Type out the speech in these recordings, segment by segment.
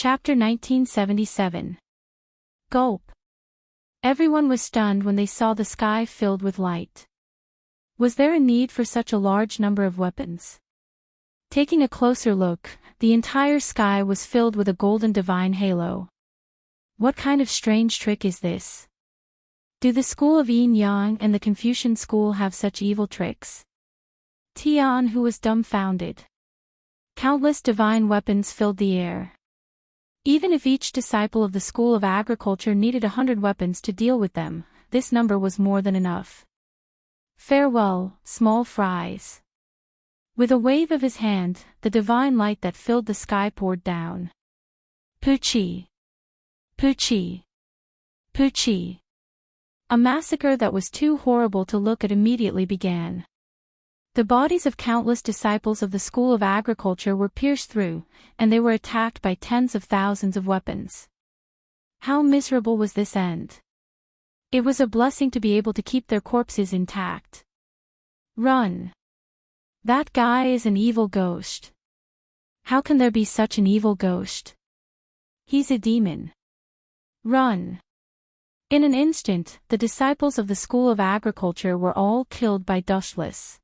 Chapter 1977. Gulp. Everyone was stunned when they saw the sky filled with light. Was there a need for such a large number of weapons? Taking a closer look, the entire sky was filled with a golden divine halo. What kind of strange trick is this? Do the school of Yin Yang and the Confucian school have such evil tricks? Tian, who was dumbfounded. Countless divine weapons filled the air. Even if each disciple of the School of Agriculture needed 100 weapons to deal with them, this number was more than enough. Farewell, small fries. With a wave of his hand, the divine light that filled the sky poured down. Puchi! Puchi! Puchi! A massacre that was too horrible to look at immediately began. The bodies of countless disciples of the School of Agriculture were pierced through, and they were attacked by tens of thousands of weapons. How miserable was this end? It was a blessing to be able to keep their corpses intact. Run! That guy is an evil ghost. How can there be such an evil ghost? He's a demon. Run! In an instant, the disciples of the School of Agriculture were all killed by Dushless.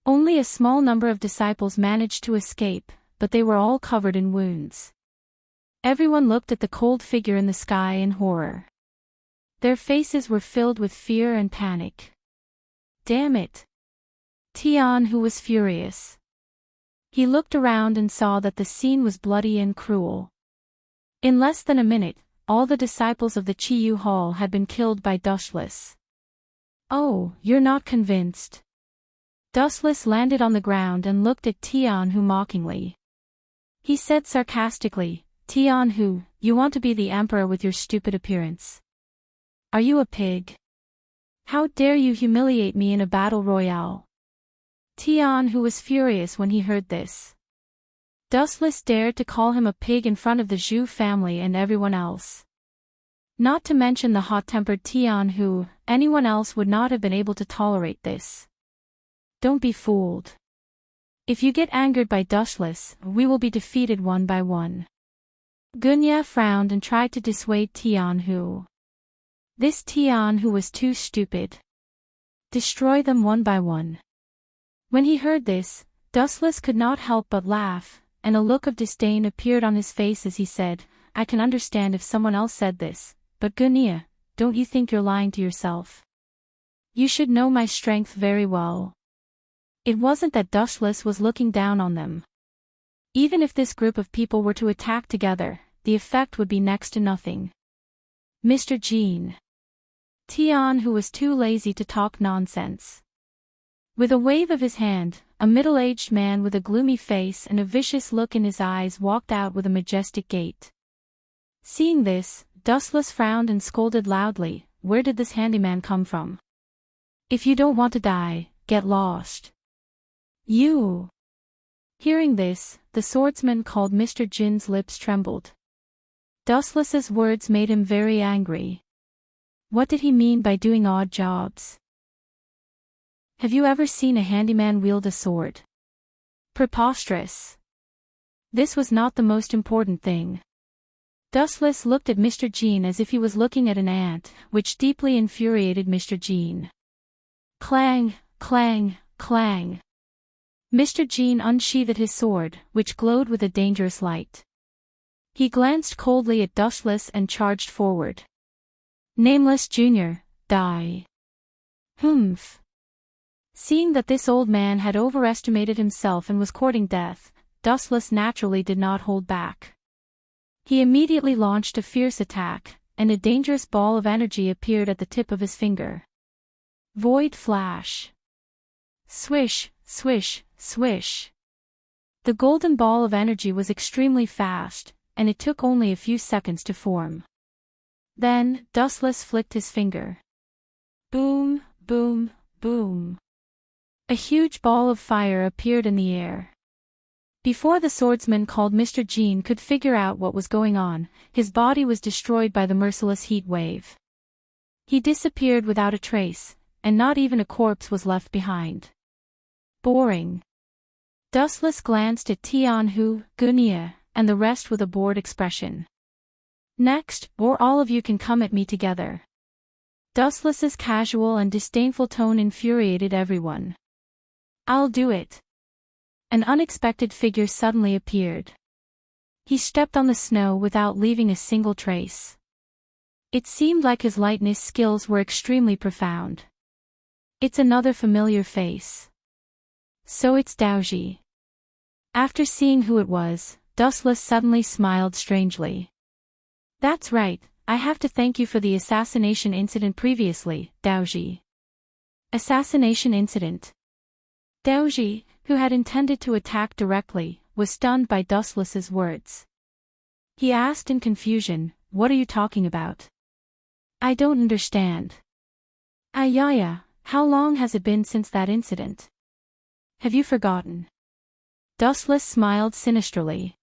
Only a small number of disciples managed to escape, but they were all covered in wounds. Everyone looked at the cold figure in the sky in horror. Their faces were filled with fear and panic. Damn it! Tian, who was furious. He looked around and saw that the scene was bloody and cruel. In less than a minute, all the disciples of the Chiyu Hall had been killed by Dushless. Oh, you're not convinced? Dustless landed on the ground and looked at Tianhu mockingly. He said sarcastically, Tianhu, you want to be the emperor with your stupid appearance. Are you a pig? How dare you humiliate me in a battle royale? Tianhu was furious when he heard this. Dustless dared to call him a pig in front of the Zhu family and everyone else. Not to mention the hot-tempered Tianhu, anyone else would not have been able to tolerate this. Don't be fooled. If you get angered by Dushless, we will be defeated one by one. Gunya frowned and tried to dissuade Tianhu. This Tianhu was too stupid. Destroy them one by one. When he heard this, Dustless could not help but laugh, and a look of disdain appeared on his face as he said, I can understand if someone else said this, but Gunya, don't you think you're lying to yourself? You should know my strength very well. It wasn't that Dushless was looking down on them. Even if this group of people were to attack together, the effect would be next to nothing. Mr. Jean. Tian, who was too lazy to talk nonsense. With a wave of his hand, a middle-aged man with a gloomy face and a vicious look in his eyes walked out with a majestic gait. Seeing this, Dustless frowned and scolded loudly, where did this handyman come from? If you don't want to die, get lost. You! Hearing this, the swordsman called Mr. Jin's lips trembled. Dustless's words made him very angry. What did he mean by doing odd jobs? Have you ever seen a handyman wield a sword? Preposterous. This was not the most important thing. Dustless looked at Mr. Jean as if he was looking at an ant, which deeply infuriated Mr. Jean. Clang, clang, clang. Mr. Jean unsheathed his sword, which glowed with a dangerous light. He glanced coldly at Dustless and charged forward. Nameless Jr., die. Humph. Seeing that this old man had overestimated himself and was courting death, Dustless naturally did not hold back. He immediately launched a fierce attack, and a dangerous ball of energy appeared at the tip of his finger. Void Flash. Swish, swish, swish. The golden ball of energy was extremely fast, and it took only a few seconds to form. Then, Dustless flicked his finger. Boom, boom, boom. A huge ball of fire appeared in the air. Before the swordsman called Mr. Jean could figure out what was going on, his body was destroyed by the merciless heat wave. He disappeared without a trace, and not even a corpse was left behind. Boring. Dustless glanced at Tianhu, Gunya, and the rest with a bored expression. Next, or all of you can come at me together. Dustless's casual and disdainful tone infuriated everyone. I'll do it. An unexpected figure suddenly appeared. He stepped on the snow without leaving a single trace. It seemed like his lightness skills were extremely profound. It's another familiar face. So it's Daoji. After seeing who it was, Dustless suddenly smiled strangely. That's right, I have to thank you for the assassination incident previously, Daoji. Assassination incident. Daoji, who had intended to attack directly, was stunned by Dustless's words. He asked in confusion, "What are you talking about? I don't understand." Ayaya, how long has it been since that incident? Have you forgotten? Dustless smiled sinisterly.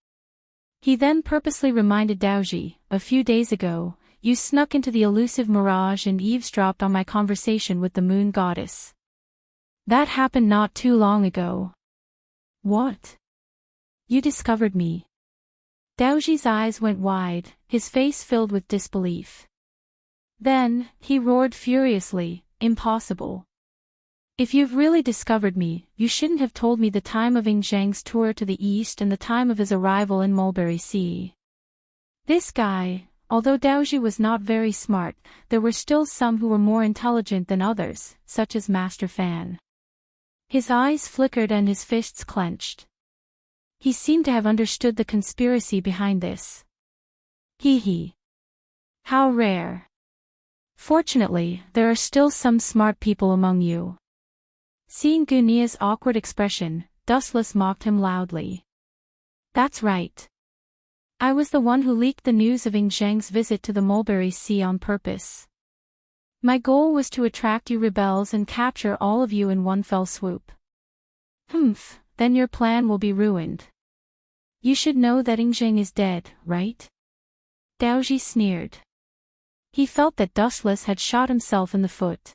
He then purposely reminded Daoji, "A few days ago, you snuck into the elusive mirage and eavesdropped on my conversation with the moon goddess. That happened not too long ago." What? You discovered me? Daoji's eyes went wide, his face filled with disbelief. Then, he roared furiously, "Impossible. If you've really discovered me, you shouldn't have told me the time of Enchanting's tour to the east and the time of his arrival in Mulberry Sea." This guy, although Daoji was not very smart, there were still some who were more intelligent than others, such as Master Fan. His eyes flickered and his fists clenched. He seemed to have understood the conspiracy behind this. Hee. How rare. Fortunately, there are still some smart people among you. Seeing Gunia's awkward expression, Dustless mocked him loudly. That's right. I was the one who leaked the news of Enchanting's visit to the Mulberry Sea on purpose. My goal was to attract you rebels and capture all of you in one fell swoop. Humph, then your plan will be ruined. You should know that Enchanting is dead, right? Daoji sneered. He felt that Dustless had shot himself in the foot.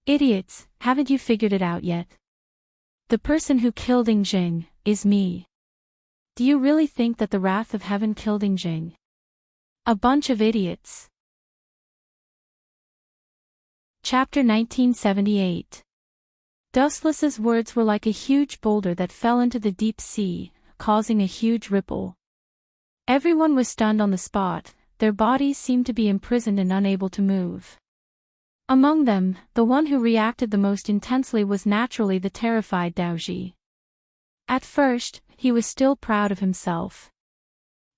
Idiots, haven't you figured it out yet? The person who killed Enchanting is me. Do you really think that the wrath of heaven killed Enchanting? A bunch of idiots. Chapter 1978. Dustless's words were like a huge boulder that fell into the deep sea, causing a huge ripple. Everyone was stunned on the spot, their bodies seemed to be imprisoned and unable to move. Among them, the one who reacted the most intensely was naturally the terrified Daoji. At first, he was still proud of himself.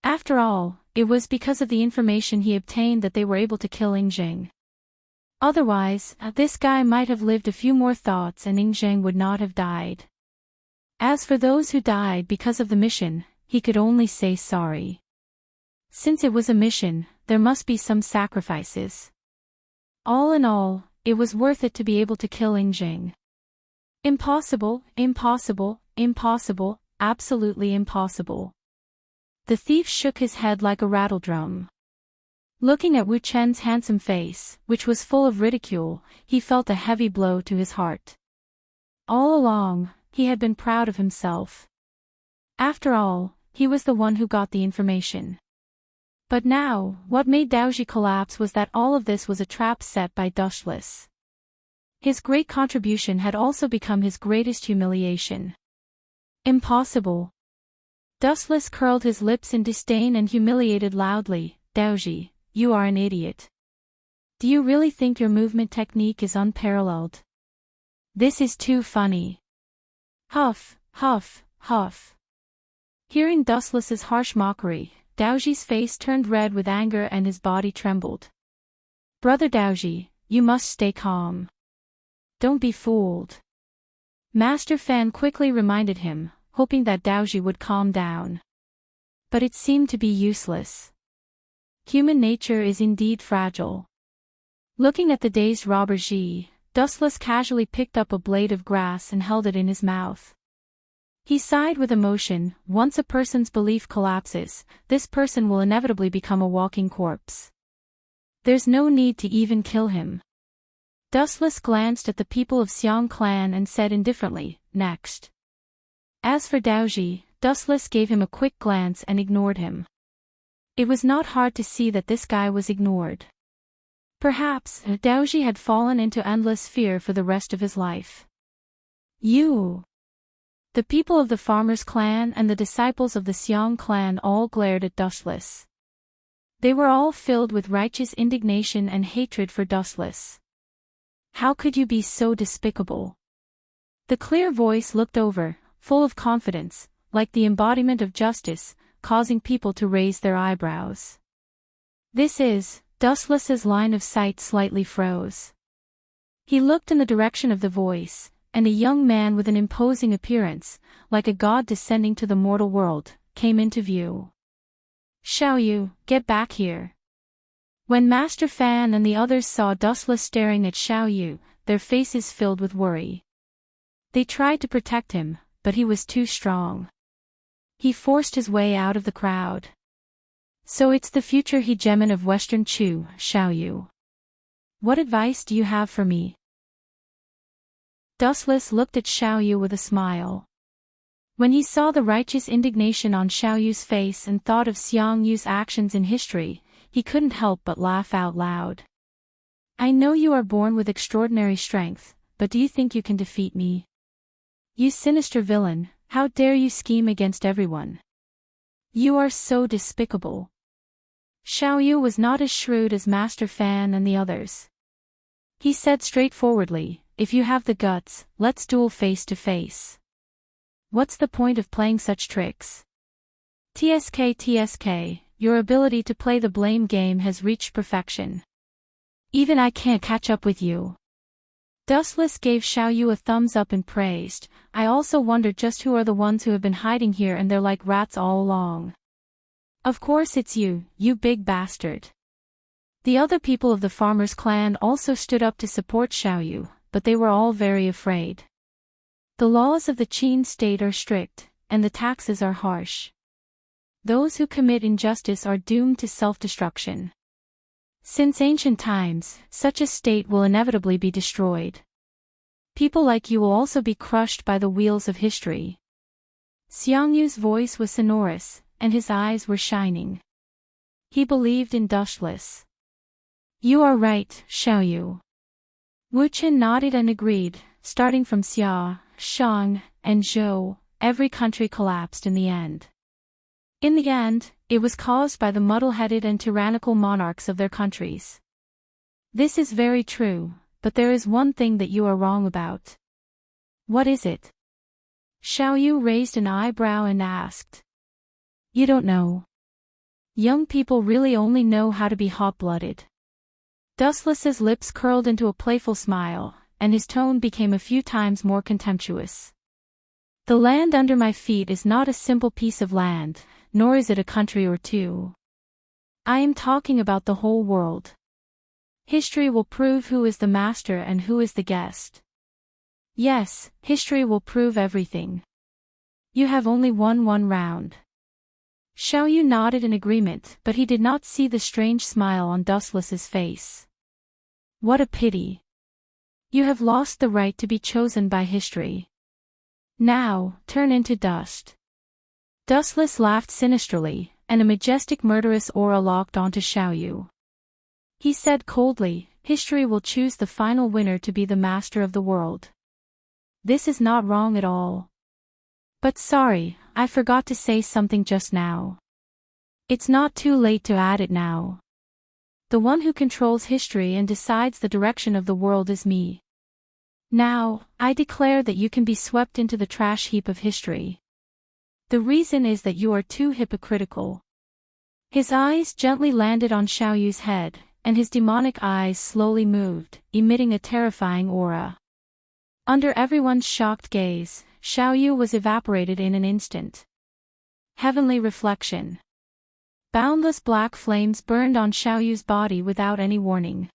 After all, it was because of the information he obtained that they were able to kill Enchanting. Otherwise, this guy might have lived a few more thoughts and Enchanting would not have died. As for those who died because of the mission, he could only say sorry. Since it was a mission, there must be some sacrifices. All in all, it was worth it to be able to kill Enchanting. Impossible, impossible, impossible, absolutely impossible. The thief shook his head like a rattledrum. Looking at Wu Chen's handsome face, which was full of ridicule, he felt a heavy blow to his heart. All along, he had been proud of himself. After all, he was the one who got the information. But now, what made Daoji collapse was that all of this was a trap set by Dustless. His great contribution had also become his greatest humiliation. Impossible. Dustless curled his lips in disdain and humiliated loudly, "Daoji, you are an idiot. Do you really think your movement technique is unparalleled? This is too funny." Huff, huff, huff. Hearing Dustless's harsh mockery, Daoji's face turned red with anger and his body trembled. "Brother Daoji, you must stay calm. Don't be fooled." Master Fan quickly reminded him, hoping that Daoji would calm down. But it seemed to be useless. Human nature is indeed fragile. Looking at the dazed robber Ji, Dustless casually picked up a blade of grass and held it in his mouth. He sighed with emotion. Once a person's belief collapses, this person will inevitably become a walking corpse. There's no need to even kill him. Dustless glanced at the people of Xiang clan and said indifferently, "Next." As for Daoji, Dustless gave him a quick glance and ignored him. It was not hard to see that this guy was ignored. Perhaps Daoji had fallen into endless fear for the rest of his life. You! The people of the Farmers clan and the disciples of the Xiong clan all glared at Dustless. They were all filled with righteous indignation and hatred for Dustless. How could you be so despicable? The clear voice looked over, full of confidence, like the embodiment of justice, causing people to raise their eyebrows. This is, Dustless's line of sight slightly froze. He looked in the direction of the voice, and a young man with an imposing appearance, like a god descending to the mortal world, came into view. Xiaoyu, get back here. When Master Fan and the others saw Dustless staring at Xiaoyu, their faces filled with worry. They tried to protect him, but he was too strong. He forced his way out of the crowd. So it's the future hegemon of Western Chu, Xiaoyu. What advice do you have for me? Dustless looked at Xiaoyu with a smile. When he saw the righteous indignation on Xiaoyu's face and thought of Xiangyu's actions in history, he couldn't help but laugh out loud. I know you are born with extraordinary strength, but do you think you can defeat me? You sinister villain, how dare you scheme against everyone? You are so despicable. Xiaoyu was not as shrewd as Master Fan and the others. He said straightforwardly, if you have the guts, let's duel face to face. What's the point of playing such tricks? TSK, your ability to play the blame game has reached perfection. Even I can't catch up with you. Dustless gave Xiaoyu a thumbs up and praised, I also wonder just who are the ones who have been hiding here and they're like rats all along. Of course it's you, you big bastard. The other people of the Farmers clan also stood up to support Xiaoyu, but they were all very afraid. The laws of the Qin state are strict, and the taxes are harsh. Those who commit injustice are doomed to self-destruction. Since ancient times, such a state will inevitably be destroyed. People like you will also be crushed by the wheels of history. Xiangyu's voice was sonorous, and his eyes were shining. He believed in Dustless. You are right, Xiaoyu. Wu Qin nodded and agreed. Starting from Xia, Shang, and Zhou, every country collapsed in the end. In the end, it was caused by the muddle-headed and tyrannical monarchs of their countries. This is very true, but there is one thing that you are wrong about. What is it? Xiaoyu raised an eyebrow and asked. You don't know. Young people really only know how to be hot-blooded. Dustless's lips curled into a playful smile, and his tone became a few times more contemptuous. The land under my feet is not a simple piece of land, nor is it a country or two. I am talking about the whole world. History will prove who is the master and who is the guest. Yes, history will prove everything. You have only won one round. Xiaoyu nodded in agreement, but he did not see the strange smile on Dustless's face. What a pity. You have lost the right to be chosen by history. Now, turn into dust. Dustless laughed sinisterly, and a majestic murderous aura locked onto Xiaoyu. He said coldly, history will choose the final winner to be the master of the world. This is not wrong at all. But sorry, I forgot to say something just now. It's not too late to add it now. The one who controls history and decides the direction of the world is me. Now, I declare that you can be swept into the trash heap of history. The reason is that you are too hypocritical. His eyes gently landed on Xiaoyu's head, and his demonic eyes slowly moved, emitting a terrifying aura. Under everyone's shocked gaze, Xiaoyu was evaporated in an instant. Heavenly reflection. Boundless black flames burned on Xiaoyu's body without any warning.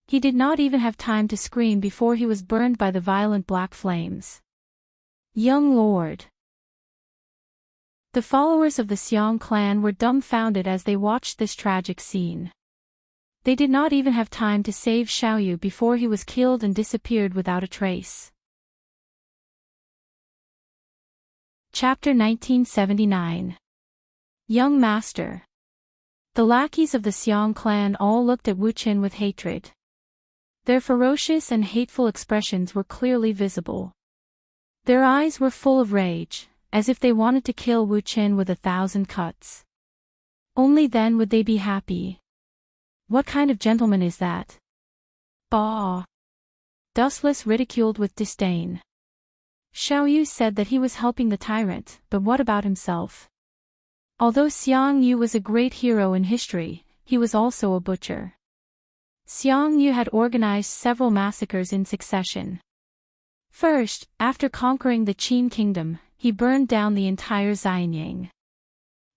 He did not even have time to scream before he was burned by the violent black flames. Young Lord. The followers of the Xiong clan were dumbfounded as they watched this tragic scene. They did not even have time to save Xiaoyu before he was killed and disappeared without a trace. Chapter 1979. Young Master. The lackeys of the Xiong clan all looked at Wu Qin with hatred. Their ferocious and hateful expressions were clearly visible. Their eyes were full of rage, as if they wanted to kill Wu Qin with 1,000 cuts. Only then would they be happy. What kind of gentleman is that? Bah! Dustless ridiculed with disdain. Xiao Yu said that he was helping the tyrant, but what about himself? Although Xiang Yu was a great hero in history, he was also a butcher. Xiang Yu had organized several massacres in succession. First, after conquering the Qin kingdom, he burned down the entire Xianyang.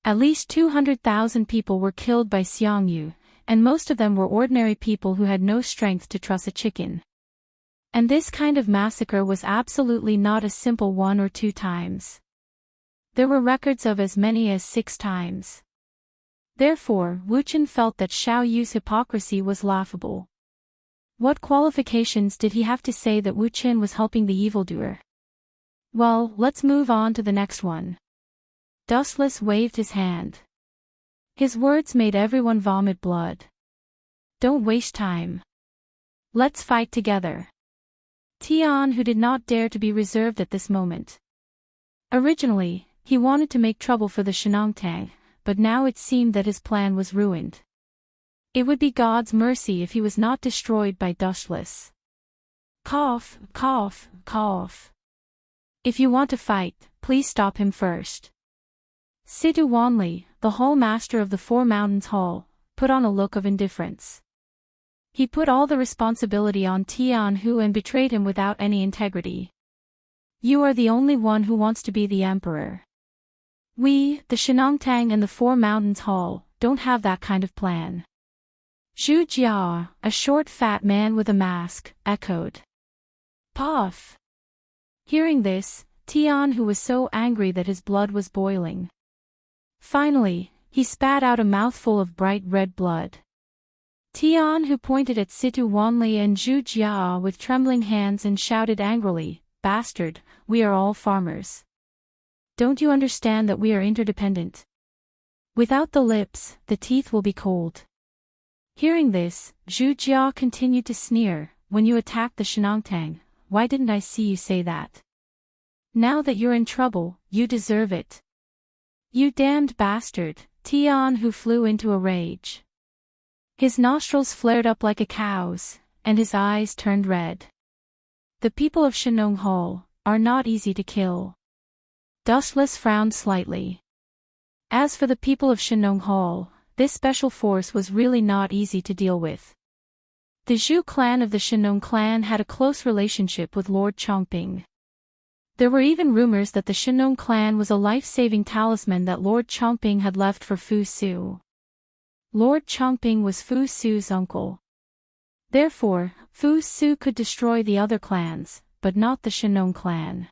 At least 200,000 people were killed by Xiang Yu, and most of them were ordinary people who had no strength to truss a chicken. And this kind of massacre was absolutely not a simple 1 or 2 times. There were records of as many as 6 times. Therefore, Wu Qin felt that Xiao Yu's hypocrisy was laughable. What qualifications did he have to say that Wu Qin was helping the evildoer? Well, let's move on to the next one. Dustless waved his hand. His words made everyone vomit blood. Don't waste time. Let's fight together. Tian, who did not dare to be reserved at this moment. Originally, he wanted to make trouble for the Shenongtang, but now it seemed that his plan was ruined. It would be God's mercy if he was not destroyed by Dustless. Cough, cough, cough. If you want to fight, please stop him first. Situ Wanli, the hall master of the Four Mountains Hall, put on a look of indifference. He put all the responsibility on Tian Hu and betrayed him without any integrity. You are the only one who wants to be the emperor. We, the Shenongtang and the Four Mountains Hall, don't have that kind of plan. Zhu Jia, a short fat man with a mask, echoed. Puff! Hearing this, Tian Hu was so angry that his blood was boiling. Finally, he spat out a mouthful of bright red blood. Tian Hu pointed at Situ Wanli and Zhu Jia with trembling hands and shouted angrily, Bastard, we are all farmers. Don't you understand that we are interdependent? Without the lips, the teeth will be cold. Hearing this, Zhu Jia continued to sneer, When you attacked the Shenongtang, why didn't I see you say that? Now that you're in trouble, you deserve it. You damned bastard, Tian Hu flew into a rage. His nostrils flared up like a cow's, and his eyes turned red. The people of Shenong Hall are not easy to kill. Dustless frowned slightly. As for the people of Shenong Hall, this special force was really not easy to deal with. The Zhu clan of the Shenong clan had a close relationship with Lord Chongping. There were even rumors that the Shenong clan was a life-saving talisman that Lord Chongping had left for Fu Su. Lord Chongping was Fu Su's uncle. Therefore, Fu Su could destroy the other clans, but not the Shenong clan.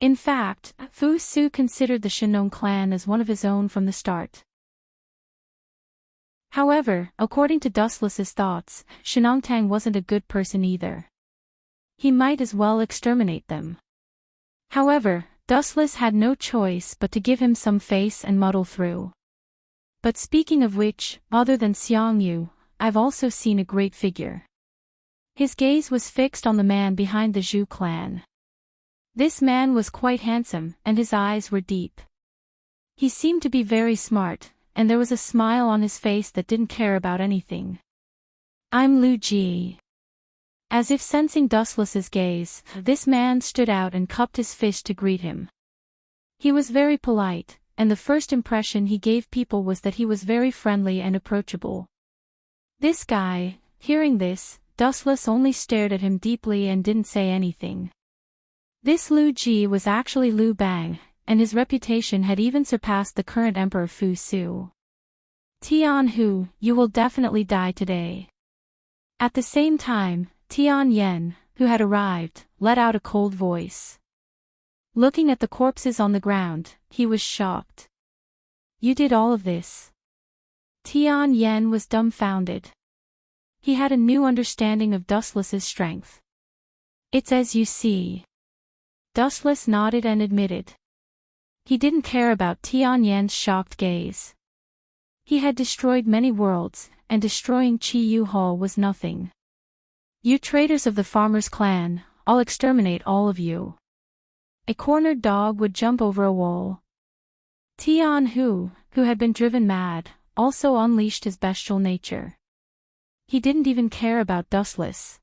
In fact, Fu Su considered the Shenong clan as one of his own from the start. However, according to Dustless's thoughts, Shenongtang wasn't a good person either. He might as well exterminate them. However, Dustless had no choice but to give him some face and muddle through. But speaking of which, other than Xiang Yu, I've also seen a great figure. His gaze was fixed on the man behind the Zhu clan. This man was quite handsome, and his eyes were deep. He seemed to be very smart, and there was a smile on his face that didn't care about anything. I'm Lu Ji. As if sensing Dustless's gaze, this man stood out and cupped his fist to greet him. He was very polite, and the first impression he gave people was that he was very friendly and approachable. This guy, hearing this, Dustless only stared at him deeply and didn't say anything. This Lu Ji was actually Lu Bang, and his reputation had even surpassed the current Emperor Fu Su. Tian Hu, you will definitely die today. At the same time, Tian Yen, who had arrived, let out a cold voice. Looking at the corpses on the ground, he was shocked. You did all of this? Tian Yen was dumbfounded. He had a new understanding of Dustless's strength. It's as you see. Dustless nodded and admitted. He didn't care about Tian Yan's shocked gaze. He had destroyed many worlds, and destroying Chi Yu Hall was nothing. You traitors of the farmer's clan, I'll exterminate all of you. A cornered dog would jump over a wall. Tian Hu, who had been driven mad, also unleashed his bestial nature. He didn't even care about Dustless.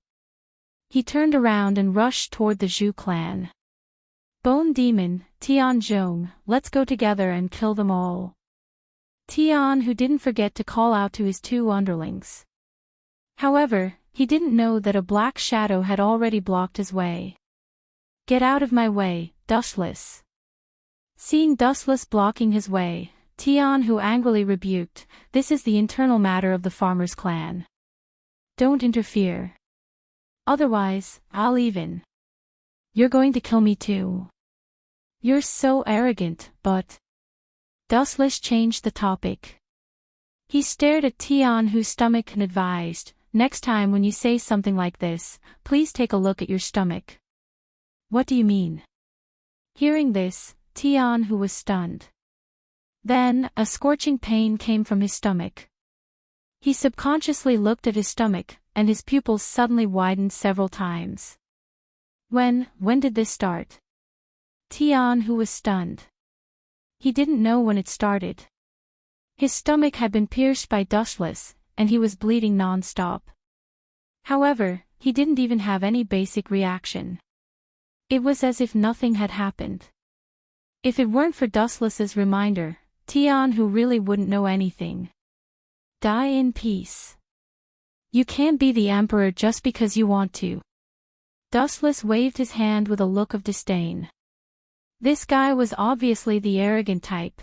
He turned around and rushed toward the Zhu clan. Bone Demon, Tian Zhong, let's go together and kill them all. Tian Hu didn't forget to call out to his two underlings. However, he didn't know that a black shadow had already blocked his way. Get out of my way, Dustless. Seeing Dustless blocking his way, Tian Hu angrily rebuked, this is the internal matter of the farmer's clan. Don't interfere. Otherwise, I'll even. You're going to kill me too. You're so arrogant, but. Dustless changed the topic. He stared at Tian Hu's stomach and advised, next time when you say something like this, please take a look at your stomach. What do you mean? Hearing this, Tian Hu was stunned. Then, a scorching pain came from his stomach. He subconsciously looked at his stomach, and his pupils suddenly widened several times. When did this start? Tian Hu was stunned. He didn't know when it started. His stomach had been pierced by Dustless, and he was bleeding non-stop. However, he didn't even have any basic reaction. It was as if nothing had happened. If it weren't for Dustless's reminder, Tian Hu really wouldn't know anything. Die in peace. You can't be the emperor just because you want to. Dustless waved his hand with a look of disdain. This guy was obviously the arrogant type.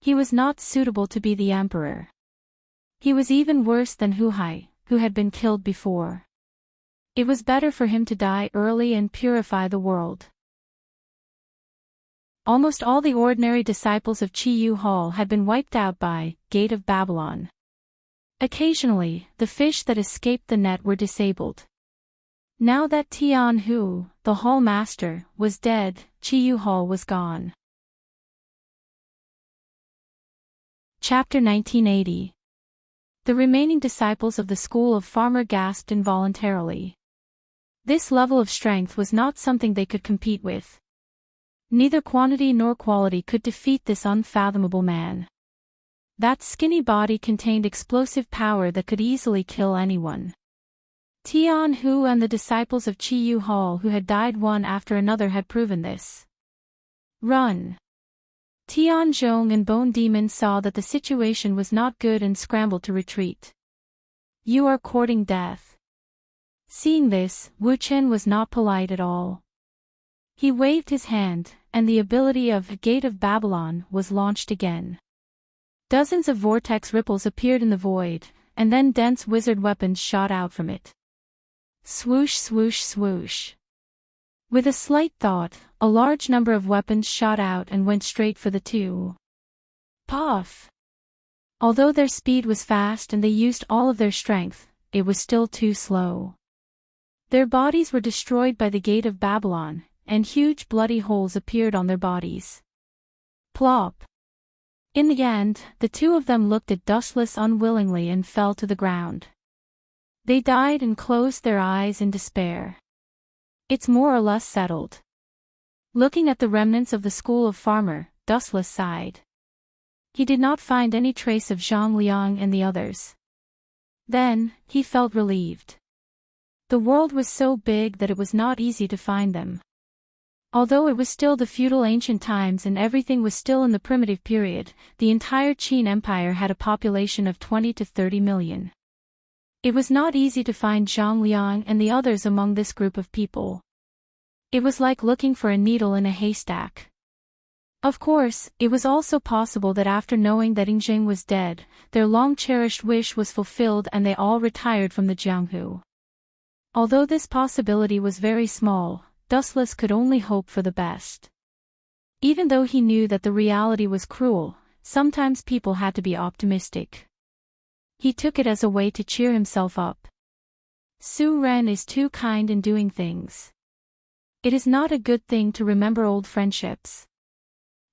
He was not suitable to be the emperor. He was even worse than Hu Hai, who had been killed before. It was better for him to die early and purify the world. Almost all the ordinary disciples of Chi Yu Hall had been wiped out by Gate of Babylon. Occasionally, the fish that escaped the net were disabled. Now that Tian Hu, the hall master, was dead, Chi Yu Hall was gone. Chapter 1980. The remaining disciples of the school of Farmer gasped involuntarily. This level of strength was not something they could compete with. Neither quantity nor quality could defeat this unfathomable man. That skinny body contained explosive power that could easily kill anyone. Tian Hu and the disciples of Chi Yu Hall who had died one after another had proven this. Run! Tian Zhong and Bone Demon saw that the situation was not good and scrambled to retreat. You are courting death. Seeing this, Wu Chen was not polite at all. He waved his hand, and the ability of Gate of Babylon was launched again. Dozens of vortex ripples appeared in the void, and then dense wizard weapons shot out from it. Swoosh swoosh swoosh. With a slight thought, a large number of weapons shot out and went straight for the two. Puff! Although their speed was fast and they used all of their strength, it was still too slow. Their bodies were destroyed by the Gate of Babylon, and huge bloody holes appeared on their bodies. Plop! In the end, the two of them looked at Dustless unwillingly and fell to the ground. They died and closed their eyes in despair. It's more or less settled. Looking at the remnants of the school of Farmer, Dustless sighed. He did not find any trace of Zhang Liang and the others. Then, he felt relieved. The world was so big that it was not easy to find them. Although it was still the feudal ancient times and everything was still in the primitive period, the entire Qin Empire had a population of 20 to 30 million. It was not easy to find Zhang Liang and the others among this group of people. It was like looking for a needle in a haystack. Of course, it was also possible that after knowing that Yingjing was dead, their long-cherished wish was fulfilled and they all retired from the Jianghu. Although this possibility was very small, Dustless could only hope for the best. Even though he knew that the reality was cruel, sometimes people had to be optimistic. He took it as a way to cheer himself up. Su Ren is too kind in doing things. It is not a good thing to remember old friendships.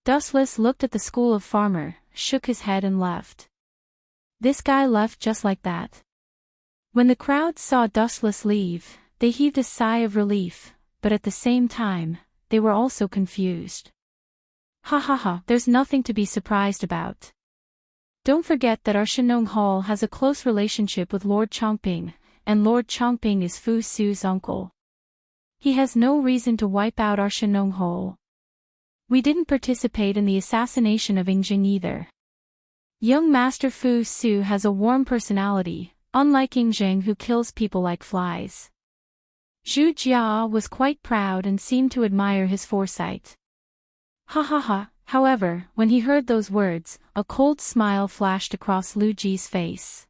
Dustless looked at the school of farmer, shook his head and left. This guy left just like that. When the crowd saw Dustless leave, they heaved a sigh of relief, but at the same time, they were also confused. Ha ha ha, there's nothing to be surprised about. Don't forget that our Shenong Hall has a close relationship with Lord Chongping, and Lord Chongping is Fu Su's uncle. He has no reason to wipe out our Shenong Hall. We didn't participate in the assassination of Yingjing either. Young Master Fu Su has a warm personality, unlike Yingjing who kills people like flies. Zhu Jia was quite proud and seemed to admire his foresight. Ha ha ha, however, when he heard those words, a cold smile flashed across Lu Ji's face.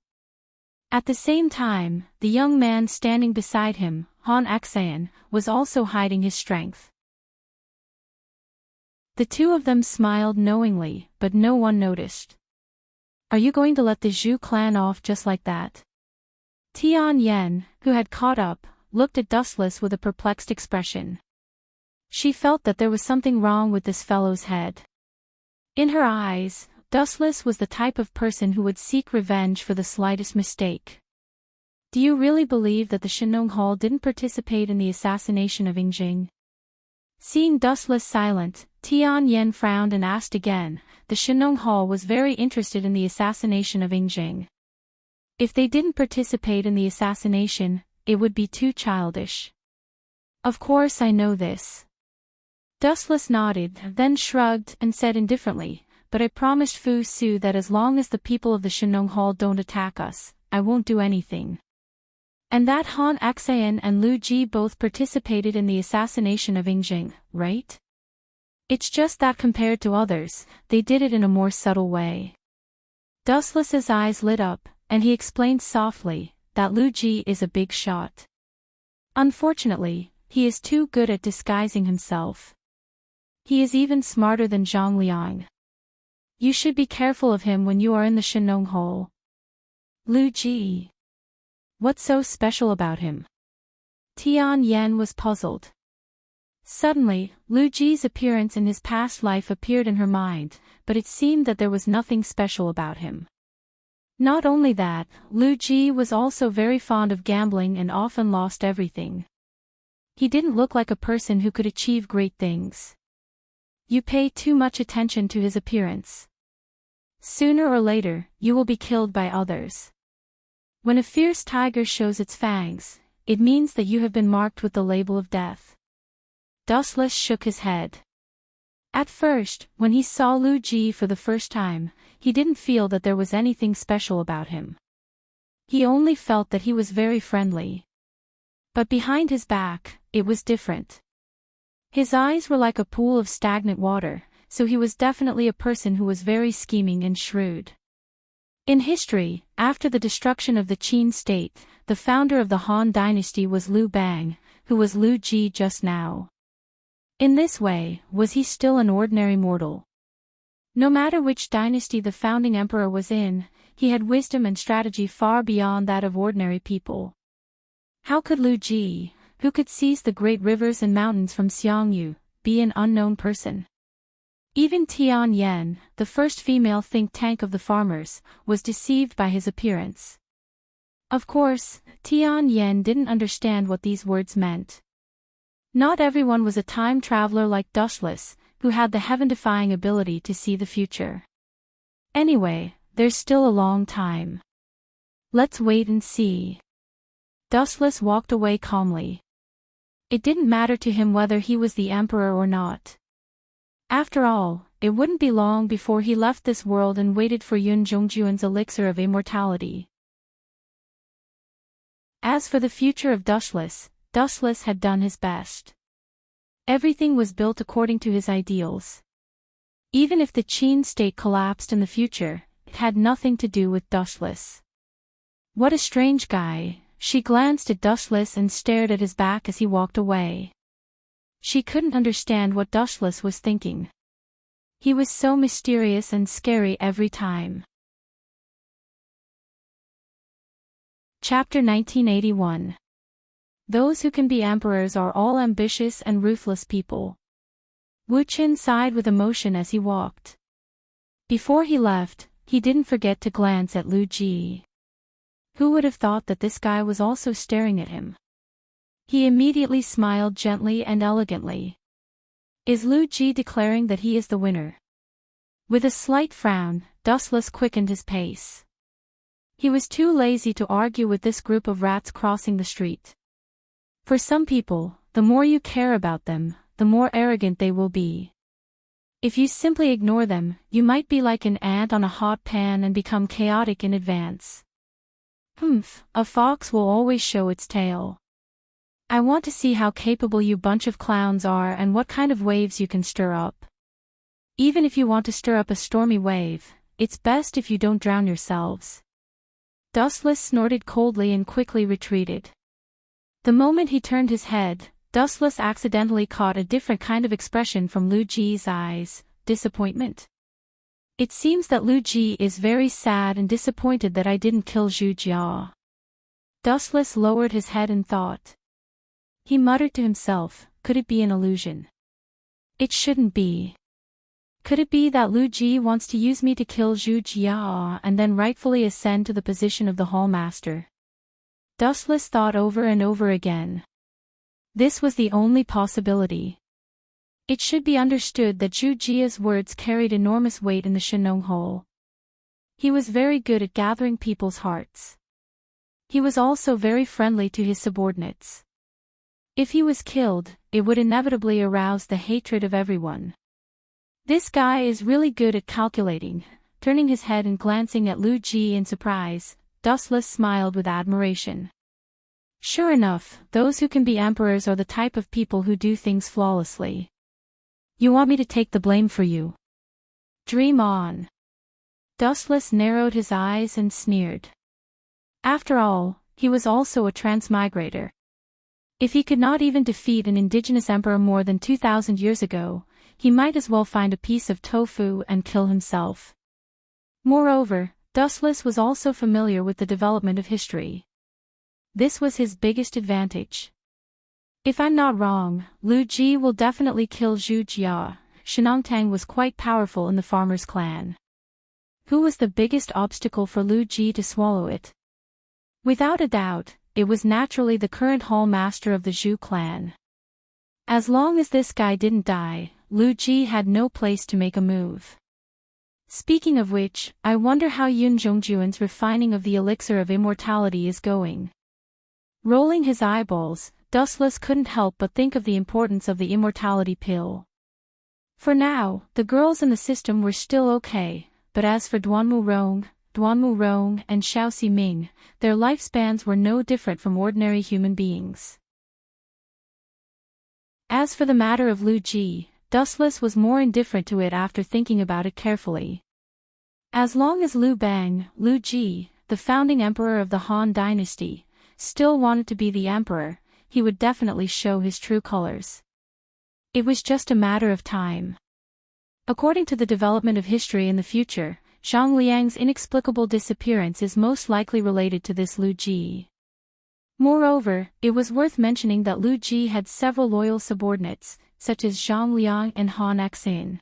At the same time, the young man standing beside him, Han Xan, was also hiding his strength. The two of them smiled knowingly, but no one noticed. Are you going to let the Zhu clan off just like that? Tian Yen, who had caught up, looked at Dustless with a perplexed expression. She felt that there was something wrong with this fellow's head. In her eyes, Dustless was the type of person who would seek revenge for the slightest mistake. Do you really believe that the Shenong Hall didn't participate in the assassination of Yingjing? Seeing Dustless silent, Tian Yen frowned and asked again. The Shenong Hall was very interested in the assassination of Yingjing. If they didn't participate in the assassination, it would be too childish. Of course I know this. Dustless nodded, then shrugged and said indifferently, but I promised Fu Su that as long as the people of the Shenong Hall don't attack us, I won't do anything. And that Han Xan and Lu Ji both participated in the assassination of Yingjing, right? It's just that compared to others, they did it in a more subtle way. Dustless's eyes lit up, and he explained softly that Lu Ji is a big shot. Unfortunately, he is too good at disguising himself. He is even smarter than Zhang Liang. You should be careful of him when you are in the Shenong Hall. Lu Ji. What's so special about him? Tian Yen was puzzled. Suddenly, Lu Ji's appearance in his past life appeared in her mind, but it seemed that there was nothing special about him. Not only that, Lu Ji was also very fond of gambling and often lost everything. He didn't look like a person who could achieve great things. You pay too much attention to his appearance. Sooner or later, you will be killed by others. When a fierce tiger shows its fangs, it means that you have been marked with the label of death. Dustless shook his head. At first, when he saw Lu Ji for the first time, he didn't feel that there was anything special about him. He only felt that he was very friendly. But behind his back, it was different. His eyes were like a pool of stagnant water, so he was definitely a person who was very scheming and shrewd. In history, after the destruction of the Qin state, the founder of the Han dynasty was Liu Bang, who was Lu Ji just now. In this way, was he still an ordinary mortal? No matter which dynasty the founding emperor was in, he had wisdom and strategy far beyond that of ordinary people. How could Lu Ji, who could seize the great rivers and mountains from Xiangyu, be an unknown person? Even Tian Yen, the first female think tank of the farmers, was deceived by his appearance. Of course, Tian Yen didn't understand what these words meant. Not everyone was a time traveler like Dustless, who had the heaven-defying ability to see the future. Anyway, there's still a long time. Let's wait and see. Dustless walked away calmly. It didn't matter to him whether he was the emperor or not. After all, it wouldn't be long before he left this world and waited for Yun Zhongjuan's elixir of immortality. As for the future of Dustless, Dustless had done his best. Everything was built according to his ideals. Even if the Qin state collapsed in the future, it had nothing to do with Dustless. What a strange guy. She glanced at Dustless and stared at his back as he walked away. She couldn't understand what Dustless was thinking. He was so mysterious and scary every time. Chapter 1981. Those who can be emperors are all ambitious and ruthless people. Wu Qin sighed with emotion as he walked. Before he left, he didn't forget to glance at Lu Ji. Who would have thought that this guy was also staring at him? He immediately smiled gently and elegantly. Is Lu Ji declaring that he is the winner? With a slight frown, Dustless quickened his pace. He was too lazy to argue with this group of rats crossing the street. For some people, the more you care about them, the more arrogant they will be. If you simply ignore them, you might be like an ant on a hot pan and become chaotic in advance. A fox will always show its tail. I want to see how capable you bunch of clowns are and what kind of waves you can stir up. Even if you want to stir up a stormy wave, it's best if you don't drown yourselves. Dustless snorted coldly and quickly retreated. The moment he turned his head, Dustless accidentally caught a different kind of expression from Lu Ji's eyes, disappointment. It seems that Lu Ji is very sad and disappointed that I didn't kill Zhu Jia. Dustless lowered his head in thought. He muttered to himself, could it be an illusion? It shouldn't be. Could it be that Lu Ji wants to use me to kill Zhu Jia and then rightfully ascend to the position of the Hall Master? Dustless thought over and over again. This was the only possibility. It should be understood that Zhu Jia's words carried enormous weight in the Shenong Hall. He was very good at gathering people's hearts. He was also very friendly to his subordinates. If he was killed, it would inevitably arouse the hatred of everyone. This guy is really good at calculating. Turning his head and glancing at Lu Ji in surprise, Dustless smiled with admiration. Sure enough, those who can be emperors are the type of people who do things flawlessly. You want me to take the blame for you? Dream on. Dustless narrowed his eyes and sneered. After all, he was also a transmigrator. If he could not even defeat an indigenous emperor more than 2,000 years ago, he might as well find a piece of tofu and kill himself. Moreover, Dustless was also familiar with the development of history. This was his biggest advantage. If I'm not wrong, Lu Ji will definitely kill Zhu Jia. Shenongtang was quite powerful in the farmers' clan. Who was the biggest obstacle for Lu Ji to swallow it? Without a doubt, it was naturally the current hall master of the Zhu clan. As long as this guy didn't die, Lu Ji had no place to make a move. Speaking of which, I wonder how Yun Zhongjuan's refining of the elixir of immortality is going. Rolling his eyeballs, Dustless couldn't help but think of the importance of the immortality pill. For now, the girls in the system were still okay, but as for Duanmu Rong, and Xiao Ximing, their lifespans were no different from ordinary human beings. As for the matter of Lu Ji, Dustless was more indifferent to it after thinking about it carefully. As long as Lu Ji, the founding emperor of the Han dynasty, still wanted to be the emperor, he would definitely show his true colors. It was just a matter of time. According to the development of history in the future, Zhang Liang's inexplicable disappearance is most likely related to this Lu Ji. Moreover, it was worth mentioning that Lu Ji had several loyal subordinates, such as Zhang Liang and Han Xin.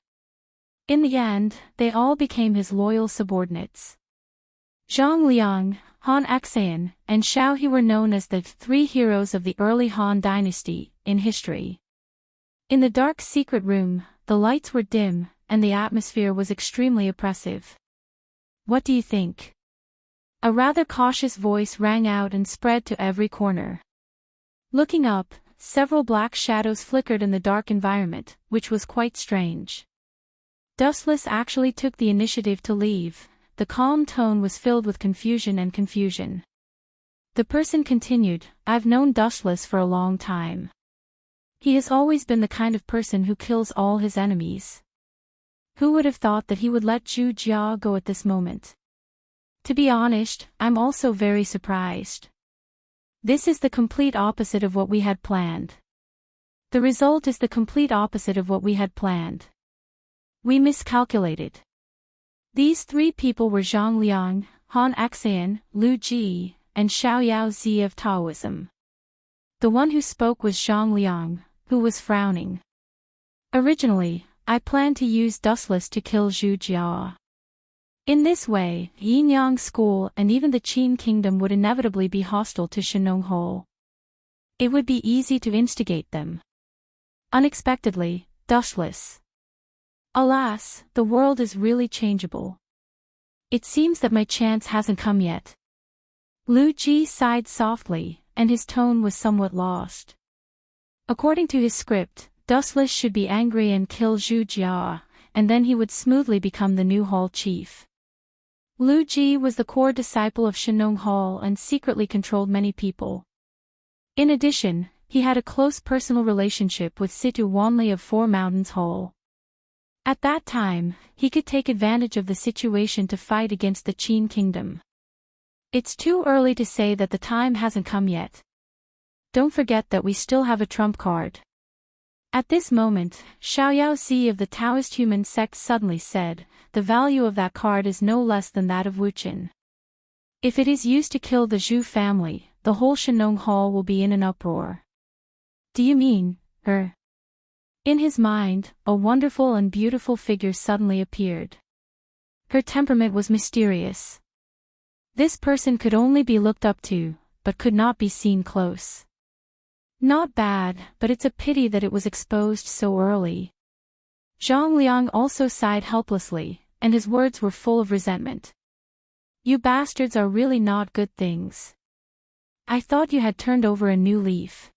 In the end, they all became his loyal subordinates. Zhang Liang, Han Xin, and Xiao He were known as the three heroes of the early Han dynasty in history. In the dark secret room, the lights were dim, and the atmosphere was extremely oppressive. What do you think? A rather cautious voice rang out and spread to every corner. Looking up, several black shadows flickered in the dark environment, which was quite strange. Dustless actually took the initiative to leave. The calm tone was filled with confusion. The person continued, I've known Dustless for a long time. He has always been the kind of person who kills all his enemies. Who would have thought that he would let Zhu Jia go at this moment? To be honest, I'm also very surprised. This is the complete opposite of what we had planned. The result is the complete opposite of what we had planned. We miscalculated. These three people were Zhang Liang, Han Xin, Lu Ji, and Xiao Yaozi of Taoism. The one who spoke was Zhang Liang, who was frowning. Originally, I planned to use Dustless to kill Zhu Jia. In this way, Yinyang School and even the Qin Kingdom would inevitably be hostile to Shenong Hall. It would be easy to instigate them. Unexpectedly, Dustless. Alas, the world is really changeable. It seems that my chance hasn't come yet. Lu Ji sighed softly, and his tone was somewhat lost. According to his script, Dustless should be angry and kill Zhu Jia, and then he would smoothly become the new hall chief. Lu Ji was the core disciple of Shenong Hall and secretly controlled many people. In addition, he had a close personal relationship with Situ Wanli of Four Mountains Hall. At that time, he could take advantage of the situation to fight against the Qin Kingdom. It's too early to say that the time hasn't come yet. Don't forget that we still have a trump card. At this moment, Xiaoyao Zi of the Taoist human sect suddenly said, the value of that card is no less than that of Wuchen. If it is used to kill the Zhu family, the whole Shenong Hall will be in an uproar. Do you mean, her? In his mind, a wonderful and beautiful figure suddenly appeared. Her temperament was mysterious. This person could only be looked up to, but could not be seen close. Not bad, but it's a pity that it was exposed so early. Zhang Liang also sighed helplessly, and his words were full of resentment. You bastards are really not good things. I thought you had turned over a new leaf.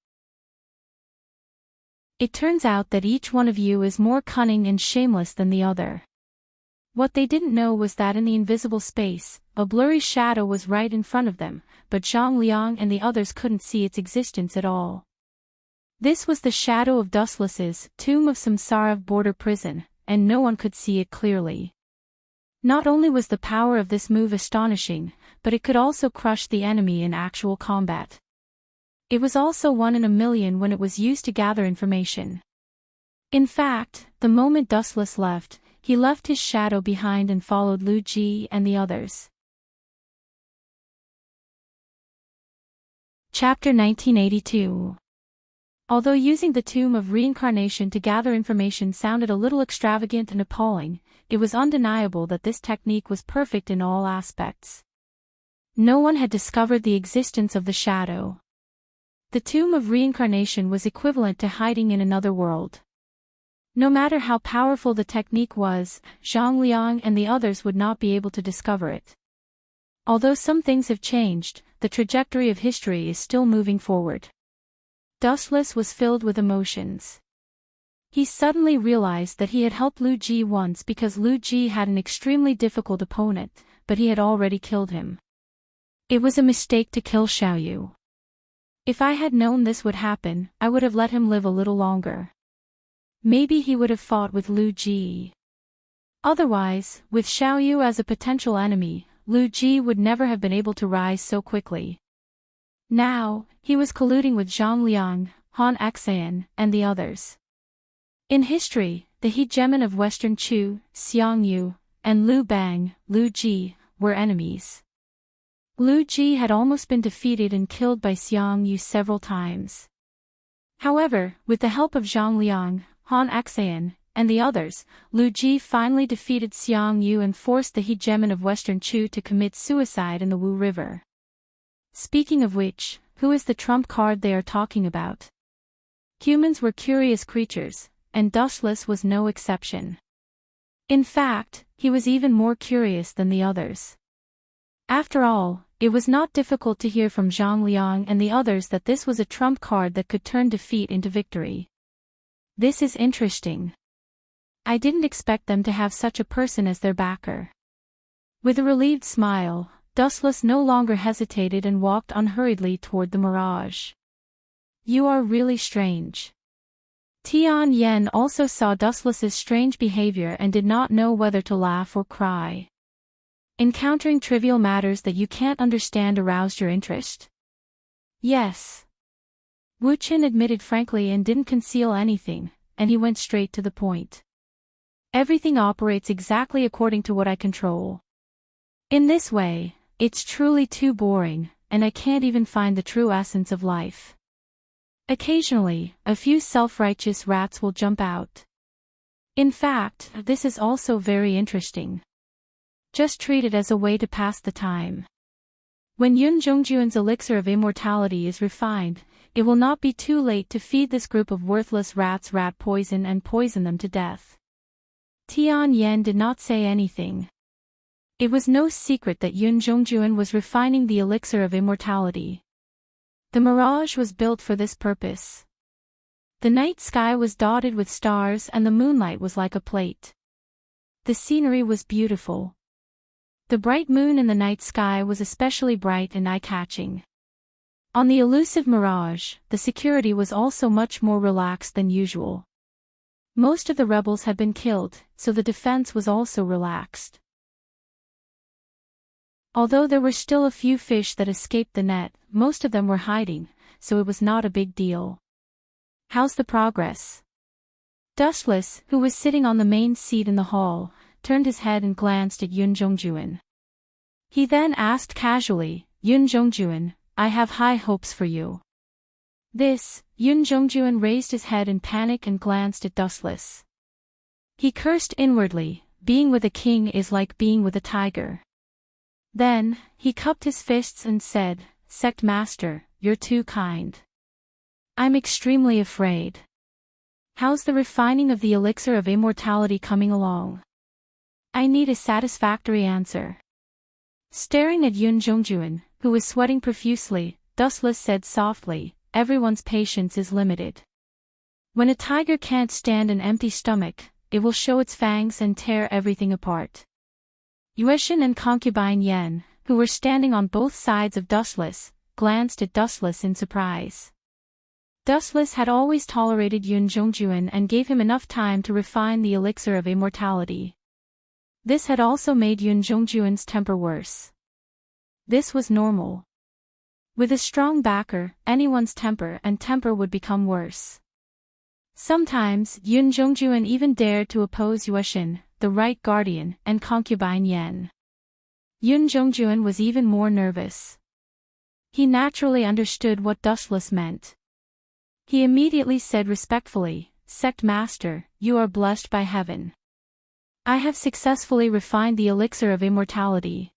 It turns out that each one of you is more cunning and shameless than the other. What they didn't know was that in the invisible space, a blurry shadow was right in front of them, but Zhang Liang and the others couldn't see its existence at all. This was the shadow of Dustless's Tomb of Samsara border prison, and no one could see it clearly. Not only was the power of this move astonishing, but it could also crush the enemy in actual combat. It was also 1 in a million when it was used to gather information. In fact, the moment Dustless left, he left his shadow behind and followed Lu Ji and the others. Chapter 1982. Although using the Tomb of Reincarnation to gather information sounded a little extravagant and appalling, it was undeniable that this technique was perfect in all aspects. No one had discovered the existence of the shadow. The Tomb of Reincarnation was equivalent to hiding in another world. No matter how powerful the technique was, Zhang Liang and the others would not be able to discover it. Although some things have changed, the trajectory of history is still moving forward. Dustless was filled with emotions. He suddenly realized that he had helped Lu Ji once because Lu Ji had an extremely difficult opponent, but he had already killed him. It was a mistake to kill Xiaoyu. If I had known this would happen, I would have let him live a little longer. Maybe he would have fought with Lu Ji. Otherwise, with Xiaoyu as a potential enemy, Lu Ji would never have been able to rise so quickly. Now, he was colluding with Zhang Liang, Han Xan, and the others. In history, the hegemon of Western Chu, Xiang Yu, and Lu Bang, Lu Ji, were enemies. Lu Ji had almost been defeated and killed by Xiang Yu several times. However, with the help of Zhang Liang, Han Xan, and the others, Lu Ji finally defeated Xiang Yu and forced the hegemon of Western Chu to commit suicide in the Wu River. Speaking of which, who is the trump card they are talking about? Humans were curious creatures, and Dustless was no exception. In fact, he was even more curious than the others. After all, it was not difficult to hear from Zhang Liang and the others that this was a trump card that could turn defeat into victory. This is interesting. I didn't expect them to have such a person as their backer. With a relieved smile, Dustless no longer hesitated and walked unhurriedly toward the mirage. You are really strange. Tian Yen also saw Dustless's strange behavior and did not know whether to laugh or cry. Encountering trivial matters that you can't understand aroused your interest? Yes. Wu Qin admitted frankly and didn't conceal anything, and he went straight to the point. Everything operates exactly according to what I control. In this way, it's truly too boring, and I can't even find the true essence of life. Occasionally, a few self-righteous rats will jump out. In fact, this is also very interesting. Just treat it as a way to pass the time. When Yun Zhongjuan's elixir of immortality is refined, it will not be too late to feed this group of worthless rats rat poison and poison them to death. Tian Yan did not say anything. It was no secret that Yun Zhongjuan was refining the elixir of immortality. The mirage was built for this purpose. The night sky was dotted with stars and the moonlight was like a plate. The scenery was beautiful. The bright moon in the night sky was especially bright and eye-catching. On the elusive mirage, the security was also much more relaxed than usual. Most of the rebels had been killed, so the defense was also relaxed. Although there were still a few fish that escaped the net, most of them were hiding, so it was not a big deal. How's the progress? Dustless, who was sitting on the main seat in the hall, turned his head and glanced at Yun Zhongjuan. He then asked casually, Yun Zhongjuan, I have high hopes for you. Yun Zhongjuan raised his head in panic and glanced at Dustless. He cursed inwardly, being with a king is like being with a tiger. Then, he cupped his fists and said, Sect Master, you're too kind. I'm extremely afraid. How's the refining of the elixir of immortality coming along? I need a satisfactory answer. Staring at Yun Zhongjuan, who was sweating profusely, Dustless said softly, everyone's patience is limited. When a tiger can't stand an empty stomach, it will show its fangs and tear everything apart. Yueshin and concubine Yen, who were standing on both sides of Dustless, glanced at Dustless in surprise. Dustless had always tolerated Yun Zhongjuan and gave him enough time to refine the elixir of immortality. This had also made Yun Zhongjuan's temper worse. This was normal. With a strong backer, anyone's temper would become worse. Sometimes, Yun Zhongjuan even dared to oppose Yueshin, the right guardian, and concubine Yen. Yun Zhongjuan was even more nervous. He naturally understood what Dustless meant. He immediately said respectfully, Sect Master, you are blessed by heaven. I have successfully refined the elixir of immortality.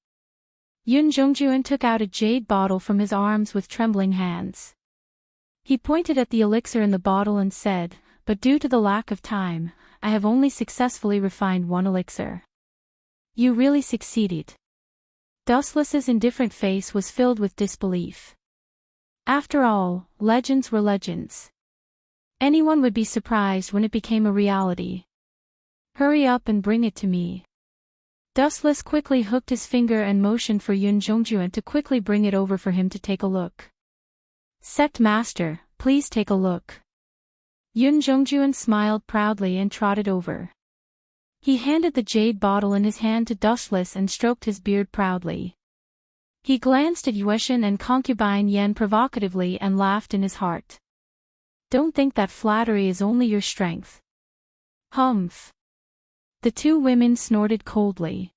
Yun Zhongjuan took out a jade bottle from his arms with trembling hands. He pointed at the elixir in the bottle and said, but due to the lack of time, I have only successfully refined one elixir. You really succeeded. Dustless's indifferent face was filled with disbelief. After all, legends were legends. Anyone would be surprised when it became a reality. Hurry up and bring it to me. Dustless quickly hooked his finger and motioned for Yun Zhongjuan to quickly bring it over for him to take a look. Sect Master, please take a look. Yun Zhongjuan smiled proudly and trotted over. He handed the jade bottle in his hand to Dustless and stroked his beard proudly. He glanced at Yueshin and concubine Yen provocatively and laughed in his heart. Don't think that flattery is only your strength. Humph. The two women snorted coldly.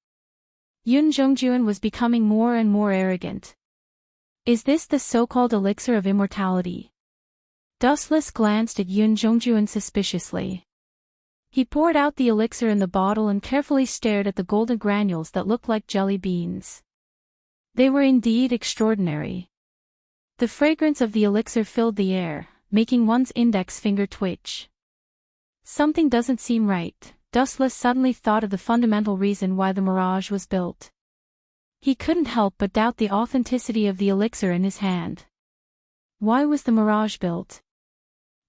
Yun Zhongjuan was becoming more and more arrogant. Is this the so-called elixir of immortality? Dustless glanced at Yun Zhongjuan suspiciously. He poured out the elixir in the bottle and carefully stared at the golden granules that looked like jelly beans. They were indeed extraordinary. The fragrance of the elixir filled the air, making one's index finger twitch. Something doesn't seem right. Dustless suddenly thought of the fundamental reason why the mirage was built. He couldn't help but doubt the authenticity of the elixir in his hand. Why was the mirage built?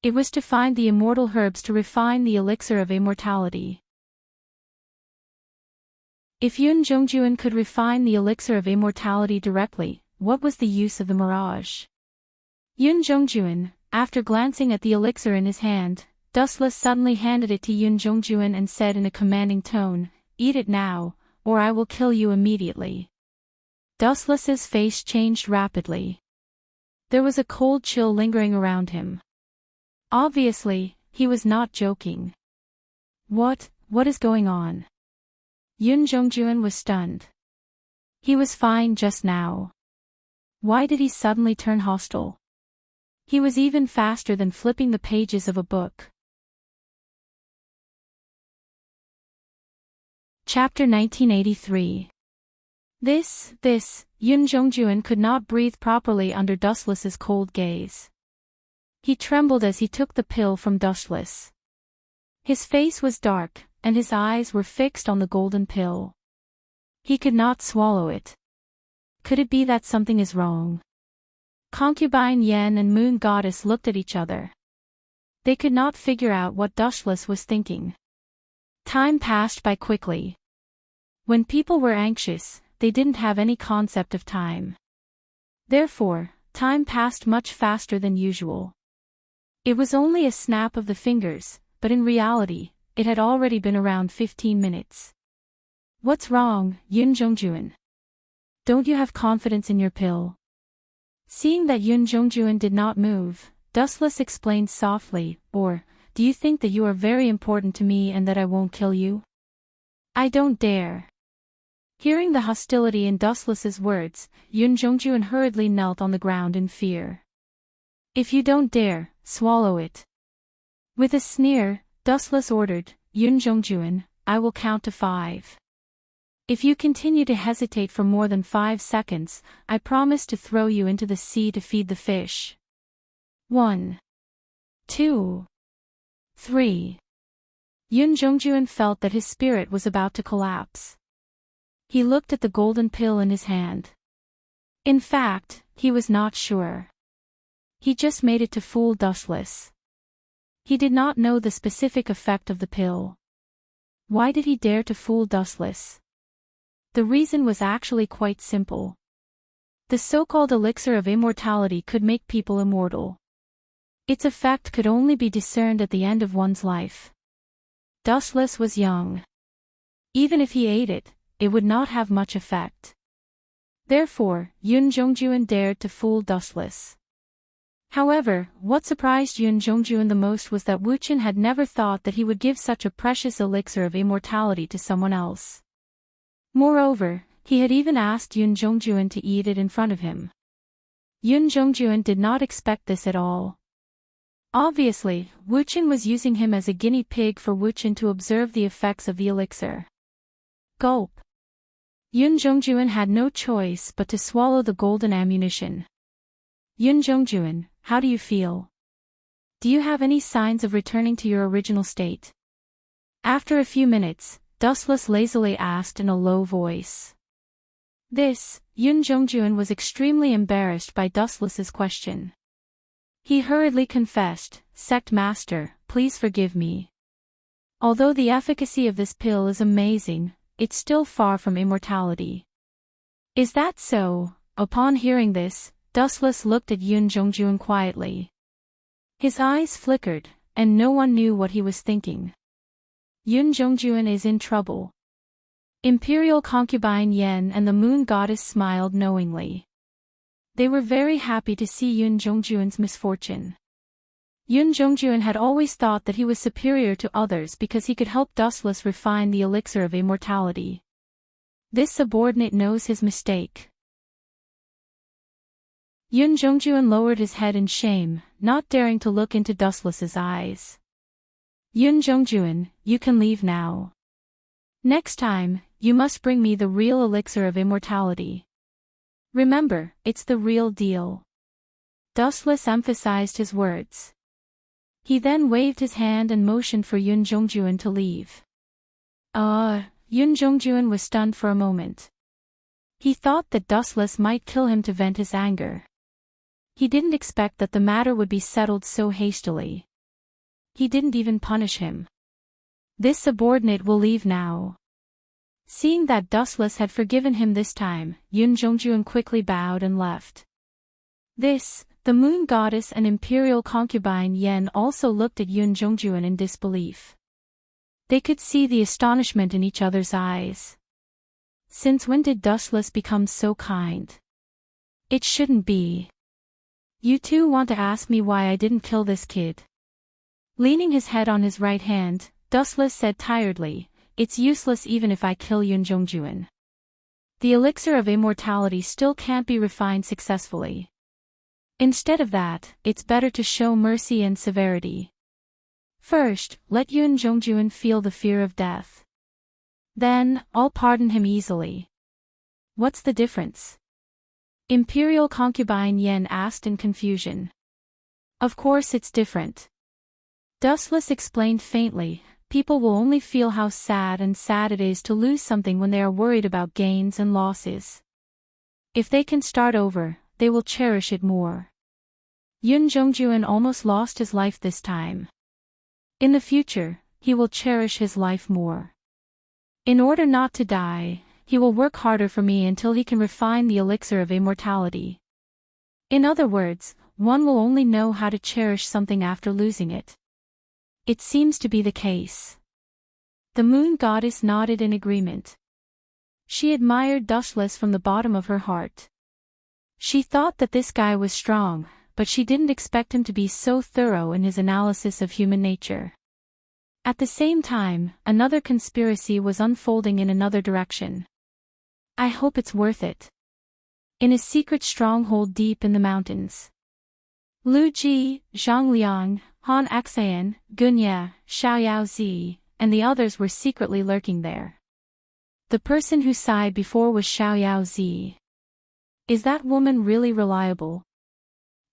It was to find the immortal herbs to refine the elixir of immortality. If Yun Zhongjuan could refine the elixir of immortality directly, what was the use of the mirage? Yun Zhongjuan, after glancing at the elixir in his hand, Dustless suddenly handed it to Yun Zhongjuan and said in a commanding tone, "Eat it now, or I will kill you immediately." Dustless's face changed rapidly. There was a cold chill lingering around him. Obviously, he was not joking. What is going on? Yun Zhongjuan was stunned. He was fine just now. Why did he suddenly turn hostile? He was even faster than flipping the pages of a book. Chapter 1983. Yun Jongjuan could not breathe properly under Dustless's cold gaze. He trembled as he took the pill from Dustless. His face was dark, and his eyes were fixed on the golden pill. He could not swallow it. Could it be that something is wrong? Concubine Yen and Moon Goddess looked at each other. They could not figure out what Dustless was thinking. Time passed by quickly. When people were anxious, they didn't have any concept of time. Therefore, time passed much faster than usual. It was only a snap of the fingers, but in reality, it had already been around 15 minutes. What's wrong, Yun Jongjuan? Don't you have confidence in your pill? Seeing that Yun Jongjuan did not move, Dustless explained softly, or, do you think that you are very important to me and that I won't kill you? I don't dare. Hearing the hostility in Dustless's words, Yun Jongjuan hurriedly knelt on the ground in fear. If you don't dare, swallow it. With a sneer, Dustless ordered, Yun Jongjuan, I will count to 5. If you continue to hesitate for more than 5 seconds, I promise to throw you into the sea to feed the fish. 1, 2, 3. Yun Jongjuan felt that his spirit was about to collapse. He looked at the golden pill in his hand. In fact, he was not sure. He just made it to fool Dustless. He did not know the specific effect of the pill. Why did he dare to fool Dustless? The reason was actually quite simple. The so-called elixir of immortality could make people immortal. Its effect could only be discerned at the end of one's life. Dustless was young. Even if he ate it, it would not have much effect. Therefore, Yun Jongjuan dared to fool Dustless. However, what surprised Yun Jongjuan the most was that Wuchen had never thought that he would give such a precious elixir of immortality to someone else. Moreover, he had even asked Yun Jongjuan to eat it in front of him. Yun Jongjuan did not expect this at all. Obviously, Wuchen was using him as a guinea pig for Wuchen to observe the effects of the elixir. Gulp. Yun Jongjuan had no choice but to swallow the golden ammunition. Yun Jongjuan, how do you feel? Do you have any signs of returning to your original state? After a few minutes, Dustless lazily asked in a low voice. Yun Jongjuan was extremely embarrassed by Dustless's question. He hurriedly confessed, Sect Master, please forgive me. Although the efficacy of this pill is amazing, it's still far from immortality. Is that so? Upon hearing this, Dustless looked at Yun Jongjuan quietly. His eyes flickered, and no one knew what he was thinking. Yun Jongjuan is in trouble. Imperial concubine Yen and the Moon Goddess smiled knowingly. They were very happy to see Yun Jongjuan's misfortune. Yun Jongjuan had always thought that he was superior to others because he could help Dustless refine the elixir of immortality. This subordinate knows his mistake. Yun Jongjuan lowered his head in shame, not daring to look into Dustless's eyes. Yun Jongjuan, you can leave now. Next time, you must bring me the real elixir of immortality. Remember, it's the real deal. Dustless emphasized his words. He then waved his hand and motioned for Yun Jongjuan to leave. Yun Jongjuan was stunned for a moment. He thought that Dustless might kill him to vent his anger. He didn't expect that the matter would be settled so hastily. He didn't even punish him. This subordinate will leave now. Seeing that Dustless had forgiven him this time, Yun Jongjuan quickly bowed and left. The Moon Goddess and Imperial concubine Yen also looked at Yun Jongjuan in disbelief. They could see the astonishment in each other's eyes. Since when did Dustless become so kind? It shouldn't be. You two want to ask me why I didn't kill this kid? Leaning his head on his right hand, Dustless said tiredly, it's useless even if I kill Yun Jongjuan. The elixir of immortality still can't be refined successfully. Instead of that, it's better to show mercy and severity. First, let Yun Jongjuan feel the fear of death. Then, I'll pardon him easily. What's the difference? Imperial concubine Yen asked in confusion. Of course it's different. Dustless explained faintly, people will only feel how sad it is to lose something when they are worried about gains and losses. If they can start over, they will cherish it more. Yun Zhongjuan almost lost his life this time. In the future, he will cherish his life more. In order not to die, he will work harder for me until he can refine the elixir of immortality. In other words, one will only know how to cherish something after losing it. It seems to be the case. The moon goddess nodded in agreement. She admired Dustless from the bottom of her heart. She thought that this guy was strong, but she didn't expect him to be so thorough in his analysis of human nature. At the same time, another conspiracy was unfolding in another direction. I hope it's worth it. In a secret stronghold deep in the mountains. Lu Ji, Zhang Liang, Han Axayan, Gunya, Xiao Zi, and the others were secretly lurking there. The person who sighed before was Xiao Zi. Is that woman really reliable?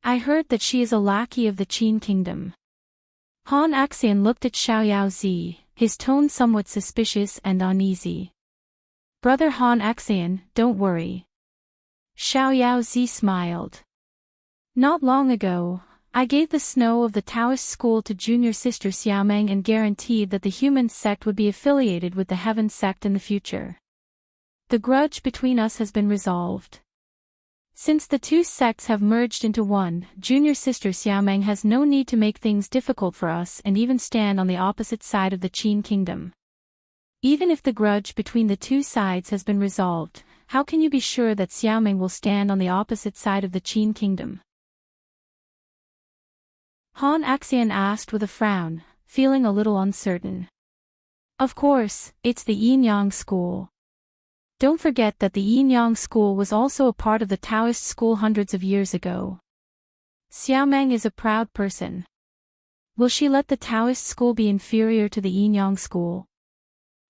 I heard that she is a lackey of the Qin kingdom. Han Axian looked at Xiao Zi, his tone somewhat suspicious and uneasy. Brother Han Axian, don't worry. Xiao Zi smiled. Not long ago, I gave the snow of the Taoist school to junior sister Xiaomeng and guaranteed that the human sect would be affiliated with the heaven sect in the future. The grudge between us has been resolved. Since the two sects have merged into one, junior sister Xiaomeng has no need to make things difficult for us and even stand on the opposite side of the Qin kingdom. Even if the grudge between the two sides has been resolved, how can you be sure that Xiaomeng will stand on the opposite side of the Qin kingdom? Han Axian asked with a frown, feeling a little uncertain. Of course, it's the Yin-Yang school. Don't forget that the Yin-Yang school was also a part of the Taoist school hundreds of years ago. Xiaomeng is a proud person. Will she let the Taoist school be inferior to the Yin-Yang school?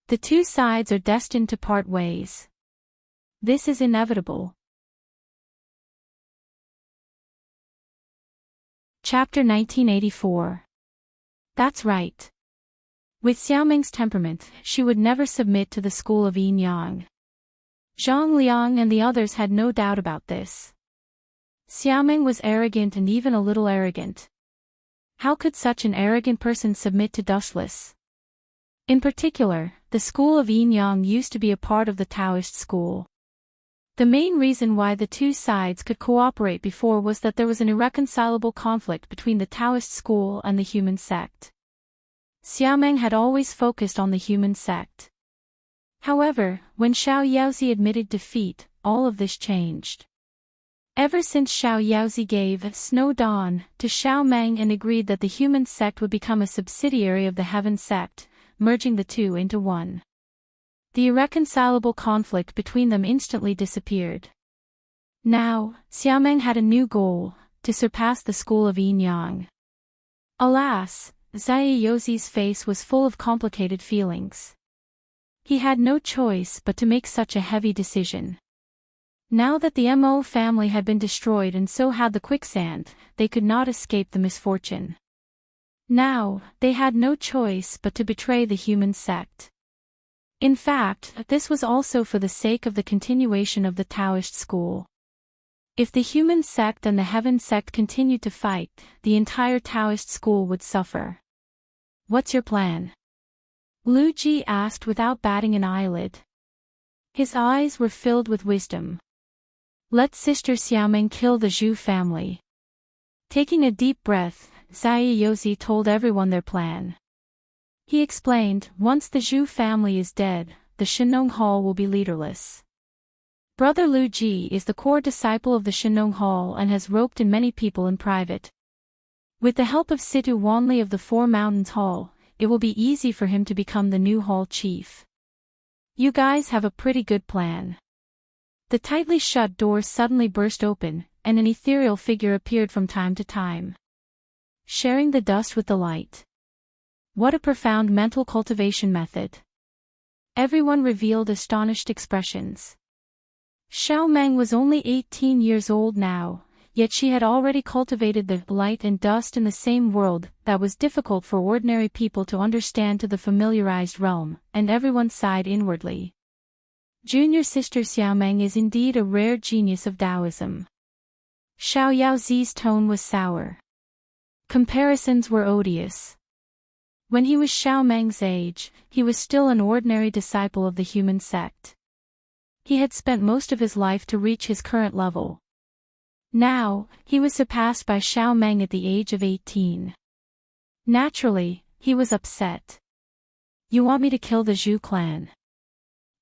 The two sides are destined to part ways. This is inevitable. Chapter 1984. That's right. With Xiaomeng's temperament, she would never submit to the school of Yin-Yang. Zhang Liang and the others had no doubt about this. Xiaomeng was arrogant and even a little arrogant. How could such an arrogant person submit to Dustless? In particular, the school of Yin-Yang used to be a part of the Taoist school. The main reason why the two sides could cooperate before was that there was an irreconcilable conflict between the Taoist school and the human sect. Xiaomeng had always focused on the human sect. However, when Xiao Yaozi admitted defeat, all of this changed. Ever since Xiao Yaozi gave Snow Dawn to Xiaomeng and agreed that the human sect would become a subsidiary of the heaven sect, merging the two into one. The irreconcilable conflict between them instantly disappeared. Now, Xiaomeng had a new goal, to surpass the school of Yin-Yang. Alas, Xia Yozi's face was full of complicated feelings. He had no choice but to make such a heavy decision. Now that the Mo family had been destroyed and so had the quicksand, they could not escape the misfortune. Now, they had no choice but to betray the human sect. In fact, this was also for the sake of the continuation of the Taoist school. If the human sect and the heaven sect continued to fight, the entire Taoist school would suffer. What's your plan? Lu Ji asked without batting an eyelid. His eyes were filled with wisdom. Let Sister Xiaomeng kill the Zhu family. Taking a deep breath, Xia Yozi told everyone their plan. He explained, once the Zhu family is dead, the Shenong Hall will be leaderless. Brother Lu Ji is the core disciple of the Shenong Hall and has roped in many people in private. With the help of Situ Wanli of the Four Mountains Hall, it will be easy for him to become the new hall chief. You guys have a pretty good plan. The tightly shut doors suddenly burst open, and an ethereal figure appeared from time to time, sharing the dust with the light. What a profound mental cultivation method. Everyone revealed astonished expressions. Xiao Meng was only 18 years old now, yet she had already cultivated the light and dust in the same world that was difficult for ordinary people to understand to the familiarized realm, and everyone sighed inwardly. Junior sister Xiao Meng is indeed a rare genius of Taoism. Xiao Yaozi's tone was sour. Comparisons were odious. When he was Xiao Meng's age, he was still an ordinary disciple of the human sect. He had spent most of his life to reach his current level. Now, he was surpassed by Xiao Meng at the age of 18. Naturally, he was upset. "You want me to kill the Zhu clan?"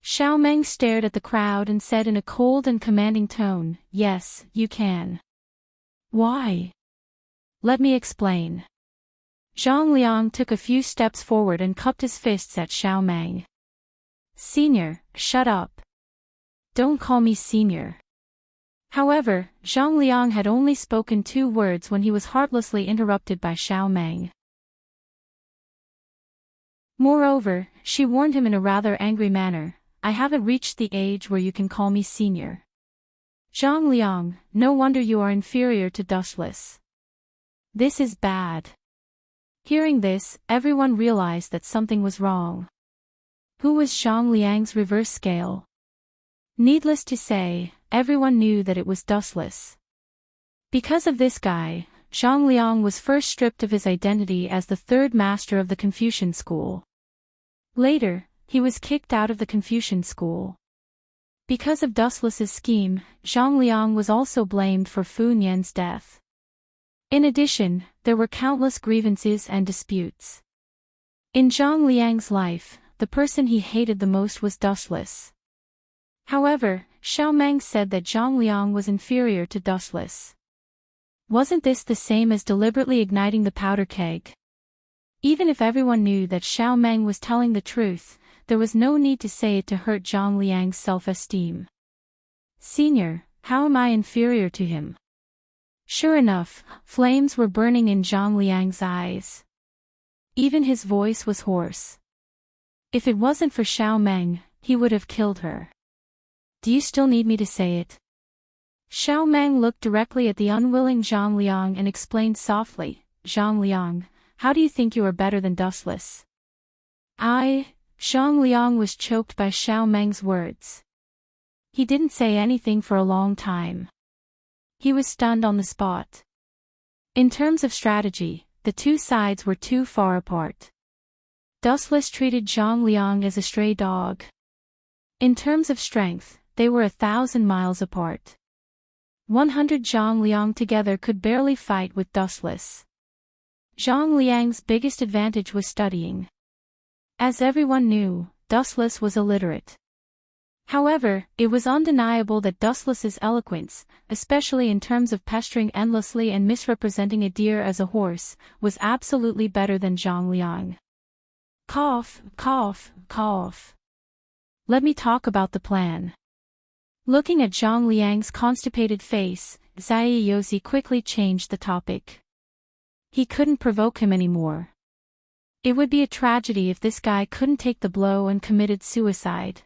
Xiao Meng stared at the crowd and said in a cold and commanding tone, "Yes, you can." "Why?" "Let me explain." Zhang Liang took a few steps forward and cupped his fists at Xiao Meng. "Senior, shut up. Don't call me senior." However, Zhang Liang had only spoken 2 words when he was heartlessly interrupted by Xiao Meng. Moreover, she warned him in a rather angry manner, "I haven't reached the age where you can call me senior. Zhang Liang, no wonder you are inferior to dustless. This is bad." Hearing this, everyone realized that something was wrong. Who was Zhang Liang's reverse scale? Needless to say, everyone knew that it was dustless. Because of this guy, Zhang Liang was first stripped of his identity as the 3rd master of the Confucian school. Later, he was kicked out of the Confucian school. Because of dustless's scheme, Zhang Liang was also blamed for Fu Nian's death. In addition, there were countless grievances and disputes. In Zhang Liang's life, the person he hated the most was dustless. However, Xiao Meng said that Zhang Liang was inferior to dustless. Wasn't this the same as deliberately igniting the powder keg? Even if everyone knew that Xiao Meng was telling the truth, there was no need to say it to hurt Zhang Liang's self-esteem. "Senior, how am I inferior to him?" Sure enough, flames were burning in Zhang Liang's eyes. Even his voice was hoarse. If it wasn't for Xiao Meng, he would have killed her. "Do you still need me to say it?" Xiao Meng looked directly at the unwilling Zhang Liang and explained softly, "Zhang Liang, how do you think you are better than dustless?" Zhang Liang was choked by Xiao Meng's words. He didn't say anything for a long time. He was stunned on the spot. In terms of strategy, the 2 sides were too far apart. Dustless treated Zhang Liang as a stray dog. In terms of strength, they were 1,000 miles apart. 100 Zhang Liang together could barely fight with dustless. Zhang Liang's biggest advantage was studying. As everyone knew, dustless was illiterate. However, it was undeniable that dustless's eloquence, especially in terms of pestering endlessly and misrepresenting a deer as a horse, was absolutely better than Zhang Liang. Cough, cough, cough. Let me talk about the plan. Looking at Zhang Liang's constipated face, Zai Yozi quickly changed the topic. He couldn't provoke him anymore. It would be a tragedy if this guy couldn't take the blow and committed suicide.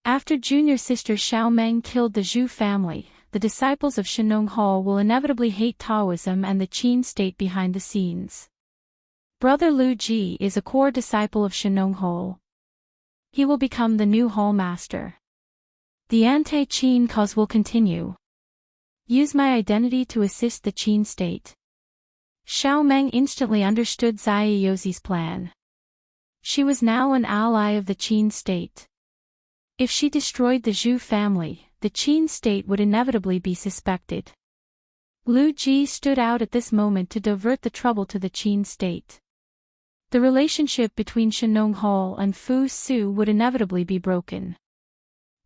After junior sister Xiao Meng killed the Zhu family, the disciples of Shenong Hall will inevitably hate Taoism and the Qin state behind the scenes. Brother Lu Ji is a core disciple of Shenong Hall. He will become the new hall master. The anti-Qin cause will continue. Use my identity to assist the Qin state. Xiao Meng instantly understood Zai Yozi's plan. She was now an ally of the Qin state. If she destroyed the Zhu family, the Qin state would inevitably be suspected. Lu Ji stood out at this moment to divert the trouble to the Qin state. The relationship between Shenong Hall and Fu Su would inevitably be broken.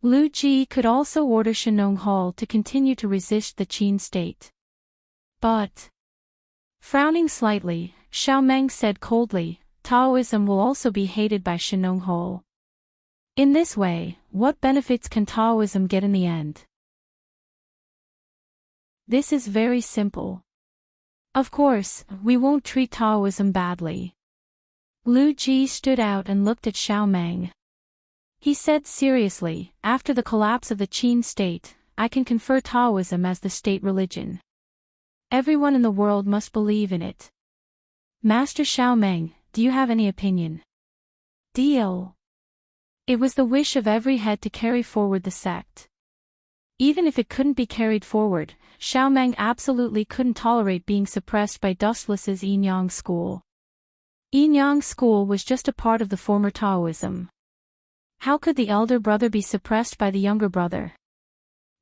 Lu Ji could also order Shenong Hall to continue to resist the Qin state. But, frowning slightly, Xiao Meng said coldly, Taoism will also be hated by Shenong Hall. In this way, what benefits can Taoism get in the end? This is very simple. Of course, we won't treat Taoism badly. Lu Ji stood out and looked at Xiao Meng. He said seriously, after the collapse of the Qin state, I can confer Taoism as the state religion. Everyone in the world must believe in it. Master Xiaomeng, do you have any opinion? Deal. It was the wish of every head to carry forward the sect. Even if it couldn't be carried forward, Xiaomeng absolutely couldn't tolerate being suppressed by Dustless's Yinyang school. Yinyang school was just a part of the former Taoism. How could the elder brother be suppressed by the younger brother?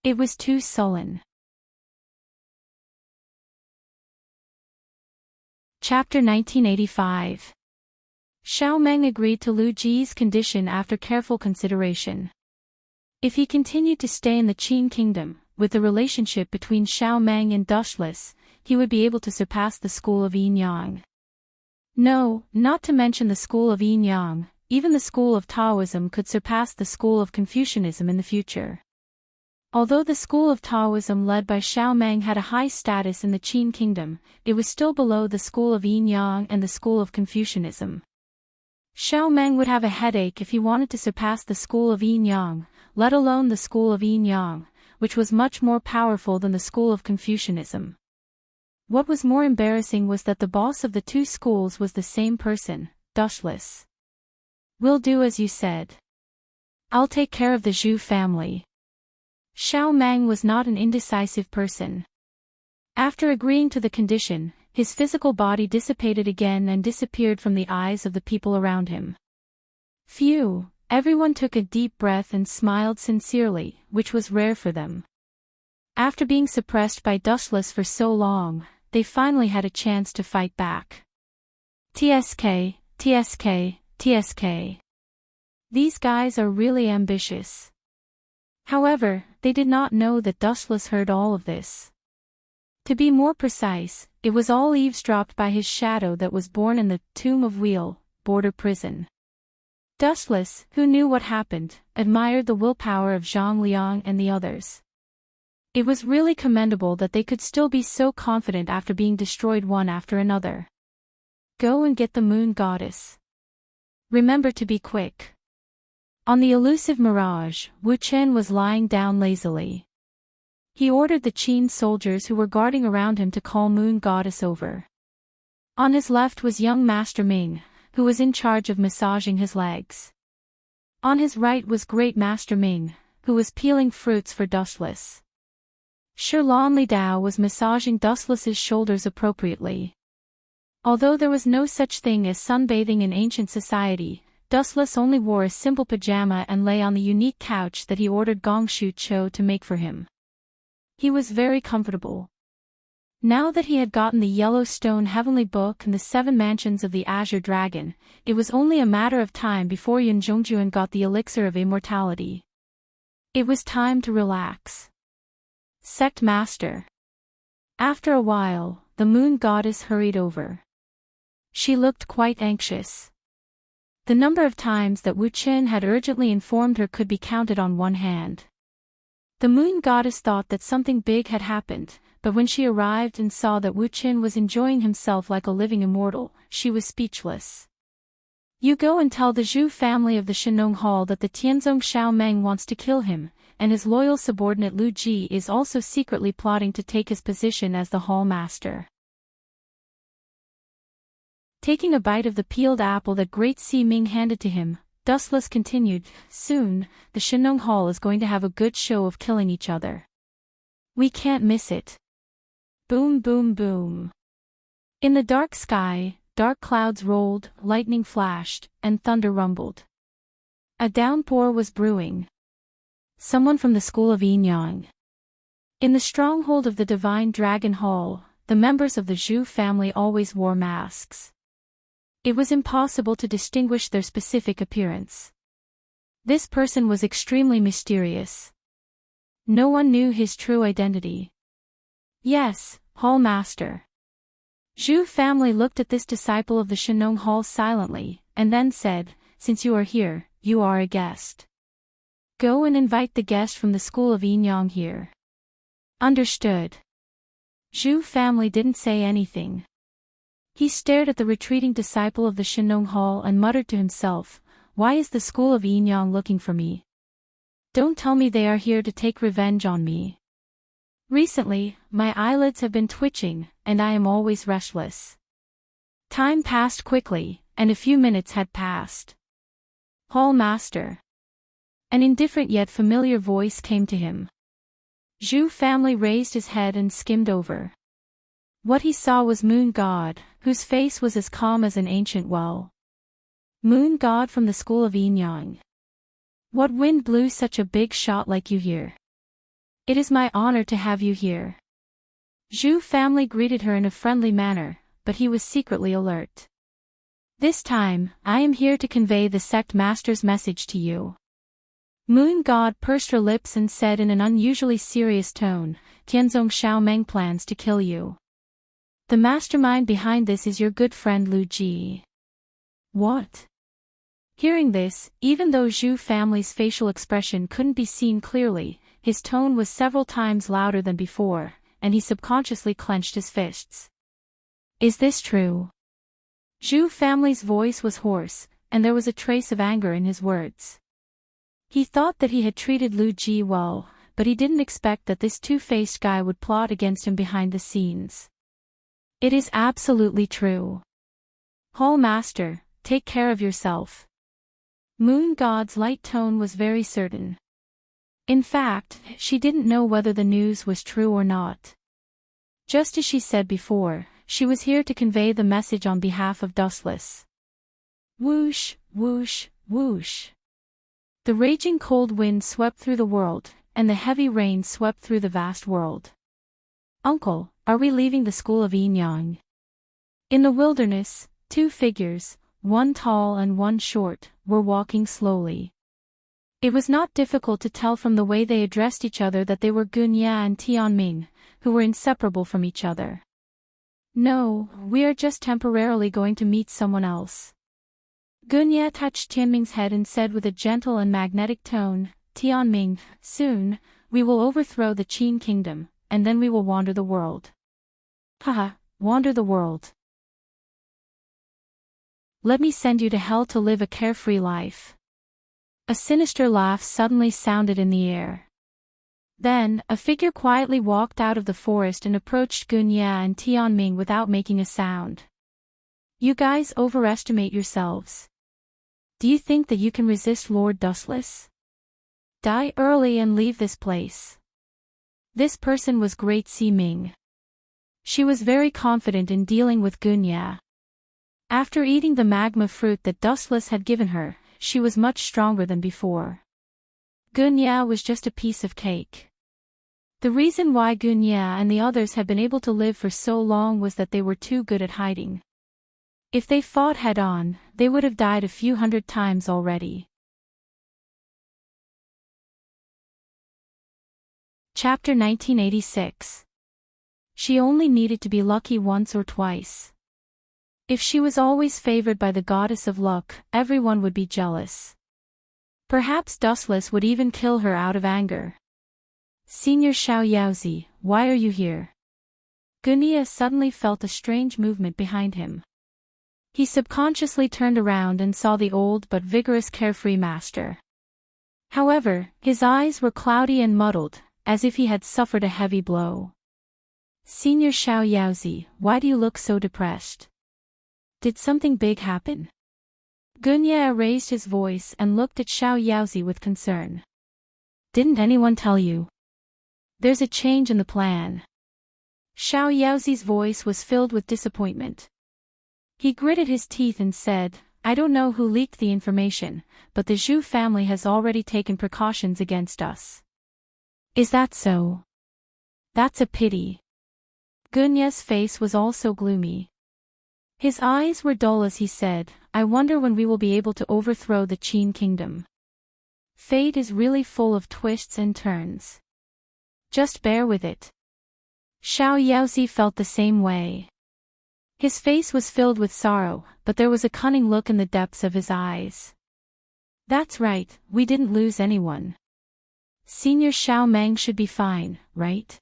It was too sullen. Chapter 1985. Xiaomeng agreed to Lu Ji's condition after careful consideration. If he continued to stay in the Qin kingdom, with the relationship between Xiaomeng and Dustless, he would be able to surpass the school of Yinyang. No, not to mention the school of Yinyang, even the school of Taoism could surpass the school of Confucianism in the future. Although the school of Taoism led by Xiaomeng had a high status in the Qin kingdom, it was still below the school of Yinyang and the school of Confucianism. Xiaomeng would have a headache if he wanted to surpass the school of Yinyang, let alone the school of Yinyang, which was much more powerful than the school of Confucianism. What was more embarrassing was that the boss of the two schools was the same person, Dustless. We'll do as you said. I'll take care of the Zhu family. Xiaomeng was not an indecisive person. After agreeing to the condition, his physical body dissipated again and disappeared from the eyes of the people around him. Phew, everyone took a deep breath and smiled sincerely, which was rare for them. After being suppressed by Dustless for so long, they finally had a chance to fight back. TSK, TSK, TSK. These guys are really ambitious. However, they did not know that Dustless heard all of this. To be more precise, it was all eavesdropped by his shadow that was born in the Tomb of Wheel, border prison. Dustless, who knew what happened, admired the willpower of Zhang Liang and the others. It was really commendable that they could still be so confident after being destroyed one after another. Go and get the moon goddess. Remember to be quick. On the elusive mirage, Wu Chen was lying down lazily. He ordered the Qin soldiers who were guarding around him to call Moon Goddess over. On his left was young Master Ming, who was in charge of massaging his legs. On his right was Great Master Ming, who was peeling fruits for Dustless. Shirlan Li Dao was massaging Dustless's shoulders appropriately. Although there was no such thing as sunbathing in ancient society, Dustless only wore a simple pajama and lay on the unique couch that he ordered Gongshu Cho to make for him. He was very comfortable. Now that he had gotten the Yellowstone Heavenly Book and the 7 Mansions of the Azure Dragon, it was only a matter of time before Yun Zhongjuan got the Elixir of Immortality. It was time to relax. Sect Master. After a while, the Moon Goddess hurried over. She looked quite anxious. The number of times that Wu Chen had urgently informed her could be counted on one hand. The Moon Goddess thought that something big had happened, but when she arrived and saw that Wu Chen was enjoying himself like a living immortal, she was speechless. You go and tell the Zhu family of the Shenong Hall that the Tianzong Xiaomeng wants to kill him, and his loyal subordinate Lu Ji is also secretly plotting to take his position as the hall master. Taking a bite of the peeled apple that Great Si Ming handed to him, Dustless continued, soon, the Shenong Hall is going to have a good show of killing each other. We can't miss it. Boom boom boom. In the dark sky, dark clouds rolled, lightning flashed, and thunder rumbled. A downpour was brewing. Someone from the school of Yinyang. In the stronghold of the Divine Dragon Hall, the members of the Zhu family always wore masks. It was impossible to distinguish their specific appearance. This person was extremely mysterious. No one knew his true identity. Yes, Hall Master. Zhu family looked at this disciple of the Shenong Hall silently, and then said, since you are here, you are a guest. Go and invite the guest from the school of Yinyang here. Understood. Zhu family didn't say anything. He stared at the retreating disciple of the Shenong Hall and muttered to himself, why is the school of Enyang looking for me? Don't tell me they are here to take revenge on me. Recently, my eyelids have been twitching, and I am always restless. Time passed quickly, and a few minutes had passed. Hall Master. An indifferent yet familiar voice came to him. Zhu family raised his head and skimmed over. What he saw was Moon God, whose face was as calm as an ancient well. Moon God from the school of Enyang. What wind blew such a big shot like you here? It is my honor to have you here. Zhu family greeted her in a friendly manner, but he was secretly alert. This time, I am here to convey the sect master's message to you. Moon God pursed her lips and said in an unusually serious tone, Tianzong Xiaomeng plans to kill you. The mastermind behind this is your good friend Lu Ji. What? Hearing this, even though Zhu family's facial expression couldn't be seen clearly, his tone was several times louder than before, and he subconsciously clenched his fists. Is this true? Zhu family's voice was hoarse, and there was a trace of anger in his words. He thought that he had treated Lu Ji well, but he didn't expect that this two-faced guy would plot against him behind the scenes. It is absolutely true. Hall Master, take care of yourself. Moon God's light tone was very certain. In fact, she didn't know whether the news was true or not. Just as she said before, she was here to convey the message on behalf of Dustless. Whoosh, whoosh, whoosh. The raging cold wind swept through the world, and the heavy rain swept through the vast world. Uncle, are we leaving the school of Enyang? In the wilderness, two figures, one tall and one short, were walking slowly. It was not difficult to tell from the way they addressed each other that they were Gunya and Tianming, who were inseparable from each other. No, we are just temporarily going to meet someone else. Gunya touched Tianming's head and said with a gentle and magnetic tone, Tianming, soon, we will overthrow the Qin kingdom, and then we will wander the world. Haha, wander the world. Let me send you to hell to live a carefree life. A sinister laugh suddenly sounded in the air. Then, a figure quietly walked out of the forest and approached Gunya and Tianming without making a sound. You guys overestimate yourselves. Do you think that you can resist Lord Dustless? Die early and leave this place. This person was Great Si Ming. She was very confident in dealing with Gunya. After eating the magma fruit that Dustless had given her, she was much stronger than before. Gunya was just a piece of cake. The reason why Gunya and the others had been able to live for so long was that they were too good at hiding. If they fought head-on, they would have died a few hundred times already. Chapter 1986. She only needed to be lucky once or twice. If she was always favored by the goddess of luck, everyone would be jealous. Perhaps Dustless would even kill her out of anger. Senior Xiao Yaozi, why are you here? Gunya suddenly felt a strange movement behind him. He subconsciously turned around and saw the old but vigorous carefree master. However, his eyes were cloudy and muddled, as if he had suffered a heavy blow. Senior Xiao Yaozi, why do you look so depressed? Did something big happen? Gunya raised his voice and looked at Xiao Yaozi with concern. Didn't anyone tell you? There's a change in the plan. Xiao Yaozi's voice was filled with disappointment. He gritted his teeth and said, I don't know who leaked the information, but the Zhu family has already taken precautions against us. Is that so? That's a pity. Gunya's face was also gloomy. His eyes were dull as he said, I wonder when we will be able to overthrow the Qin kingdom. Fate is really full of twists and turns. Just bear with it. Xiao Yaozi felt the same way. His face was filled with sorrow, but there was a cunning look in the depths of his eyes. That's right, we didn't lose anyone. Senior Xiao Meng should be fine, right?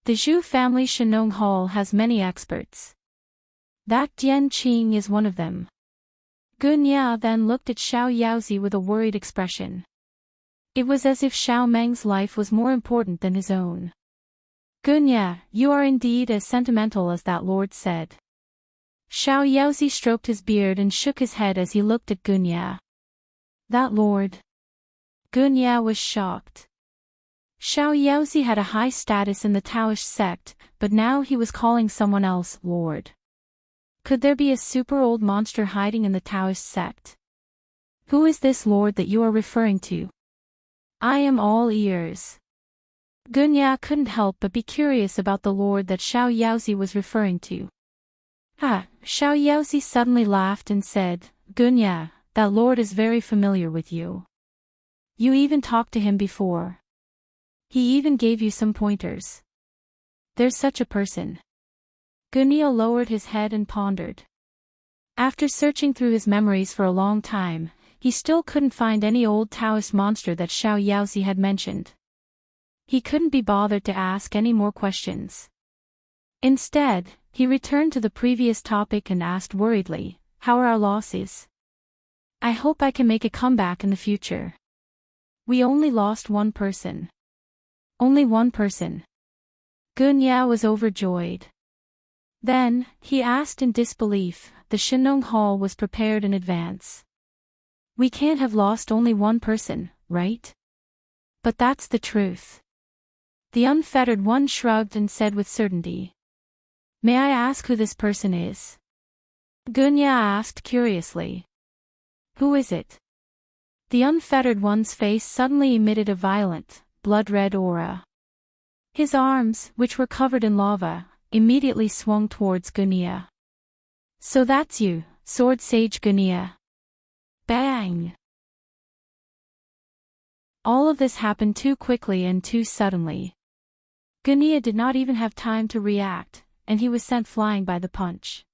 The Zhu family Shenong Hall has many experts. That Dian Qing is one of them. Gunya then looked at Xiao Yaozi with a worried expression. It was as if Xiao Meng's life was more important than his own. Gunya, you are indeed as sentimental as that lord said. Xiao Yaozi stroked his beard and shook his head as he looked at Gunya. That lord. Gunya was shocked. Xiao Yaozi had a high status in the Taoist sect, but now he was calling someone else lord. Could there be a super old monster hiding in the Taoist sect? Who is this lord that you are referring to? I am all ears. Gunya couldn't help but be curious about the lord that Xiao Yaozi was referring to. Xiao Yaozi suddenly laughed and said, Gunya, that lord is very familiar with you. You even talked to him before. He even gave you some pointers. There's such a person. Gunya lowered his head and pondered. After searching through his memories for a long time, he still couldn't find any old Taoist monster that Xiao Yaozi had mentioned. He couldn't be bothered to ask any more questions. Instead, he returned to the previous topic and asked worriedly, how are our losses? I hope I can make a comeback in the future. We only lost one person. Only one person. Gunya was overjoyed. Then, he asked in disbelief, the Shinong Hall was prepared in advance. We can't have lost only one person, right? But that's the truth. The unfettered one shrugged and said with certainty. May I ask who this person is? Gunya asked curiously. Who is it? The unfettered one's face suddenly emitted a violent, blood-red aura. His arms, which were covered in lava, immediately swung towards Gunya. So that's you, Sword Sage Gunya. Bang! All of this happened too quickly and too suddenly. Gunya did not even have time to react, and he was sent flying by the punch.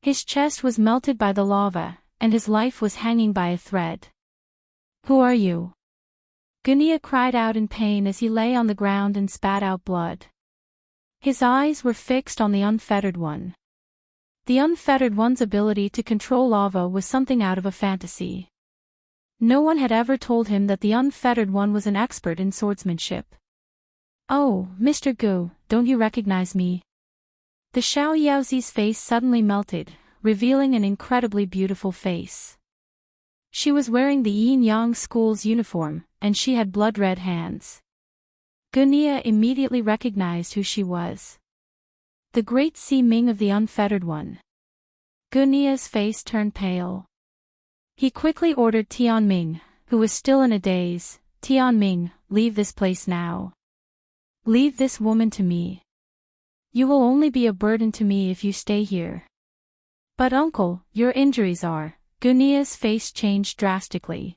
His chest was melted by the lava, and his life was hanging by a thread. Who are you? Gunya cried out in pain as he lay on the ground and spat out blood. His eyes were fixed on the unfettered one. The unfettered one's ability to control lava was something out of a fantasy. No one had ever told him that the unfettered one was an expert in swordsmanship. Oh, Mr. Gu, don't you recognize me? The Xiao Yaozi's face suddenly melted, revealing an incredibly beautiful face. She was wearing the Yin-Yang school's uniform, and she had blood-red hands. Gunya immediately recognized who she was. The great Si Ming of the unfettered one. Gunya's face turned pale. He quickly ordered Tianming, who was still in a daze, Tianming, leave this place now. Leave this woman to me. You will only be a burden to me if you stay here. But uncle, your injuries are. Gunya's face changed drastically.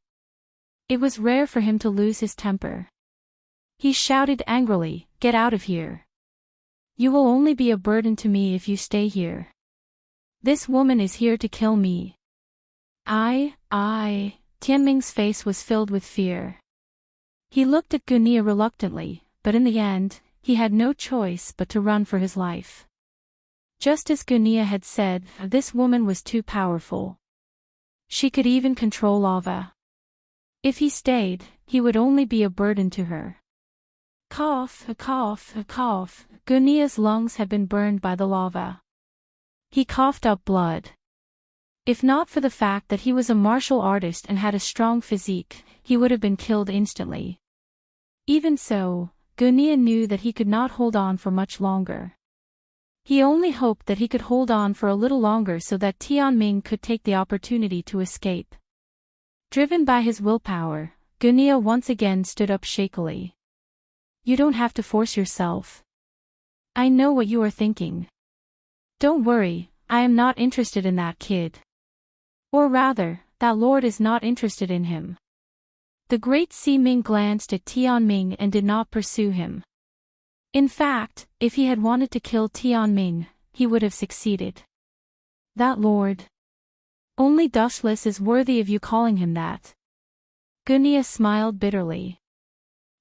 It was rare for him to lose his temper. He shouted angrily, get out of here. You will only be a burden to me if you stay here. This woman is here to kill me. Tianming's face was filled with fear. He looked at Gunya reluctantly, but in the end, he had no choice but to run for his life. Just as Gunya had said, this woman was too powerful. She could even control lava. If he stayed, he would only be a burden to her. Cough. Gunya's lungs had been burned by the lava. He coughed up blood. If not for the fact that he was a martial artist and had a strong physique, he would have been killed instantly. Even so, Gunya knew that he could not hold on for much longer. He only hoped that he could hold on for a little longer so that Tianming could take the opportunity to escape. Driven by his willpower, Gunya once again stood up shakily. You don't have to force yourself. I know what you are thinking. Don't worry, I am not interested in that kid. Or rather, that lord is not interested in him. The great Si Ming glanced at Tianming and did not pursue him. In fact, if he had wanted to kill Tianming, he would have succeeded. That lord. Only Dustless is worthy of you calling him that. Gunya smiled bitterly.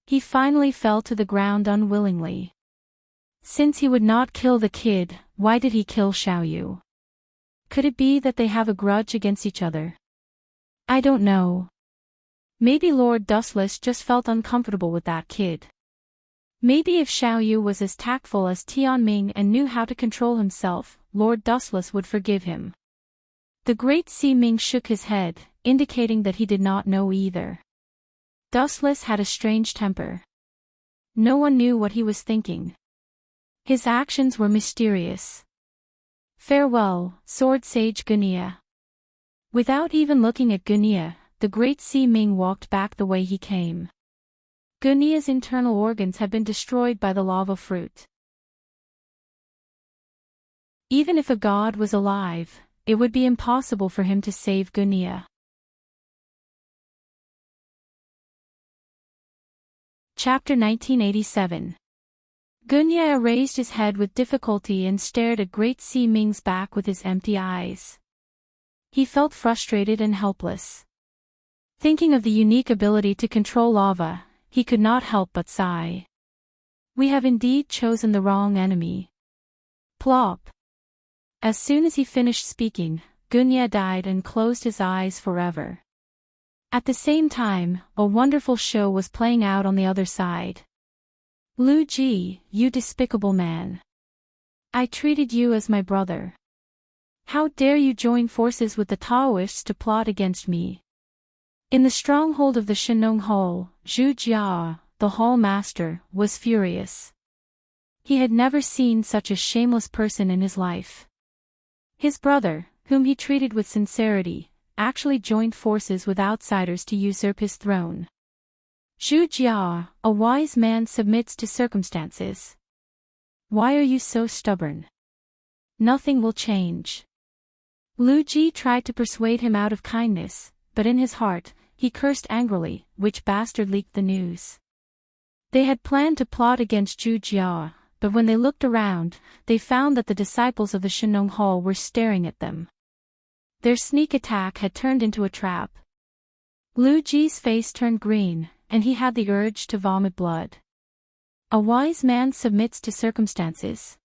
He finally fell to the ground unwillingly. Since he would not kill the kid, why did he kill Xiaoyu? Could it be that they have a grudge against each other? I don't know. Maybe Lord Dustless just felt uncomfortable with that kid. Maybe if Xiao Yu was as tactful as Tianming and knew how to control himself, Lord Dustless would forgive him. The great Si Ming shook his head, indicating that he did not know either. Dustless had a strange temper. No one knew what he was thinking. His actions were mysterious. Farewell, Sword Sage Gunia. Without even looking at Gunia, the great Si Ming walked back the way he came. Gunia's internal organs had been destroyed by the lava fruit. Even if a god was alive, it would be impossible for him to save Gunia. Chapter 1987. Gunia raised his head with difficulty and stared at Great Si Ming's back with his empty eyes. He felt frustrated and helpless. Thinking of the unique ability to control lava, he could not help but sigh. We have indeed chosen the wrong enemy. Plop. As soon as he finished speaking, Gunia died and closed his eyes forever. At the same time, a wonderful show was playing out on the other side. Lu Ji, you despicable man. I treated you as my brother. How dare you join forces with the Taoists to plot against me? In the stronghold of the Shenong Hall, Zhu Jia, the hall master, was furious. He had never seen such a shameless person in his life. His brother, whom he treated with sincerity, actually joined forces with outsiders to usurp his throne. Zhu Jia, a wise man, submits to circumstances. Why are you so stubborn? Nothing will change. Lu Ji tried to persuade him out of kindness, but in his heart, he cursed angrily, which bastard leaked the news. They had planned to plot against Zhu Jia, but when they looked around, they found that the disciples of the Shenong Hall were staring at them. Their sneak attack had turned into a trap. Lu Ji's face turned green, and he had the urge to vomit blood. A wise man submits to circumstances.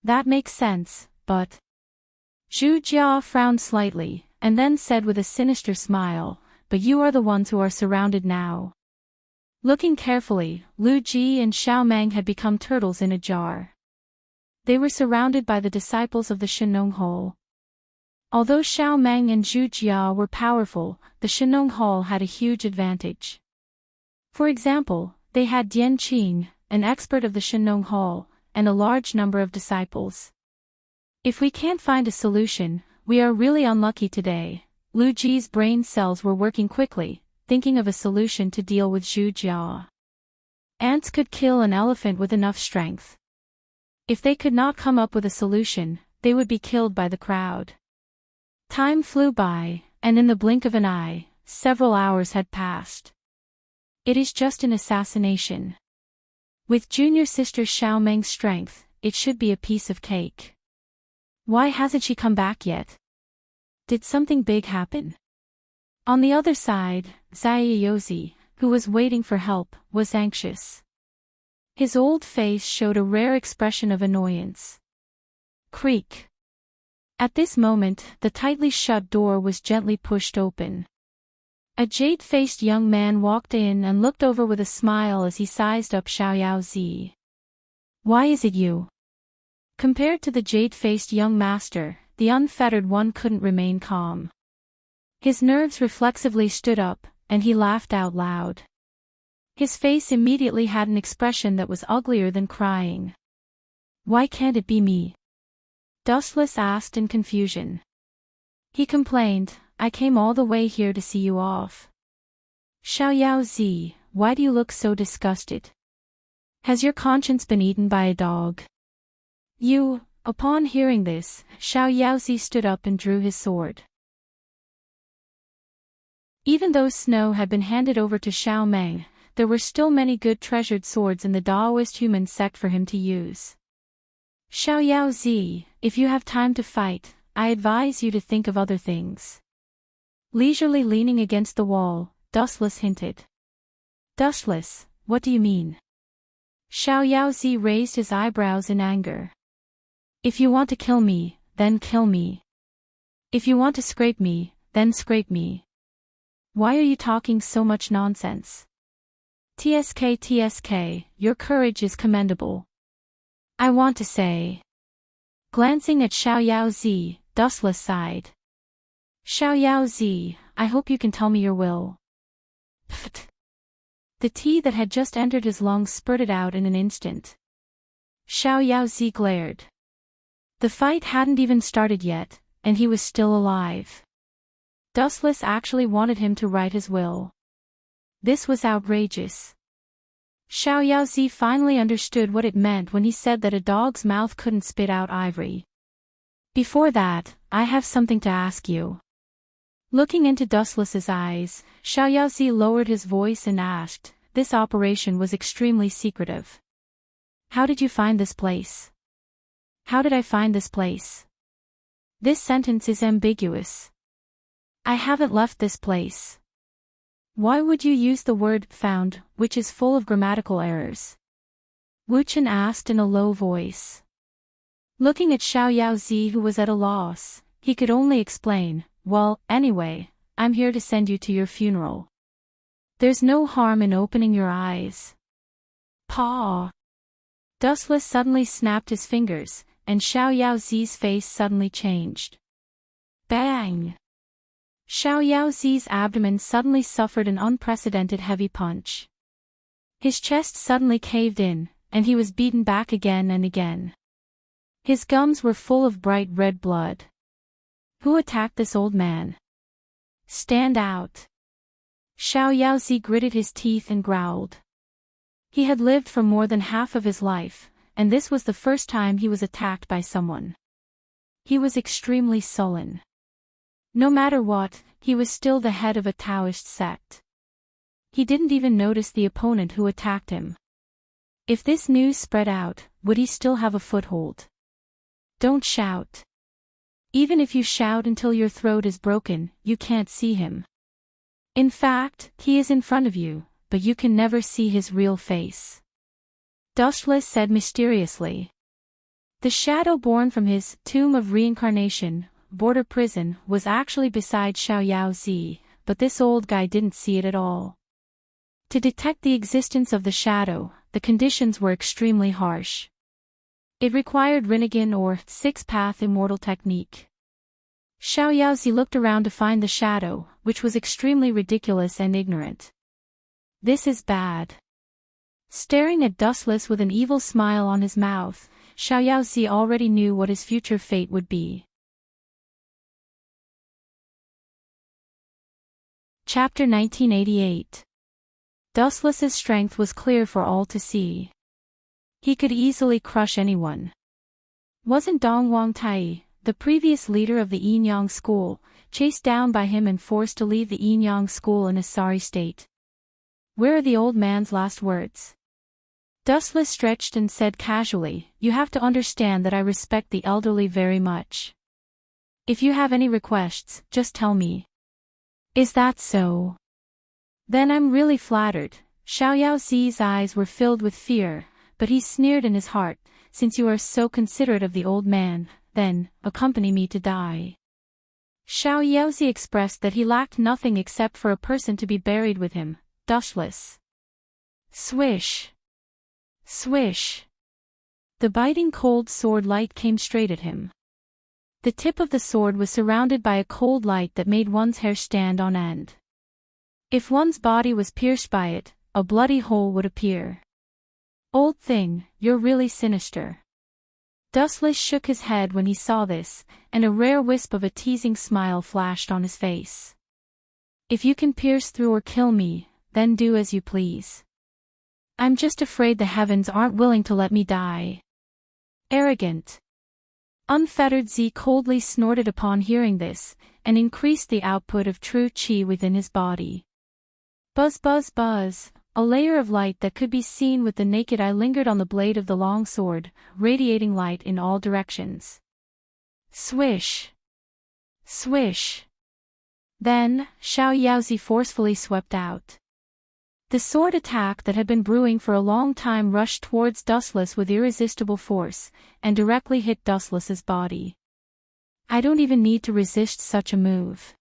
That makes sense, but... Zhu Jia frowned slightly, and then said with a sinister smile, but you are the ones who are surrounded now. Looking carefully, Lu Ji and Xiao Meng had become turtles in a jar. They were surrounded by the disciples of the Shenong Hall. Although Xiao Meng and Zhu Jia were powerful, the Shenong Hall had a huge advantage. For example, they had Dian Qing, an expert of the Shenong Hall, and a large number of disciples. If we can't find a solution, we are really unlucky today. Lu Ji's brain cells were working quickly, thinking of a solution to deal with Zhu Jia. Ants could kill an elephant with enough strength. If they could not come up with a solution, they would be killed by the crowd. Time flew by, and in the blink of an eye, several hours had passed. It is just an assassination. With junior sister Xiao Meng's strength, it should be a piece of cake. Why hasn't she come back yet? Did something big happen? On the other side, Zaiyozi, who was waiting for help, was anxious. His old face showed a rare expression of annoyance. Creak. At this moment, the tightly shut door was gently pushed open. A jade-faced young man walked in and looked over with a smile as he sized up Xiaoyaozi. Why is it you? Compared to the jade-faced young master, the unfettered one couldn't remain calm. His nerves reflexively stood up, and he laughed out loud. His face immediately had an expression that was uglier than crying. Why can't it be me? Dustless asked in confusion. He complained, I came all the way here to see you off. Xiaoyaozi, why do you look so disgusted? Has your conscience been eaten by a dog? You... Upon hearing this, Xiaoyaozi stood up and drew his sword. Even though snow had been handed over to Xiao Meng, there were still many good treasured swords in the Daoist human sect for him to use. Xiaoyaozi, if you have time to fight, I advise you to think of other things. Leisurely leaning against the wall, Dustless hinted. Dustless, what do you mean? Xiaoyaozi raised his eyebrows in anger. If you want to kill me, then kill me. If you want to scrape me, then scrape me. Why are you talking so much nonsense? TSK, your courage is commendable. I want to say. Glancing at Xiao Yaozi, Dustless sighed. Xiao Yaozi, I hope you can tell me your will. Pfft. The tea that had just entered his lungs spurted out in an instant. Xiao Yaozi glared. The fight hadn't even started yet, and he was still alive. Dustless actually wanted him to write his will. This was outrageous. Xiao Yaozi finally understood what it meant when he said that a dog's mouth couldn't spit out ivory. Before that, I have something to ask you. Looking into Dustless's eyes, Xiao Yaozi lowered his voice and asked, this operation was extremely secretive. How did you find this place? How did I find this place? This sentence is ambiguous. I haven't left this place. Why would you use the word found, which is full of grammatical errors? Wu Chen asked in a low voice. Looking at Xiao Yaozi, who was at a loss, he could only explain, well, anyway, I'm here to send you to your funeral. There's no harm in opening your eyes. Paw. Dustless suddenly snapped his fingers, and Xiao Yaozi's face suddenly changed. Bang! Xiao Yaozi's abdomen suddenly suffered an unprecedented heavy punch. His chest suddenly caved in, and he was beaten back again and again. His gums were full of bright red blood. Who attacked this old man? Stand out. Xiao Yaozi gritted his teeth and growled. He had lived for more than half of his life, and this was the first time he was attacked by someone. He was extremely sullen. No matter what, he was still the head of a Taoist sect. He didn't even notice the opponent who attacked him. If this news spread out, would he still have a foothold? Don't shout. Even if you shout until your throat is broken, you can't see him. In fact, he is in front of you, but you can never see his real face. Dustless said mysteriously. The shadow born from his tomb of reincarnation, border prison, was actually beside Xiao Yaozi, but this old guy didn't see it at all. To detect the existence of the shadow, the conditions were extremely harsh. It required Rinnegan or six-path immortal technique. Xiao Yaozi looked around to find the shadow, which was extremely ridiculous and ignorant. This is bad. Staring at Dustless with an evil smile on his mouth, Xiao Yaozi already knew what his future fate would be. Chapter 1988. Dustless's strength was clear for all to see. He could easily crush anyone. Wasn't Dong Wangtai, the previous leader of the Yinyang school, chased down by him and forced to leave the Yinyang school in a sorry state? Where are the old man's last words? Dustless stretched and said casually, you have to understand that I respect the elderly very much. If you have any requests, just tell me. Is that so? Then I'm really flattered. Xiao Yaozi's eyes were filled with fear, but he sneered in his heart, since you are so considerate of the old man, then, accompany me to die. Xiao Yaozi expressed that he lacked nothing except for a person to be buried with him, Dustless. Swish. Swish. The biting cold sword light came straight at him. The tip of the sword was surrounded by a cold light that made one's hair stand on end. If one's body was pierced by it, a bloody hole would appear. Old thing, you're really sinister. Dustless shook his head when he saw this, and a rare wisp of a teasing smile flashed on his face. If you can pierce through or kill me, then do as you please. I'm just afraid the heavens aren't willing to let me die. Arrogant. Unfettered Z coldly snorted upon hearing this, and increased the output of true qi within his body. Buzz buzz buzz, a layer of light that could be seen with the naked eye lingered on the blade of the long sword, radiating light in all directions. Swish. Swish. Then, Xiao Yaozi forcefully swept out. The sword attack that had been brewing for a long time rushed towards Dustless with irresistible force, and directly hit Dustless's body. I don't even need to resist such a move.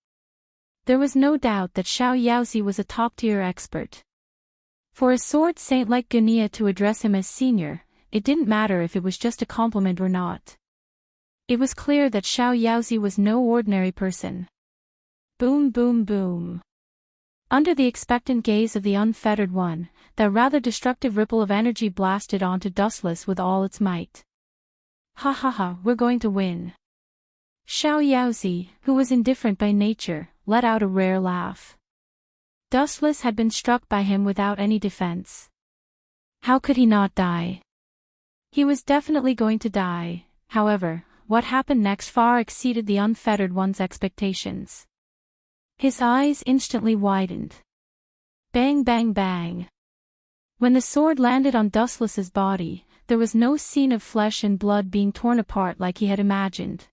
There was no doubt that Xiao Yaozi was a top-tier expert. For a sword saint like Gunia to address him as senior, it didn't matter if it was just a compliment or not. It was clear that Xiao Yaozi was no ordinary person. Boom boom boom. Under the expectant gaze of the unfettered one, that rather destructive ripple of energy blasted onto Dustless with all its might. Ha ha ha, we're going to win. Xiao Yaozi, who was indifferent by nature, let out a rare laugh. Dustless had been struck by him without any defense. How could he not die? He was definitely going to die. However, what happened next far exceeded the unfettered one's expectations. His eyes instantly widened. Bang bang bang. When the sword landed on Dustless's body, there was no scene of flesh and blood being torn apart like he had imagined.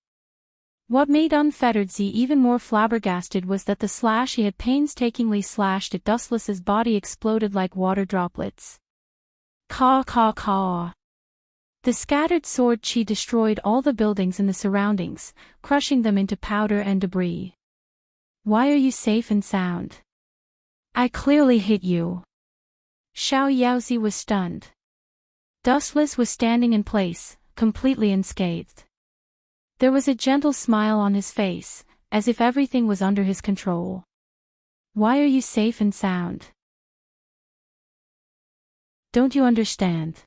What made Unfettered Z even more flabbergasted was that the slash he had painstakingly slashed at Dustless's body exploded like water droplets. Caw caw caw. The scattered sword chi destroyed all the buildings in the surroundings, crushing them into powder and debris. Why are you safe and sound? I clearly hit you. Xiao Yaozi was stunned. Dustless was standing in place, completely unscathed. There was a gentle smile on his face, as if everything was under his control. Why are you safe and sound? Don't you understand?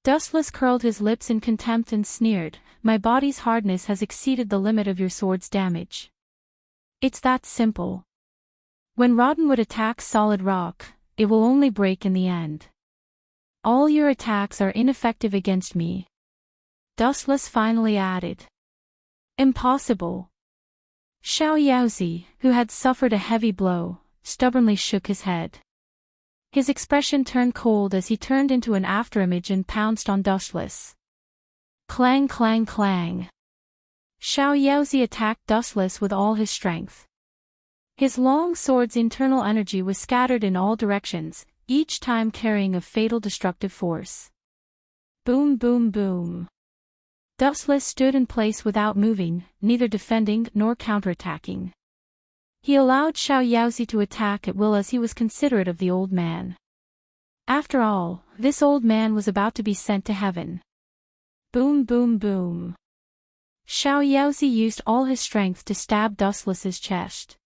Dustless curled his lips in contempt and sneered, my body's hardness has exceeded the limit of your sword's damage. It's that simple. When Roddenwood attacks solid rock, it will only break in the end. All your attacks are ineffective against me. Dustless finally added. Impossible. Xiao Yaozi, who had suffered a heavy blow, stubbornly shook his head. His expression turned cold as he turned into an afterimage and pounced on Dustless. Clang clang clang. Xiao Yaozi attacked Dustless with all his strength. His long sword's internal energy was scattered in all directions, each time carrying a fatal destructive force. Boom boom boom. Dustless stood in place without moving, neither defending nor counterattacking. He allowed Xiao Yaozi to attack at will as he was considerate of the old man. After all, this old man was about to be sent to heaven. Boom boom boom. Xiao Yaozi used all his strength to stab Dustless's chest.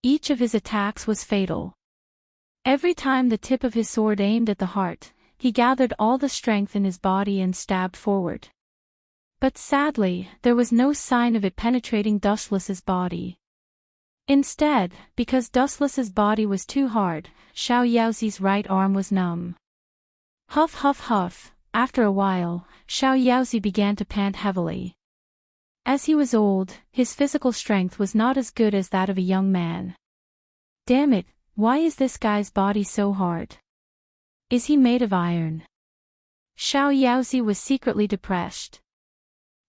Each of his attacks was fatal. Every time the tip of his sword aimed at the heart, he gathered all the strength in his body and stabbed forward. But sadly, there was no sign of it penetrating Dustless's body. Instead, because Dustless's body was too hard, Xiao Yaozi's right arm was numb. Huff huff huff, after a while, Xiao Yaozi began to pant heavily. As he was old, his physical strength was not as good as that of a young man. Damn it, why is this guy's body so hard? Is he made of iron? Xiao Yaozi was secretly depressed.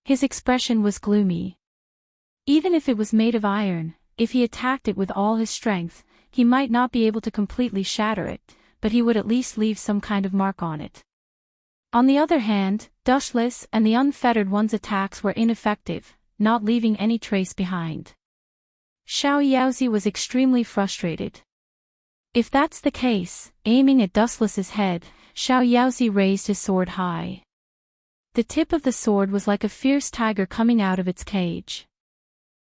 His expression was gloomy. Even if it was made of iron, if he attacked it with all his strength, he might not be able to completely shatter it, but he would at least leave some kind of mark on it. On the other hand, Dustless and the Unfettered One's attacks were ineffective, not leaving any trace behind. Xiao Yaozi was extremely frustrated. If that's the case, aiming at Dustless's head, Xiao Yaozi raised his sword high. The tip of the sword was like a fierce tiger coming out of its cage.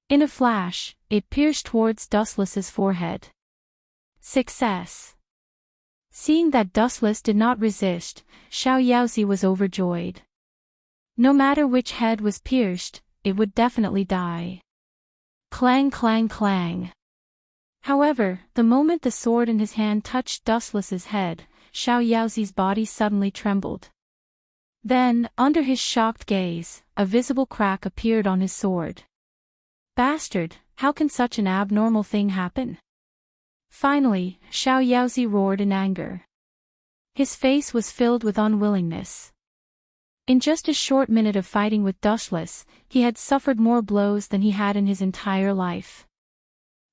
In a flash, it pierced towards Dustless's forehead. Success! Seeing that Dustless did not resist, Xiao Yaozi was overjoyed. No matter which head was pierced, it would definitely die. Clang clang clang. However, the moment the sword in his hand touched Dustless's head, Xiao Yaozi's body suddenly trembled. Then, under his shocked gaze, a visible crack appeared on his sword. Bastard, how can such an abnormal thing happen? Finally, Xiao Yaozi roared in anger. His face was filled with unwillingness. In just a short minute of fighting with Dustless, he had suffered more blows than he had in his entire life.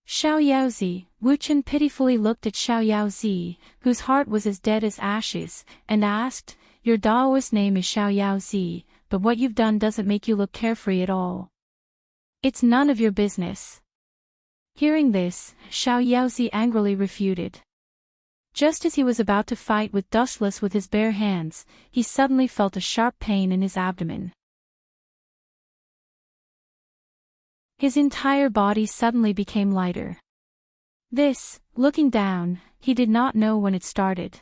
Xiao Yaozi, Wuchen pitifully looked at Xiao Yaozi, whose heart was as dead as ashes, and asked, "Your Daoist name is Xiao Yaozi, but what you've done doesn't make you look carefree at all." It's none of your business. Hearing this, Xiao Yaozi angrily refuted. Just as he was about to fight with Dustless with his bare hands, he suddenly felt a sharp pain in his abdomen. His entire body suddenly became lighter. This, looking down, he did not know when it started.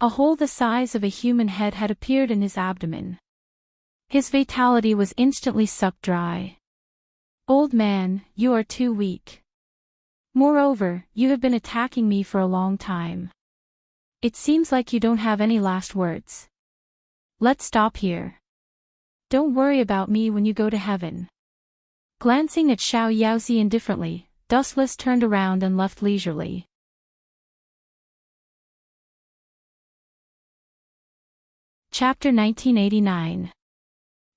A hole the size of a human head had appeared in his abdomen. His vitality was instantly sucked dry. Old man, you are too weak. Moreover, you have been attacking me for a long time. It seems like you don't have any last words. Let's stop here. Don't worry about me when you go to heaven. Glancing at Xiao Yaozi indifferently, Dustless turned around and left leisurely. Chapter 1989.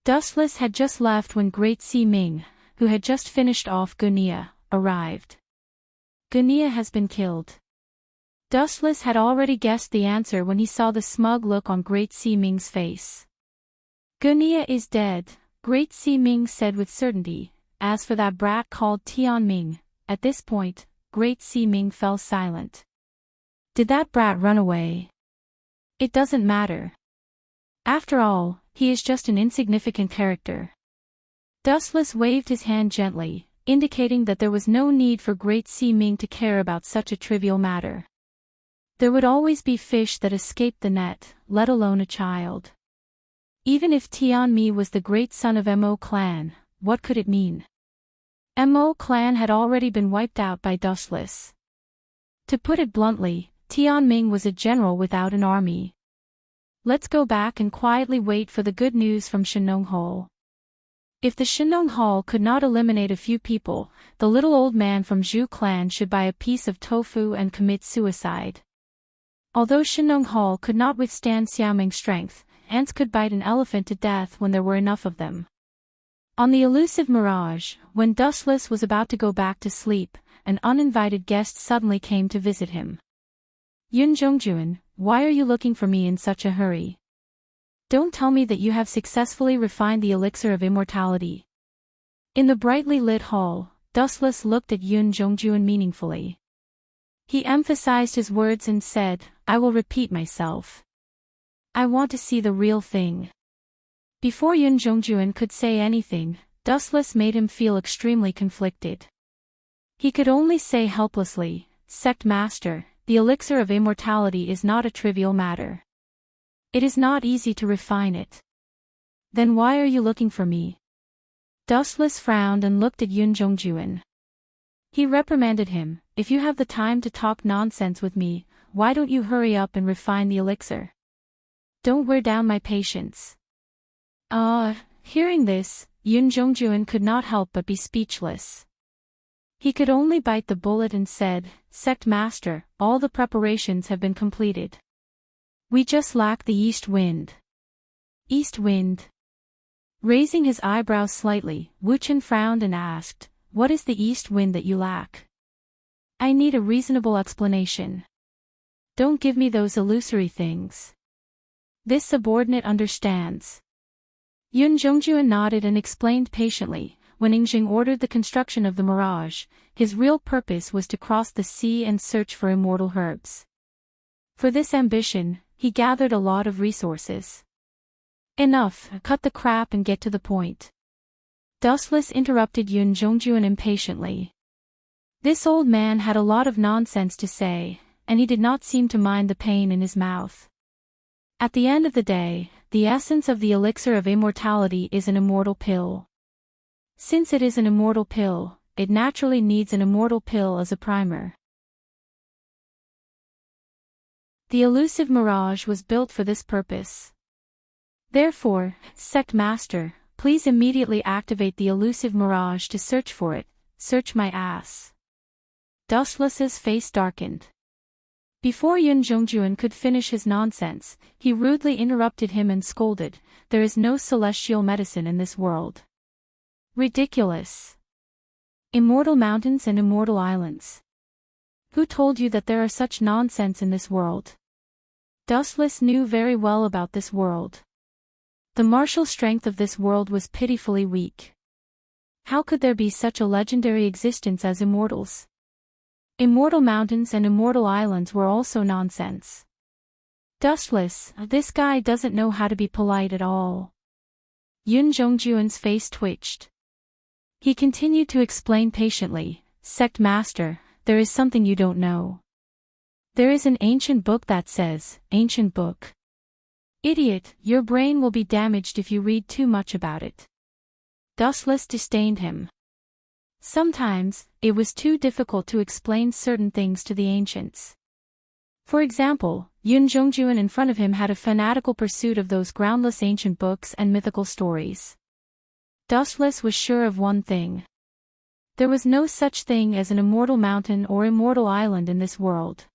Dustless had just left when Great Sea Ming, who had just finished off Gunia, arrived. Gunia has been killed. Dustless had already guessed the answer when he saw the smug look on Great Sea Ming's face. Gunia is dead, Great Sea Ming said with certainty. As for that brat called Tian Ming, at this point, Great Sea Ming fell silent. Did that brat run away? It doesn't matter. After all, he is just an insignificant character. Dustless waved his hand gently, indicating that there was no need for Great Sea Ming to care about such a trivial matter. There would always be fish that escaped the net, let alone a child. Even if Tian Mi was the great son of Mo clan, what could it mean? Mo clan had already been wiped out by Dustless. To put it bluntly, Tian Ming was a general without an army. Let's go back and quietly wait for the good news from Shenong Hall. If the Shenong Hall could not eliminate a few people, the little old man from Zhu clan should buy a piece of tofu and commit suicide. Although Shenong Hall could not withstand Xiaoming's strength, ants could bite an elephant to death when there were enough of them. On the elusive Mirage, when Dustless was about to go back to sleep, an uninvited guest suddenly came to visit him. Yun Zhongjuan, why are you looking for me in such a hurry? Don't tell me that you have successfully refined the elixir of immortality. In the brightly lit hall, Dustless looked at Yun Zhongjuan meaningfully. He emphasized his words and said, I will repeat myself. I want to see the real thing. Before Yun Zhongjuan could say anything, Dustless made him feel extremely conflicted. He could only say helplessly, Sect Master, the elixir of immortality is not a trivial matter. It is not easy to refine it. Then why are you looking for me? Dustless frowned and looked at Yun Zhongjuan. He reprimanded him, if you have the time to talk nonsense with me, why don't you hurry up and refine the elixir? Don't wear down my patience. Hearing this, Yun Zhongjuan could not help but be speechless. He could only bite the bullet and said, Sect Master, all the preparations have been completed. We just lack the east wind. East wind? Raising his eyebrows slightly, Wuchen frowned and asked, what is the east wind that you lack? I need a reasonable explanation. Don't give me those illusory things. This subordinate understands. Yun Zhongjuan nodded and explained patiently, when Yingjing ordered the construction of the Mirage, his real purpose was to cross the sea and search for immortal herbs. For this ambition, he gathered a lot of resources. Enough, cut the crap and get to the point. Dustless interrupted Yun Zhongjuan impatiently. This old man had a lot of nonsense to say, and he did not seem to mind the pain in his mouth. At the end of the day, the essence of the elixir of immortality is an immortal pill. Since it is an immortal pill, it naturally needs an immortal pill as a primer. The elusive Mirage was built for this purpose. Therefore, Sect Master, please immediately activate the elusive Mirage to search for it. Search my ass. Dustless's face darkened. Before Yun Zhongjuan could finish his nonsense, he rudely interrupted him and scolded, there is no celestial medicine in this world. Ridiculous. Immortal mountains and immortal islands. Who told you that there are such nonsense in this world? Dustless knew very well about this world. The martial strength of this world was pitifully weak. How could there be such a legendary existence as immortals? Immortal mountains and immortal islands were also nonsense. Dustless, this guy doesn't know how to be polite at all. Yun Zhongjuan's face twitched. He continued to explain patiently, Sect Master, there is something you don't know. There is an ancient book that says, ancient book. Idiot, your brain will be damaged if you read too much about it. Dustless disdained him. Sometimes, it was too difficult to explain certain things to the ancients. For example, Yun Zhongjuan in front of him had a fanatical pursuit of those groundless ancient books and mythical stories. Dustless was sure of one thing. There was no such thing as an immortal mountain or immortal island in this world.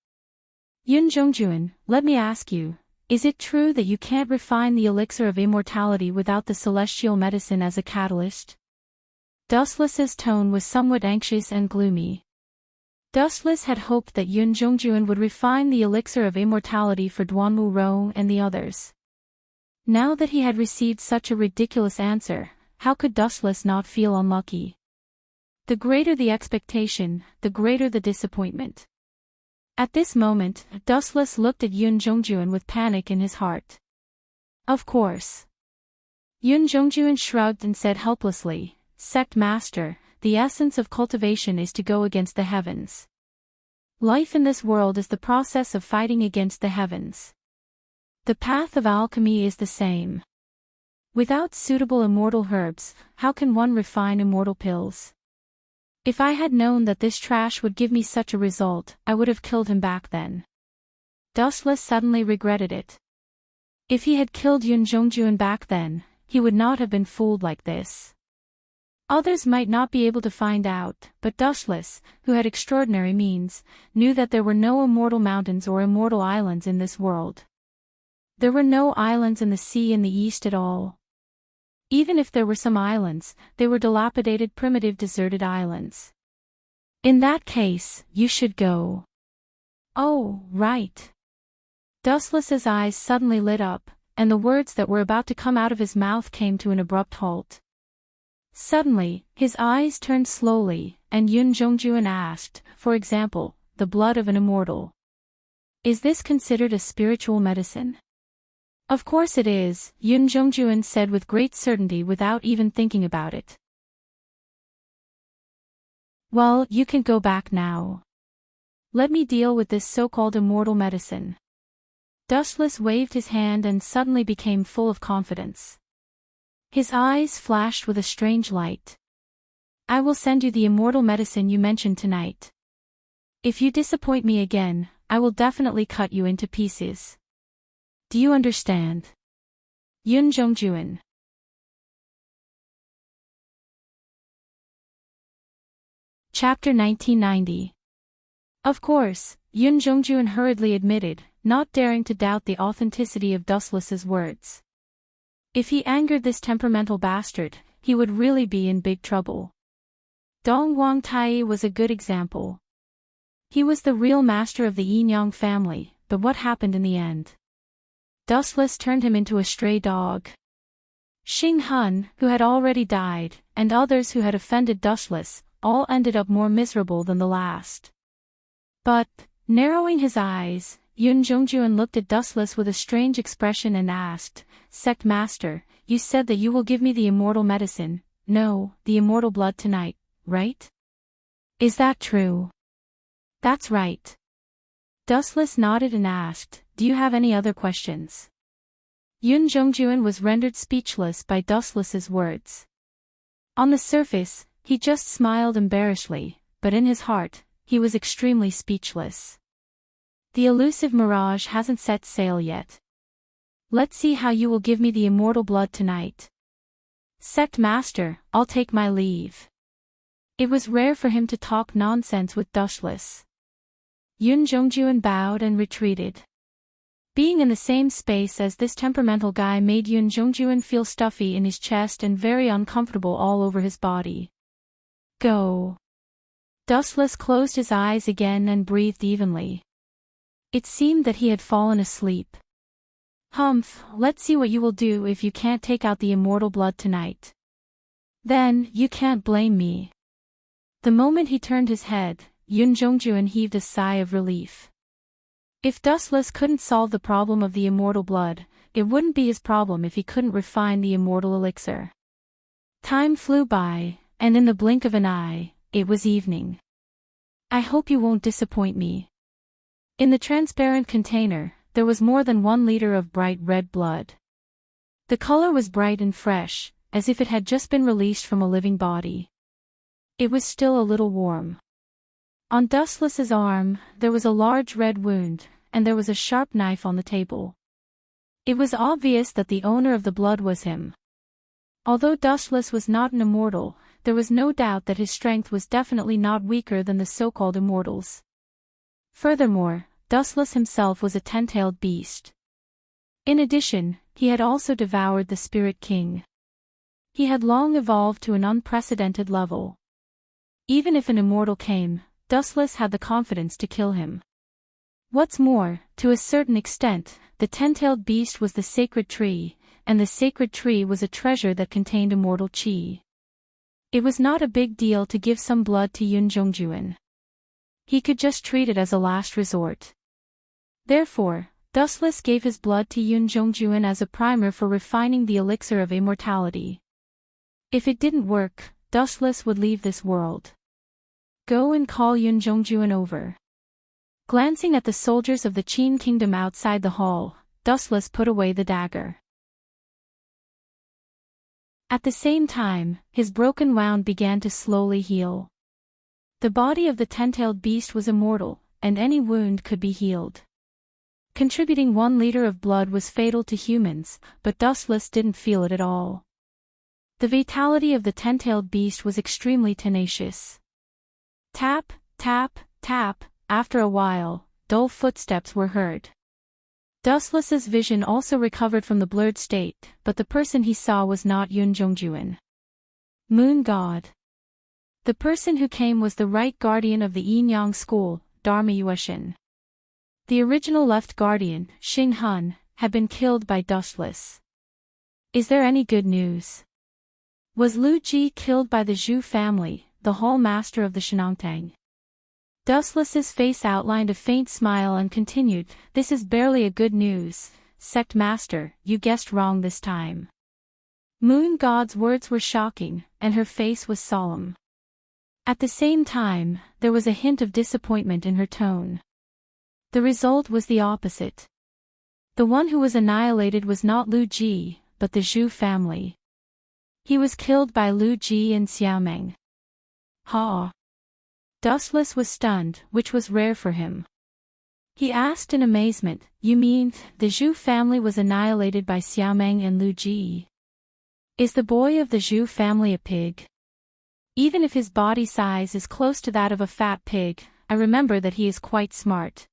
Yun Zhongjuan, let me ask you, is it true that you can't refine the elixir of immortality without the celestial medicine as a catalyst? Dustless's tone was somewhat anxious and gloomy. Dustless had hoped that Yun Zhongjuan would refine the elixir of immortality for Duanmu Rong and the others. Now that he had received such a ridiculous answer, how could Dustless not feel unlucky? The greater the expectation, the greater the disappointment. At this moment, Dustless looked at Yun Zhongjuan with panic in his heart. Of course. Yun Zhongjuan shrugged and said helplessly, Sect Master, the essence of cultivation is to go against the heavens. Life in this world is the process of fighting against the heavens. The path of alchemy is the same. Without suitable immortal herbs, how can one refine immortal pills? If I had known that this trash would give me such a result, I would have killed him back then. Dustless suddenly regretted it. If he had killed Yun Zhongjuan back then, he would not have been fooled like this. Others might not be able to find out, but Dustless, who had extraordinary means, knew that there were no immortal mountains or immortal islands in this world. There were no islands in the sea in the east at all. Even if there were some islands, they were dilapidated primitive deserted islands. In that case, you should go. Oh, right. Dustless's eyes suddenly lit up, and the words that were about to come out of his mouth came to an abrupt halt. Suddenly, his eyes turned slowly, and Yun Zhongjuan asked, for example, the blood of an immortal. Is this considered a spiritual medicine? Of course it is, Yun Zhongjuan said with great certainty without even thinking about it. Well, you can go back now. Let me deal with this so-called immortal medicine. Dustless waved his hand and suddenly became full of confidence. His eyes flashed with a strange light. I will send you the immortal medicine you mentioned tonight. If you disappoint me again, I will definitely cut you into pieces. Do you understand? Yun Zhongjuan. Chapter 1990. Of course, Yun Zhongjuan hurriedly admitted, not daring to doubt the authenticity of Dustless's words. If he angered this temperamental bastard, he would really be in big trouble. Dong Wangtai was a good example. He was the real master of the Yinyang family, but what happened in the end? Dustless turned him into a stray dog. Xing Hun, who had already died, and others who had offended Dustless, all ended up more miserable than the last. But, narrowing his eyes, Yun Zhongjuan looked at Dustless with a strange expression and asked, Sect Master, you said that you will give me the immortal medicine, no, the immortal blood tonight, right? Is that true? That's right. Dustless nodded and asked, do you have any other questions? Yun Zhongjuan was rendered speechless by Dustless's words. On the surface, he just smiled embarrassedly, but in his heart, he was extremely speechless. The elusive mirage hasn't set sail yet. Let's see how you will give me the immortal blood tonight. Sect Master, I'll take my leave. It was rare for him to talk nonsense with Dustless. Yun Zhongjuan bowed and retreated. Being in the same space as this temperamental guy made Yun Zhongjuan feel stuffy in his chest and very uncomfortable all over his body. Go. Dustless closed his eyes again and breathed evenly. It seemed that he had fallen asleep. Humph, let's see what you will do if you can't take out the immortal blood tonight. Then, you can't blame me. The moment he turned his head, Yun Jongjuan heaved a sigh of relief. If Dustless couldn't solve the problem of the immortal blood, it wouldn't be his problem if he couldn't refine the immortal elixir. Time flew by, and in the blink of an eye, it was evening. I hope you won't disappoint me. In the transparent container, there was more than 1 liter of bright red blood. The color was bright and fresh, as if it had just been released from a living body. It was still a little warm. On Dustless's arm, there was a large red wound, and there was a sharp knife on the table. It was obvious that the owner of the blood was him. Although Dustless was not an immortal, there was no doubt that his strength was definitely not weaker than the so-called immortals. Furthermore, Dustless himself was a 10-tailed beast. In addition, he had also devoured the Spirit King. He had long evolved to an unprecedented level. Even if an immortal came, Dustless had the confidence to kill him. What's more, to a certain extent, the 10-tailed beast was the sacred tree, and the sacred tree was a treasure that contained immortal chi. It was not a big deal to give some blood to Yun Jongjuan. He could just treat it as a last resort. Therefore, Dustless gave his blood to Yun Jongjuan as a primer for refining the elixir of immortality. If it didn't work, Dustless would leave this world. Go and call Yun Jongjuan over. Glancing at the soldiers of the Qin kingdom outside the hall, Dustless put away the dagger. At the same time, his broken wound began to slowly heal. The body of the 10-tailed beast was immortal, and any wound could be healed. Contributing 1 liter of blood was fatal to humans, but Dustless didn't feel it at all. The vitality of the 10-tailed beast was extremely tenacious. Tap, tap, tap, after a while, dull footsteps were heard. Dustless's vision also recovered from the blurred state, but the person he saw was not Yun Jongjuan. Moon God. The person who came was the right guardian of the Yinyang school, Dharma Yueshin. The original left guardian, Xing Hun, had been killed by Dustless. Is there any good news? Was Lu Ji killed by the Zhu family, the hall master of the Shenongtang? Dustless's face outlined a faint smile and continued, this is barely a good news, Sect Master, you guessed wrong this time. Moon God's words were shocking, and her face was solemn. At the same time, there was a hint of disappointment in her tone. The result was the opposite. The one who was annihilated was not Lu Ji, but the Zhu family. He was killed by Lu Ji and Xiaomeng. Ha! Dustless was stunned, which was rare for him. He asked in amazement, you mean, the Zhu family was annihilated by Xiaomeng and Lu Ji? Is the boy of the Zhu family a pig? Even if his body size is close to that of a fat pig, I remember that he is quite smart.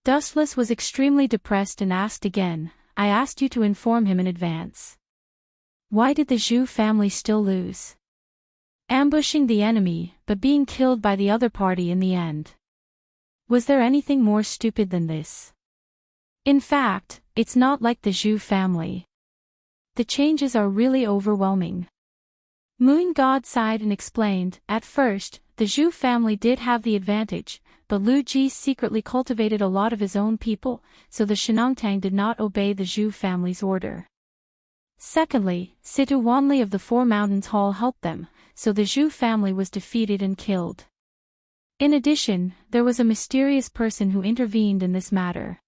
Dustless was extremely depressed and asked again, I asked you to inform him in advance. Why did the Zhu family still lose? Ambushing the enemy, but being killed by the other party in the end. Was there anything more stupid than this? In fact, it's not like the Zhu family. The changes are really overwhelming. Moon God sighed and explained, at first, the Zhu family did have the advantage, but Lu Ji secretly cultivated a lot of his own people, so the Shenongtang did not obey the Zhu family's order. Secondly, Situ Wanli of the Four Mountains Hall helped them, so the Zhu family was defeated and killed. In addition, there was a mysterious person who intervened in this matter.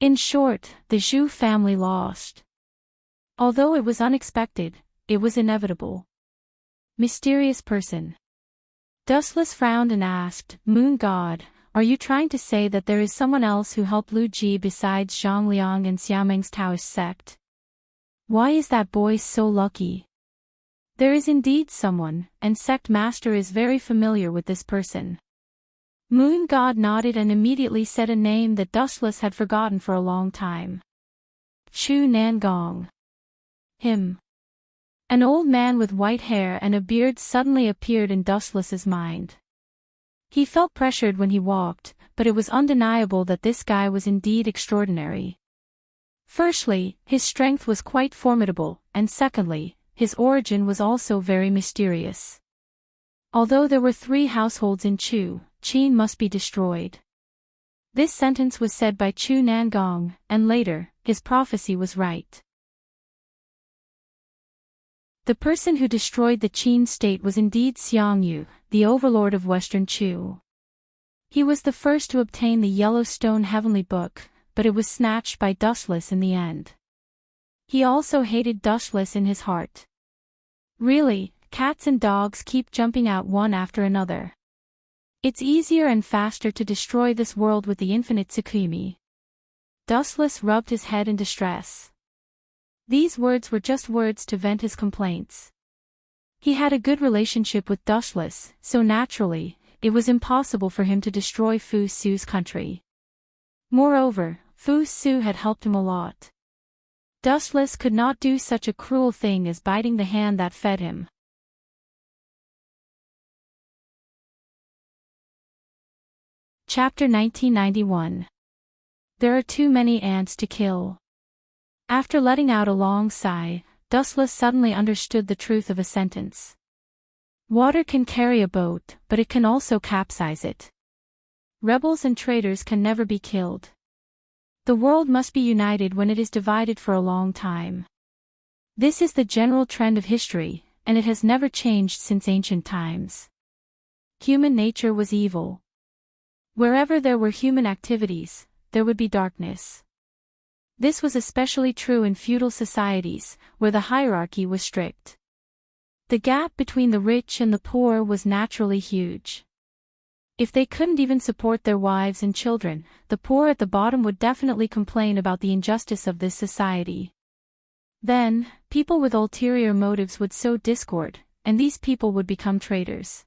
In short, the Zhu family lost. Although it was unexpected, it was inevitable. Mysterious person. Dustless frowned and asked, Moon God, are you trying to say that there is someone else who helped Lu Ji besides Zhang Liang and Xiaomeng's Taoist sect? Why is that boy so lucky? There is indeed someone, and Sect Master is very familiar with this person. Moon God nodded and immediately said a name that Dustless had forgotten for a long time. Chu Nangong. Him. An old man with white hair and a beard suddenly appeared in Dustless's mind. He felt pressured when he walked, but it was undeniable that this guy was indeed extraordinary. Firstly, his strength was quite formidable, and secondly, his origin was also very mysterious. Although there were 3 households in Chu, Qin must be destroyed. This sentence was said by Chu Nangong, and later, his prophecy was right. The person who destroyed the Qin state was indeed Xiangyu, the overlord of Western Chu. He was the first to obtain the Yellowstone Heavenly Book, but it was snatched by Dushless in the end. He also hated Dushless in his heart. Really, cats and dogs keep jumping out one after another. It's easier and faster to destroy this world with the infinite Tsukimi. Dustless rubbed his head in distress. These words were just words to vent his complaints. He had a good relationship with Dushless, so naturally, it was impossible for him to destroy Fu Su's country. Moreover, Fu Su had helped him a lot. Dustless could not do such a cruel thing as biting the hand that fed him. Chapter 1991. There are too many ants to kill. After letting out a long sigh, Dustless suddenly understood the truth of a sentence. Water can carry a boat, but it can also capsize it. Rebels and traitors can never be killed. The world must be united when it is divided for a long time. This is the general trend of history, and it has never changed since ancient times. Human nature was evil. Wherever there were human activities, there would be darkness. This was especially true in feudal societies, where the hierarchy was strict. The gap between the rich and the poor was naturally huge. If they couldn't even support their wives and children, the poor at the bottom would definitely complain about the injustice of this society. Then, people with ulterior motives would sow discord, and these people would become traitors.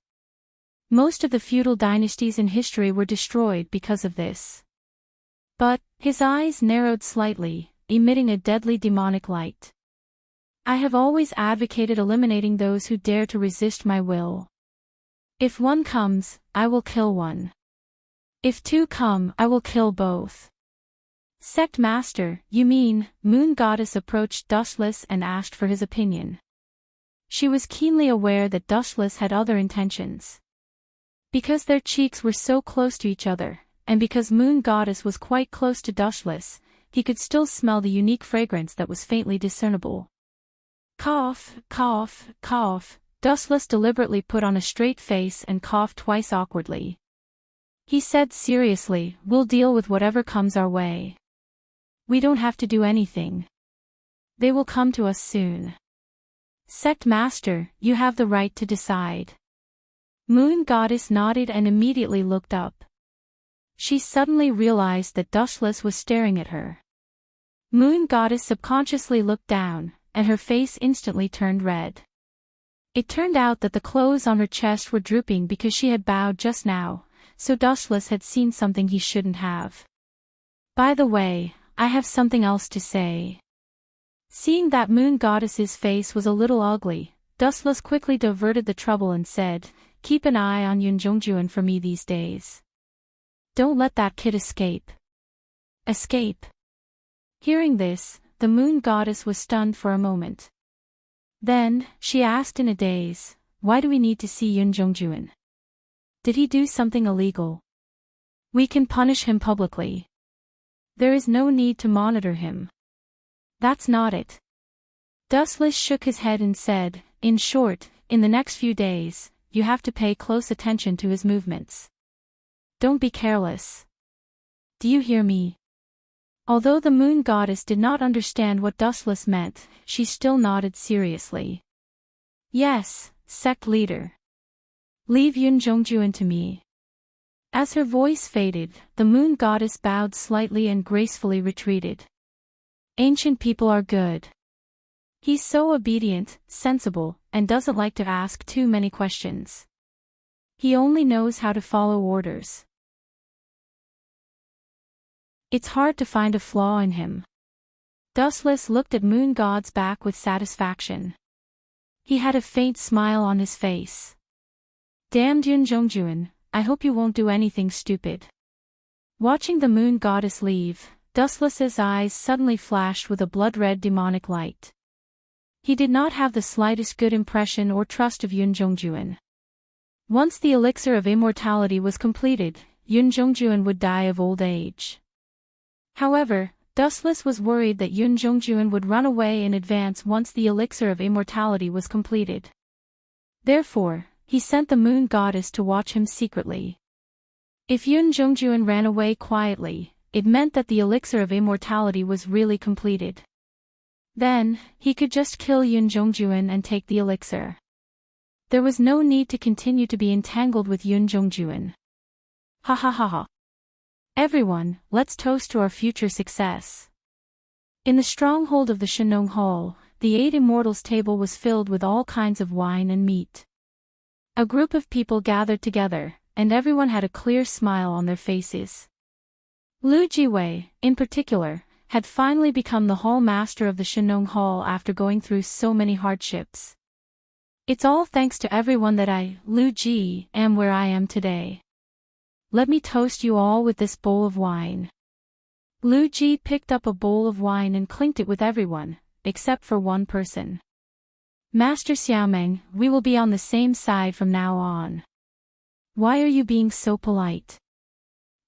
Most of the feudal dynasties in history were destroyed because of this. But, his eyes narrowed slightly, emitting a deadly demonic light. I have always advocated eliminating those who dare to resist my will. If one comes, I will kill one. If 2 come, I will kill both. Sect Master, you mean? Moon Goddess approached Dustless and asked for his opinion. She was keenly aware that Dustless had other intentions. Because their cheeks were so close to each other, and because Moon Goddess was quite close to Dustless, he could still smell the unique fragrance that was faintly discernible. Cough, cough, cough. Dustless deliberately put on a straight face and coughed twice awkwardly. He said seriously, "We'll deal with whatever comes our way. We don't have to do anything. They will come to us soon." Sect Master, you have the right to decide. Moon Goddess nodded and immediately looked up. She suddenly realized that Dustless was staring at her. Moon Goddess subconsciously looked down, and her face instantly turned red. It turned out that the clothes on her chest were drooping because she had bowed just now, so Dustless had seen something he shouldn't have. By the way, I have something else to say. Seeing that Moon Goddess's face was a little ugly, Dustless quickly diverted the trouble and said, "Keep an eye on Yunjongjuan for me these days. Don't let that kid escape." Escape? Hearing this, the Moon Goddess was stunned for a moment. Then, she asked in a daze, "Why do we need to see Yunjongjuan? Did he do something illegal? We can punish him publicly. There is no need to monitor him." That's not it. Dustless shook his head and said, "In short, in the next few days, you have to pay close attention to his movements. Don't be careless. Do you hear me?" Although the Moon Goddess did not understand what Dustless meant, she still nodded seriously. "Yes, sect leader. Leave Yunjongjuan to me." As her voice faded, the Moon Goddess bowed slightly and gracefully retreated. Ancient people are good. He's so obedient, sensible, and doesn't like to ask too many questions. He only knows how to follow orders. It's hard to find a flaw in him. Dustless looked at Moon God's back with satisfaction. He had a faint smile on his face. "Damned Yunjongjuan, I hope you won't do anything stupid." Watching the Moon Goddess leave, Dustless's eyes suddenly flashed with a blood-red demonic light. He did not have the slightest good impression or trust of Yun Zhongjuan. Once the elixir of immortality was completed, Yun Zhongjuan would die of old age. However, Dustless was worried that Yun Zhongjuan would run away in advance once the elixir of immortality was completed. Therefore, he sent the moon goddess to watch him secretly. If Yun Zhongjuan ran away quietly, it meant that the elixir of immortality was really completed. Then, he could just kill Yun Zhongjuan and take the elixir. There was no need to continue to be entangled with Yun Zhongjuan. Ha ha ha ha. Everyone, let's toast to our future success. In the stronghold of the Shenong Hall, the 8 Immortals' table was filled with all kinds of wine and meat. A group of people gathered together, and everyone had a clear smile on their faces. Lu Jiwei, in particular, had finally become the hall master of the Shenong Hall after going through so many hardships. It's all thanks to everyone that I, Lu Ji, am where I am today. Let me toast you all with this bowl of wine. Lu Ji picked up a bowl of wine and clinked it with everyone, except for one person. Master Xiaomeng, we will be on the same side from now on. Why are you being so polite?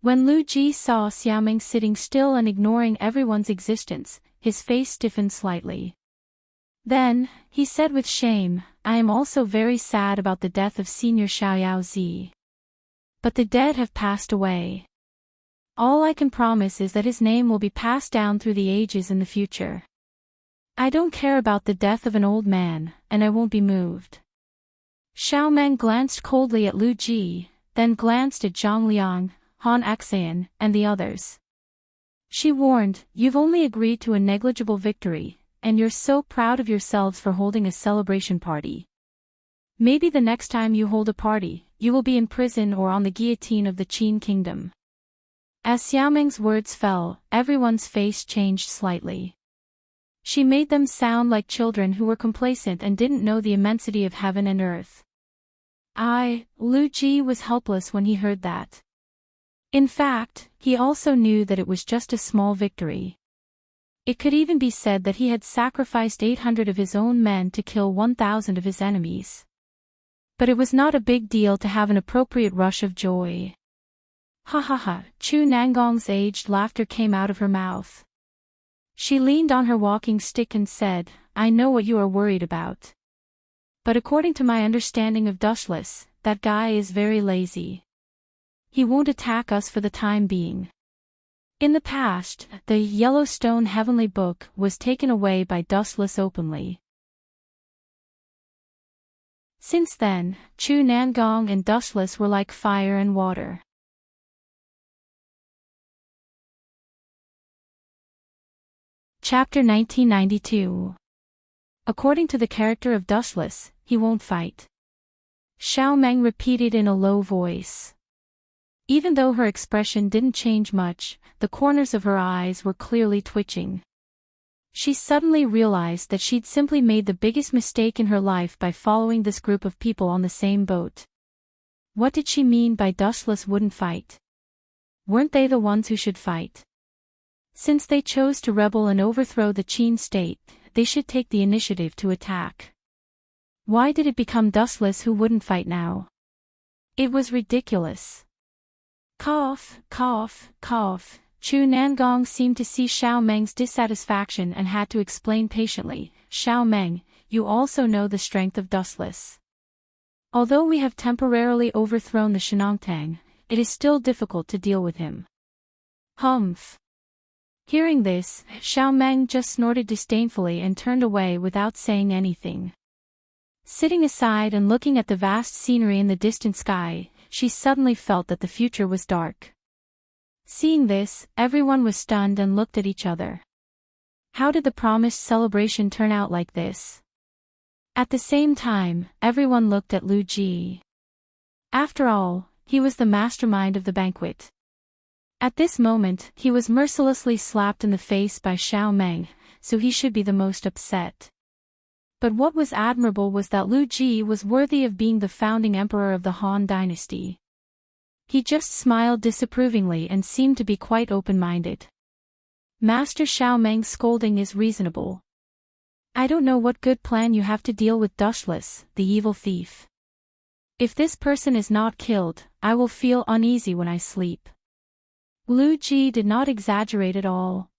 When Lu Ji saw Xiaomeng sitting still and ignoring everyone's existence, his face stiffened slightly. Then, he said with shame, I am also very sad about the death of Senior Xiaoyao Zi. But the dead have passed away. All I can promise is that his name will be passed down through the ages in the future. I don't care about the death of an old man, and I won't be moved. Xiaomeng glanced coldly at Lu Ji, then glanced at Zhang Liang, Han Axayan, and the others. She warned, you've only agreed to a negligible victory, and you're so proud of yourselves for holding a celebration party. Maybe the next time you hold a party, you will be in prison or on the guillotine of the Qin kingdom. As Xiaomeng's words fell, everyone's face changed slightly. She made them sound like children who were complacent and didn't know the immensity of heaven and earth. Lu Ji was helpless when he heard that. In fact, he also knew that it was just a small victory. It could even be said that he had sacrificed 800 of his own men to kill 1,000 of his enemies. But it was not a big deal to have an appropriate rush of joy. Ha ha ha, Chu Nangong's aged laughter came out of her mouth. She leaned on her walking stick and said, I know what you are worried about. But according to my understanding of Dustless, that guy is very lazy. He won't attack us for the time being. In the past, the Yellowstone Heavenly Book was taken away by Dustless openly. Since then, Chu Nangong and Dustless were like fire and water. Chapter 1992. According to the character of Dustless, he won't fight. Xiaomeng repeated in a low voice. Even though her expression didn't change much, the corners of her eyes were clearly twitching. She suddenly realized that she'd simply made the biggest mistake in her life by following this group of people on the same boat. What did she mean by Dustless wouldn't fight? Weren't they the ones who should fight? Since they chose to rebel and overthrow the Qin state, they should take the initiative to attack. Why did it become Dustless who wouldn't fight now? It was ridiculous. Cough, cough, cough. Chu Nangong seemed to see Xiaomeng's dissatisfaction and had to explain patiently, Xiaomeng, you also know the strength of Dustless. Although we have temporarily overthrown the Shenongtang, it is still difficult to deal with him. Humph. Hearing this, Xiaomeng just snorted disdainfully and turned away without saying anything. Sitting aside and looking at the vast scenery in the distant sky, she suddenly felt that the future was dark. Seeing this, everyone was stunned and looked at each other. How did the promised celebration turn out like this? At the same time, everyone looked at Lu Ji. After all, he was the mastermind of the banquet. At this moment, he was mercilessly slapped in the face by Xiaomeng, so he should be the most upset. But what was admirable was that Lu Ji was worthy of being the founding emperor of the Han dynasty. He just smiled disapprovingly and seemed to be quite open-minded. Master Xiaomeng's scolding is reasonable. I don't know what good plan you have to deal with Dustless, the evil thief. If this person is not killed, I will feel uneasy when I sleep. Lu Ji did not exaggerate at all.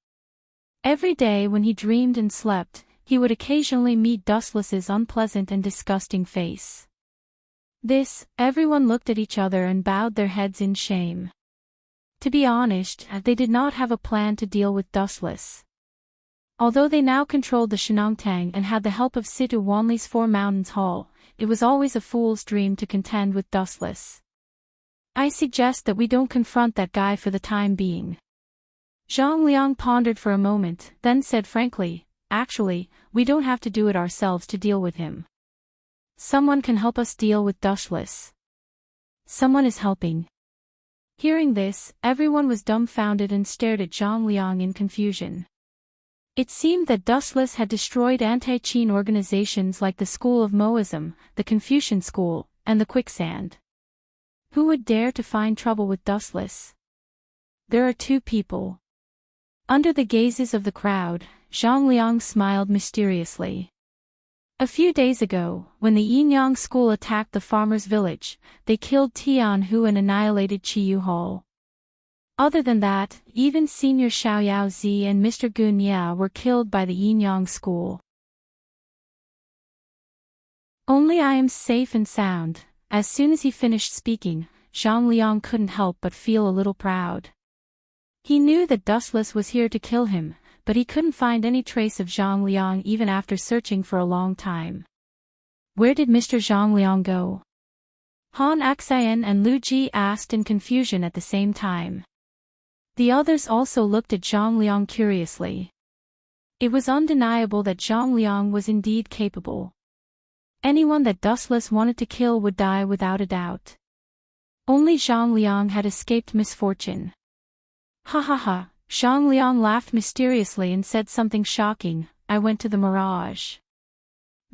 Every day when he dreamed and slept, he would occasionally meet Dustless's unpleasant and disgusting face. Everyone looked at each other and bowed their heads in shame. To be honest, they did not have a plan to deal with Dustless. Although they now controlled the Shenongtang and had the help of Situ Wanli's Four Mountains Hall, it was always a fool's dream to contend with Dustless. I suggest that we don't confront that guy for the time being. Zhang Liang pondered for a moment, then said frankly, actually, we don't have to do it ourselves to deal with him. Someone can help us deal with Dustless. Someone is helping. Hearing this, everyone was dumbfounded and stared at Zhang Liang in confusion. It seemed that Dustless had destroyed anti-Qin organizations like the School of Moism, the Confucian School, and the Quicksand. Who would dare to find trouble with Dustless? There are two people. Under the gazes of the crowd, Zhang Liang smiled mysteriously. A few days ago, when the Yinyang school attacked the farmer's village, they killed Tian Hu and annihilated Qiyu Hall. Other than that, even Senior Xiaoyao Zi and Mr. Gun Ya were killed by the Yinyang school. Only I am safe and sound. As soon as he finished speaking, Zhang Liang couldn't help but feel a little proud. He knew that Dustless was here to kill him, but he couldn't find any trace of Zhang Liang even after searching for a long time. Where did Mr. Zhang Liang go? Han Axian and Lu Ji asked in confusion at the same time. The others also looked at Zhang Liang curiously. It was undeniable that Zhang Liang was indeed capable. Anyone that Dustless wanted to kill would die without a doubt. Only Zhang Liang had escaped misfortune. Ha ha ha, Zhang Liang laughed mysteriously and said something shocking, I went to the mirage.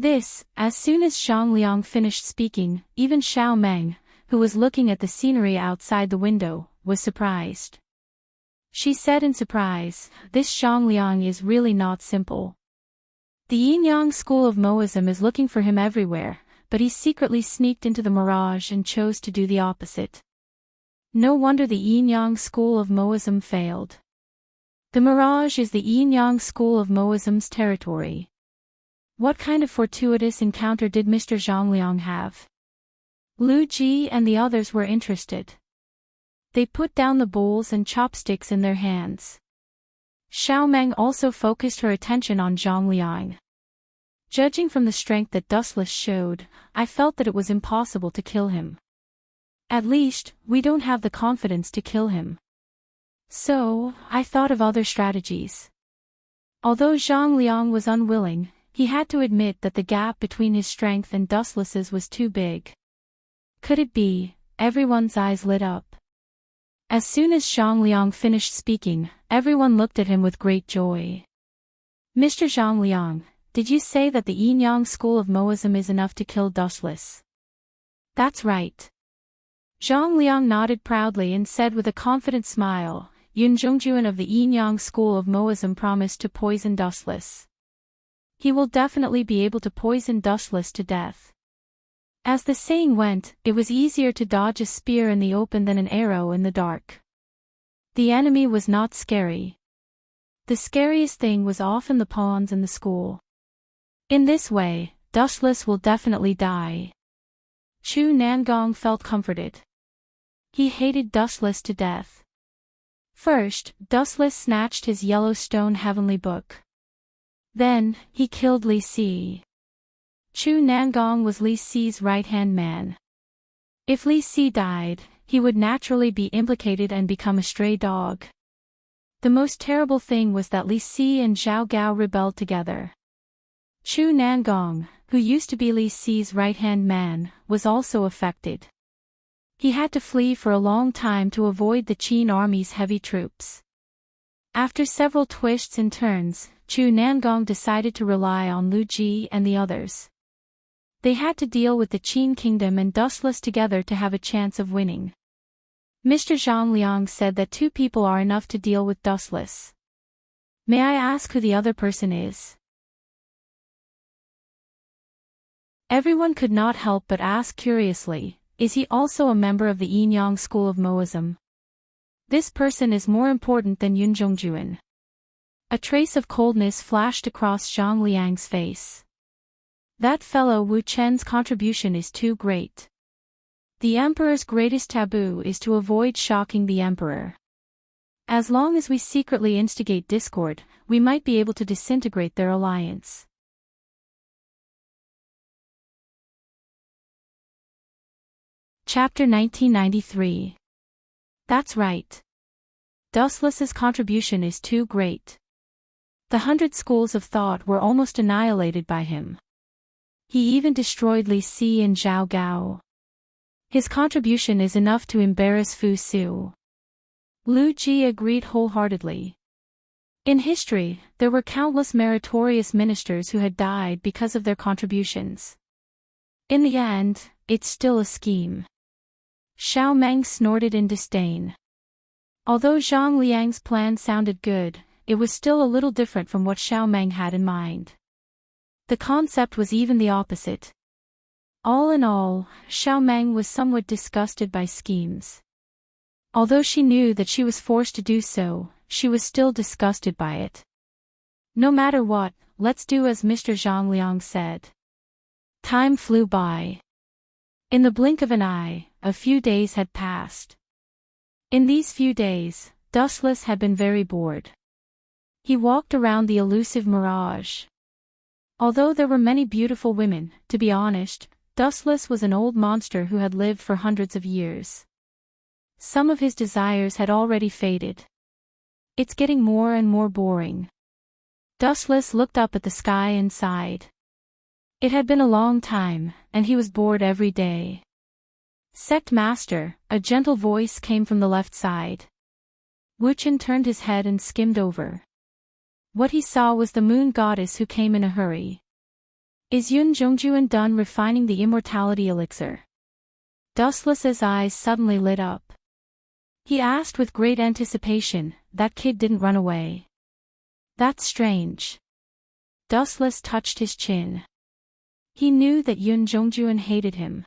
As soon as Zhang Liang finished speaking, even Xiao Meng, who was looking at the scenery outside the window, was surprised. She said in surprise, this Zhang Liang is really not simple. The Yinyang school of Moism is looking for him everywhere, but he secretly sneaked into the mirage and chose to do the opposite. No wonder the Yinyang school of Moism failed. The mirage is the Yinyang school of Moism's territory. What kind of fortuitous encounter did Mr. Zhang Liang have? Lu Ji and the others were interested. They put down the bowls and chopsticks in their hands. Xiao Meng also focused her attention on Zhang Liang. Judging from the strength that Dustless showed, I felt that it was impossible to kill him. At least, we don't have the confidence to kill him. So, I thought of other strategies. Although Zhang Liang was unwilling, he had to admit that the gap between his strength and Dustless's was too big. Could it be? Everyone's eyes lit up. As soon as Zhang Liang finished speaking, everyone looked at him with great joy. Mr. Zhang Liang, did you say that the Yinyang school of Moism is enough to kill Dustless? That's right. Zhang Liang nodded proudly and said with a confident smile, Yun Zhongjuan of the Yinyang school of Moism promised to poison Dustless. He will definitely be able to poison Dustless to death. As the saying went, it was easier to dodge a spear in the open than an arrow in the dark. The enemy was not scary. The scariest thing was often the pawns in the school. In this way, Dustless will definitely die. Chu Nangong felt comforted. He hated Dustless to death. First, Dustless snatched his Yellowstone Heavenly Book. Then, he killed Li Si. Chu Nangong was Li Si's right-hand man. If Li Si died, he would naturally be implicated and become a stray dog. The most terrible thing was that Li Si and Zhao Gao rebelled together. Chu Nangong, who used to be Li Si's right-hand man, was also affected. He had to flee for a long time to avoid the Qin army's heavy troops. After several twists and turns, Chu Nangong decided to rely on Lu Ji and the others. They had to deal with the Qin kingdom and Dustless together to have a chance of winning. Mr. Zhang Liang said that two people are enough to deal with Dustless. May I ask who the other person is? Everyone could not help but ask curiously, is he also a member of the Enyang school of Moism? This person is more important than Yun Zhongjuan. A trace of coldness flashed across Zhang Liang's face. That fellow Wu Chen's contribution is too great. The emperor's greatest taboo is to avoid shocking the emperor. As long as we secretly instigate discord, we might be able to disintegrate their alliance. Chapter 1993. That's right. Dustless's contribution is too great. The 100 schools of thought were almost annihilated by him. He even destroyed Li Si and Zhao Gao. His contribution is enough to embarrass Fu Su. Lu Ji agreed wholeheartedly. In history, there were countless meritorious ministers who had died because of their contributions. In the end, it's still a scheme. Xiao Meng snorted in disdain. Although Zhang Liang's plan sounded good, it was still a little different from what Xiao Meng had in mind. The concept was even the opposite. All in all, Xiao Meng was somewhat disgusted by schemes. Although she knew that she was forced to do so, she was still disgusted by it. No matter what, let's do as Mr. Zhang Liang said. Time flew by. In the blink of an eye, a few days had passed. In these few days, Dustless had been very bored. He walked around the elusive mirage. Although there were many beautiful women, to be honest, Dustless was an old monster who had lived for hundreds of years. Some of his desires had already faded. It's getting more and more boring. Dustless looked up at the sky and sighed. It had been a long time, and he was bored every day. Sect Master, a gentle voice came from the left side. Wu Chen turned his head and skimmed over. What he saw was the moon goddess who came in a hurry. Is Yun Zhongjuan done refining the immortality elixir? Dustless's eyes suddenly lit up. He asked with great anticipation, that kid didn't run away. That's strange. Dustless touched his chin. He knew that Yun Zhongjuan hated him.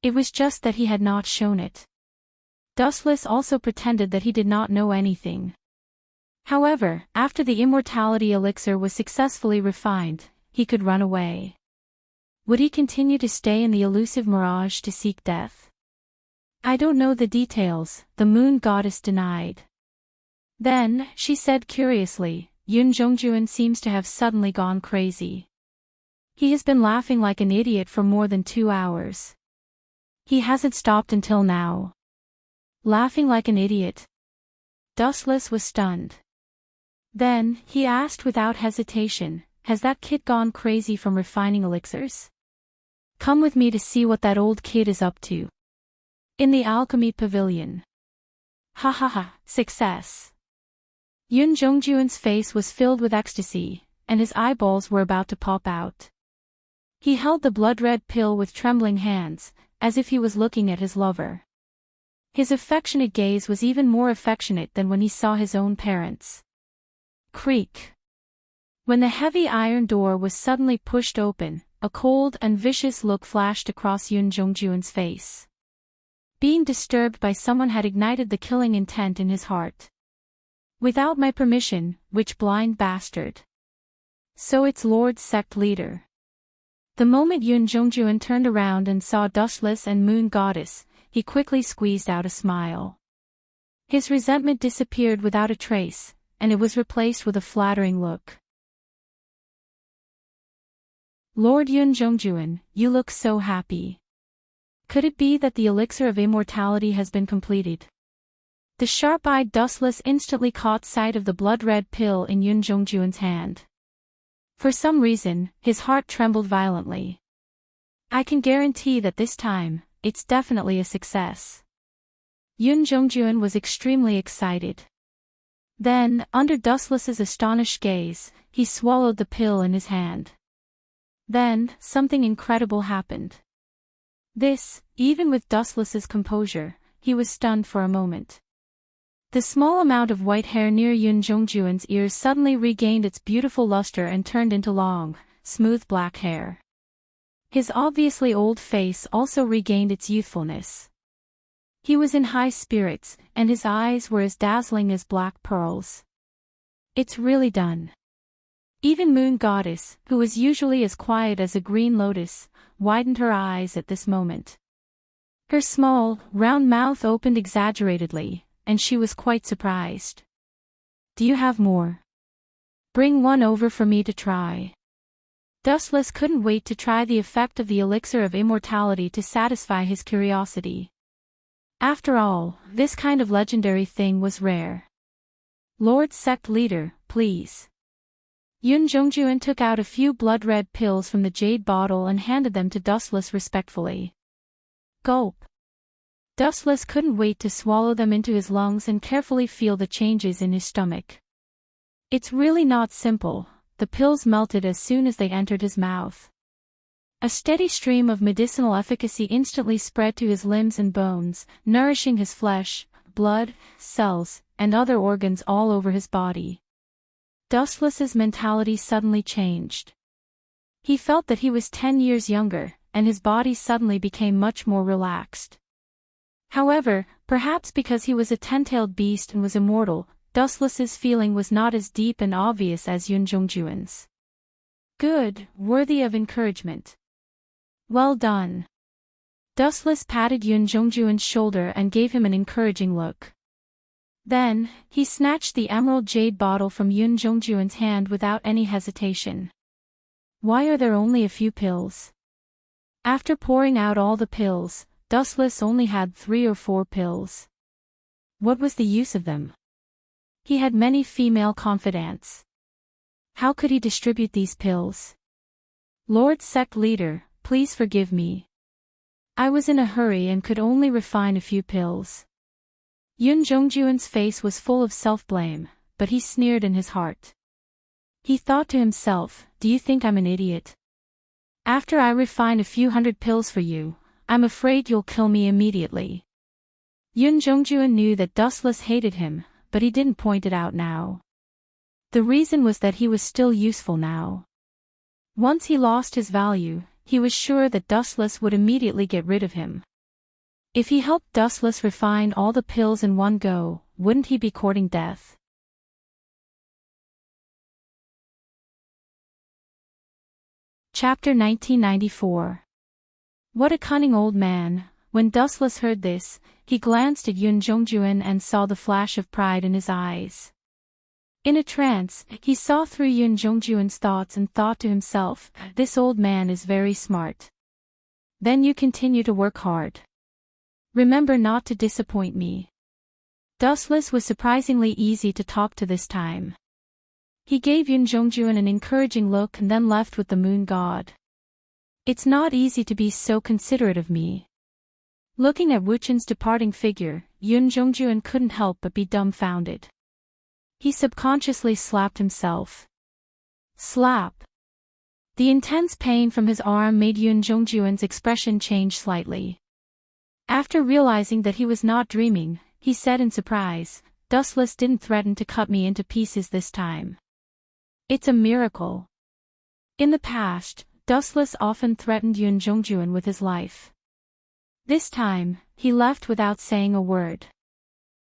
It was just that he had not shown it. Dustless also pretended that he did not know anything. However, after the immortality elixir was successfully refined, he could run away. Would he continue to stay in the elusive mirage to seek death? I don't know the details, the moon goddess denied. Then, she said curiously, Yun Zhongjuan seems to have suddenly gone crazy. He has been laughing like an idiot for more than 2 hours. He hasn't stopped until now. Laughing like an idiot. Dustless was stunned. Then, he asked without hesitation, has that kid gone crazy from refining elixirs? Come with me to see what that old kid is up to. In the alchemy pavilion. Ha ha ha, success. Yun Zhongjuan's face was filled with ecstasy, and his eyeballs were about to pop out. He held the blood-red pill with trembling hands, as if he was looking at his lover. His affectionate gaze was even more affectionate than when he saw his own parents. Creak. When the heavy iron door was suddenly pushed open, a cold and vicious look flashed across Yun Zhongjuan's face. Being disturbed by someone had ignited the killing intent in his heart. Without my permission, which blind bastard. So it's Lord Sect Leader. The moment Yun Zhongjuan turned around and saw Dustless and Moon Goddess, he quickly squeezed out a smile. His resentment disappeared without a trace, and it was replaced with a flattering look. Lord Yun Zhongjuan, you look so happy. Could it be that the elixir of immortality has been completed? The sharp-eyed Dustless instantly caught sight of the blood-red pill in Yun Zhongjuan's hand. For some reason, his heart trembled violently. I can guarantee that this time, it's definitely a success. Yun Zhongjuan was extremely excited. Then, under Dustless's astonished gaze, he swallowed the pill in his hand. Then, something incredible happened. This, even with Dustless's composure, he was stunned for a moment. The small amount of white hair near Yun Zhongjuan's ears suddenly regained its beautiful luster and turned into long, smooth black hair. His obviously old face also regained its youthfulness. He was in high spirits, and his eyes were as dazzling as black pearls. It's really done. Even Moon Goddess, who was usually as quiet as a green lotus, widened her eyes at this moment. Her small, round mouth opened exaggeratedly, and she was quite surprised. Do you have more? Bring one over for me to try. Dustless couldn't wait to try the effect of the elixir of immortality to satisfy his curiosity. After all, this kind of legendary thing was rare. Lord Sect Leader, please. Yun Zhongjuan took out a few blood-red pills from the jade bottle and handed them to Dustless respectfully. Gulp. Dustless couldn't wait to swallow them into his lungs and carefully feel the changes in his stomach. It's really not simple. The pills melted as soon as they entered his mouth. A steady stream of medicinal efficacy instantly spread to his limbs and bones, nourishing his flesh, blood, cells, and other organs all over his body. Dustless's mentality suddenly changed. He felt that he was 10 years younger, and his body suddenly became much more relaxed. However, perhaps because he was a 10-tailed beast and was immortal, Dustless's feeling was not as deep and obvious as Yun Zhongjuan's. Good, worthy of encouragement. Well done. Dustless patted Yun Zhongjuan's shoulder and gave him an encouraging look. Then, he snatched the emerald jade bottle from Yun Zhongjuan's hand without any hesitation. Why are there only a few pills? After pouring out all the pills, Dustless only had 3 or 4 pills. What was the use of them? He had many female confidants. How could he distribute these pills? Lord Sect Leader, please forgive me. I was in a hurry and could only refine a few pills. Yun Zhongjuan's face was full of self-blame, but he sneered in his heart. He thought to himself, do you think I'm an idiot? After I refine a few hundred pills for you, I'm afraid you'll kill me immediately. Yun Zhongjuan knew that Dustless hated him, but he didn't point it out now. The reason was that he was still useful now. Once he lost his value, he was sure that Dustless would immediately get rid of him. If he helped Dustless refine all the pills in one go, wouldn't he be courting death? Chapter 1994. What a cunning old man. When Dustless heard this, he glanced at Yun Zhongjuan and saw the flash of pride in his eyes. In a trance, he saw through Yun Zhongjuan's thoughts and thought to himself, this old man is very smart. Then you continue to work hard. Remember not to disappoint me. Dustless was surprisingly easy to talk to this time. He gave Yun Zhongjuan an encouraging look and then left with the moon god. It's not easy to be so considerate of me. Looking at Wuchen's departing figure, Yun Zhongjuan couldn't help but be dumbfounded. He subconsciously slapped himself. Slap. The intense pain from his arm made Yun Zhongjuan's expression change slightly. After realizing that he was not dreaming, he said in surprise, Dustless didn't threaten to cut me into pieces this time. It's a miracle. In the past, Dustless often threatened Yun Zhongjuan with his life. This time, he left without saying a word.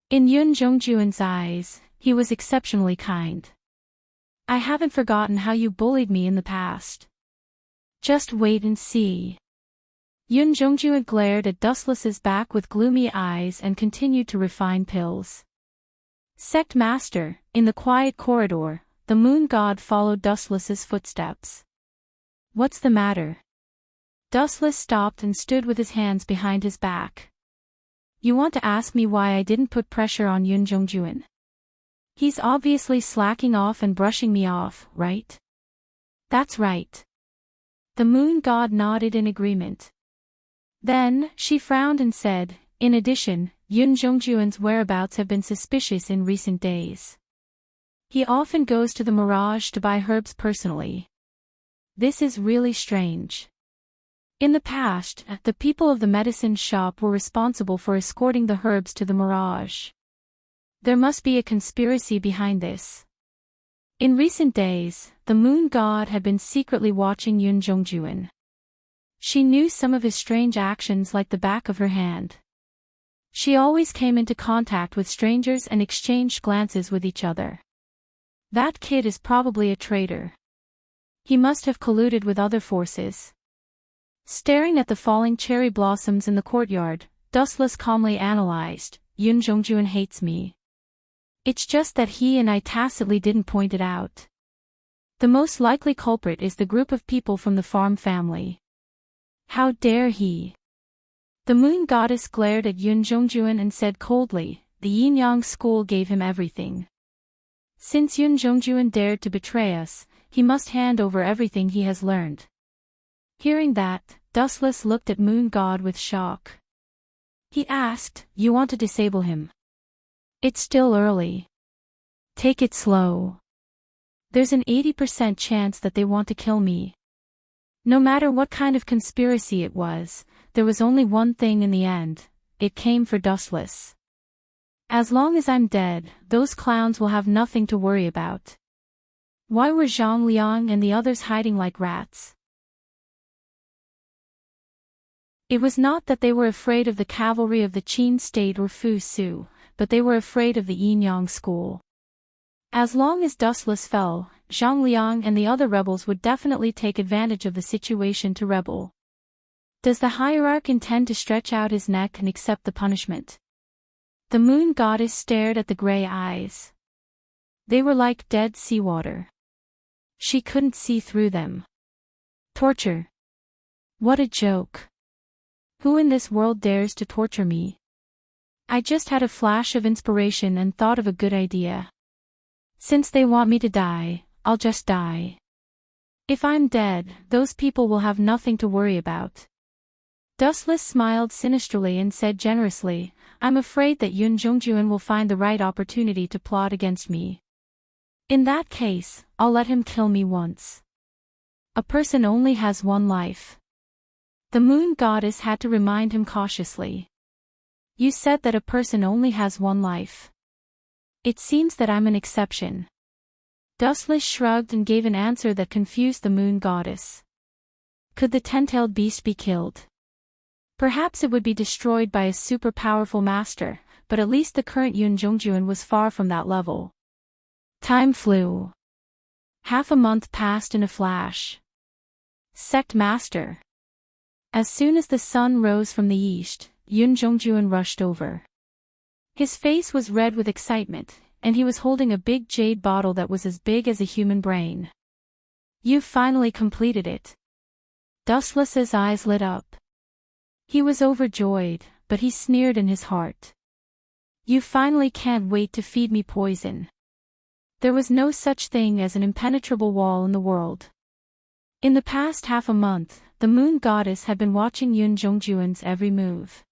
In Yun Zhongjuan's eyes, he was exceptionally kind. I haven't forgotten how you bullied me in the past. Just wait and see. Yun Zhongjuan glared at Dustless's back with gloomy eyes and continued to refine pills. Sect Master, in the quiet corridor, the moon god followed Dustless's footsteps. What's the matter? Dustless stopped and stood with his hands behind his back. You want to ask me why I didn't put pressure on Yun Zhongjuan? He's obviously slacking off and brushing me off, right? That's right. The moon god nodded in agreement. Then, she frowned and said, in addition, Yun Zhongjuan's whereabouts have been suspicious in recent days. He often goes to the Mirage to buy herbs personally. This is really strange. In the past, the people of the medicine shop were responsible for escorting the herbs to the Mirage. There must be a conspiracy behind this. In recent days, the moon god had been secretly watching Yun Zhongjuan. She knew some of his strange actions like the back of her hand. She always came into contact with strangers and exchanged glances with each other. That kid is probably a traitor. He must have colluded with other forces. Staring at the falling cherry blossoms in the courtyard, Dustless calmly analyzed, Yoon Jongjuan hates me. It's just that he and I tacitly didn't point it out. The most likely culprit is the group of people from the farm family. How dare he? The moon goddess glared at Yoon Jongjuan and said coldly, the Yin-Yang school gave him everything. Since Yoon Jongjuan dared to betray us, he must hand over everything he has learned. Hearing that, Dustless looked at Moon God with shock. He asked, you want to disable him? It's still early. Take it slow. There's an 80% chance that they want to kill me. No matter what kind of conspiracy it was, there was only one thing in the end, it came for Dustless. As long as I'm dead, those clowns will have nothing to worry about. Why were Zhang Liang and the others hiding like rats? It was not that they were afraid of the cavalry of the Qin state or Fu Su, but they were afraid of the Yin-Yang school. As long as Dustless fell, Zhang Liang and the other rebels would definitely take advantage of the situation to rebel. Does the hierarch intend to stretch out his neck and accept the punishment? The moon goddess stared at the gray eyes. They were like dead seawater. She couldn't see through them. Torture. What a joke. Who in this world dares to torture me? I just had a flash of inspiration and thought of a good idea. Since they want me to die, I'll just die. If I'm dead, those people will have nothing to worry about. Dustless smiled sinisterly and said generously, I'm afraid that Yoon Jongjuan will find the right opportunity to plot against me. In that case, I'll let him kill me once. A person only has one life. The moon goddess had to remind him cautiously. You said that a person only has one life. It seems that I'm an exception. Dustless shrugged and gave an answer that confused the moon goddess. Could the ten-tailed beast be killed? Perhaps it would be destroyed by a super-powerful master, but at least the current Yoon Jongjuan was far from that level. Time flew. Half a month passed in a flash. Sect Master. As soon as the sun rose from the east, Yoon Jongjuan rushed over. His face was red with excitement, and he was holding a big jade bottle that was as big as a human brain. You've finally completed it. Dustless's eyes lit up. He was overjoyed, but he sneered in his heart. You finally can't wait to feed me poison. There was no such thing as an impenetrable wall in the world. In the past half a month, the moon goddess had been watching Yoon Jongjuan's every move.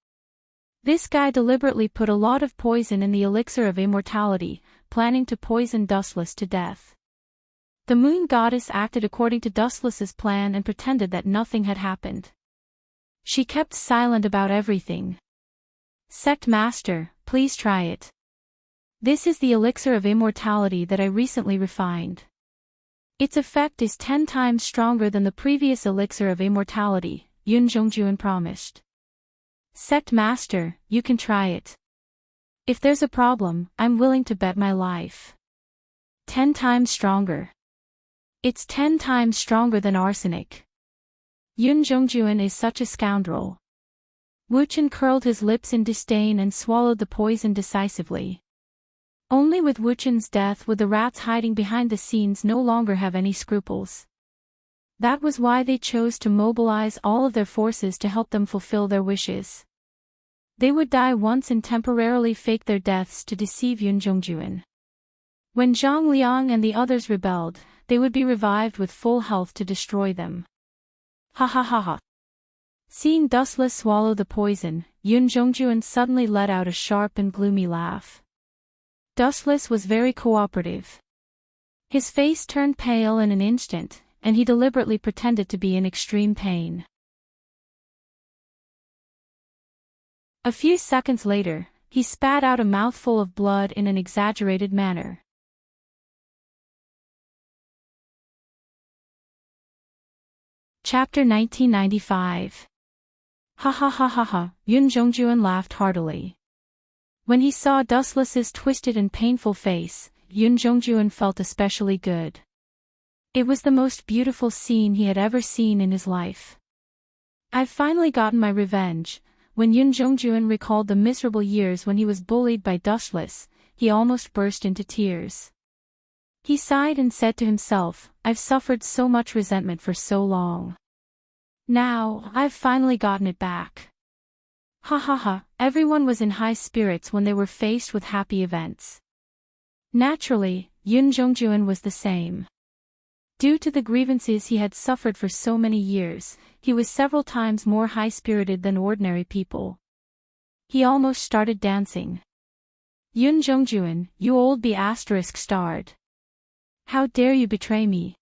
This guy deliberately put a lot of poison in the elixir of immortality, planning to poison Dustless to death. The moon goddess acted according to Dustless's plan and pretended that nothing had happened. She kept silent about everything. Sect Master, please try it. This is the elixir of immortality that I recently refined. Its effect is 10 times stronger than the previous elixir of immortality, Yoon Jongjuan promised. Sect Master, you can try it. If there's a problem, I'm willing to bet my life. 10 times stronger. It's 10 times stronger than arsenic. Yoon Jongjuan is such a scoundrel. Wuchen curled his lips in disdain and swallowed the poison decisively. Only with Wuchen's death would the rats hiding behind the scenes no longer have any scruples. That was why they chose to mobilize all of their forces to help them fulfill their wishes. They would die once and temporarily fake their deaths to deceive Yoon Jongjuan. When Zhang Liang and the others rebelled, they would be revived with full health to destroy them. Ha ha ha ha. Seeing Dustless swallow the poison, Yoon Jongjuan suddenly let out a sharp and gloomy laugh. Dustless was very cooperative. His face turned pale in an instant, and he deliberately pretended to be in extreme pain. A few seconds later, he spat out a mouthful of blood in an exaggerated manner. Chapter 1995. Ha ha ha ha ha, Yun Zhongjuan laughed heartily. When he saw Dustless's twisted and painful face, Yun Zhongjuan felt especially good. It was the most beautiful scene he had ever seen in his life. I've finally gotten my revenge. When Yun Zhongjuan recalled the miserable years when he was bullied by Dustless, he almost burst into tears. He sighed and said to himself, I've suffered so much resentment for so long. Now, I've finally gotten it back. Ha ha ha, everyone was in high spirits when they were faced with happy events. Naturally, Yun Zhongjuan was the same. Due to the grievances he had suffered for so many years, he was several times more high-spirited than ordinary people. He almost started dancing. Yun Zhongjuan, you old B******. How dare you betray me?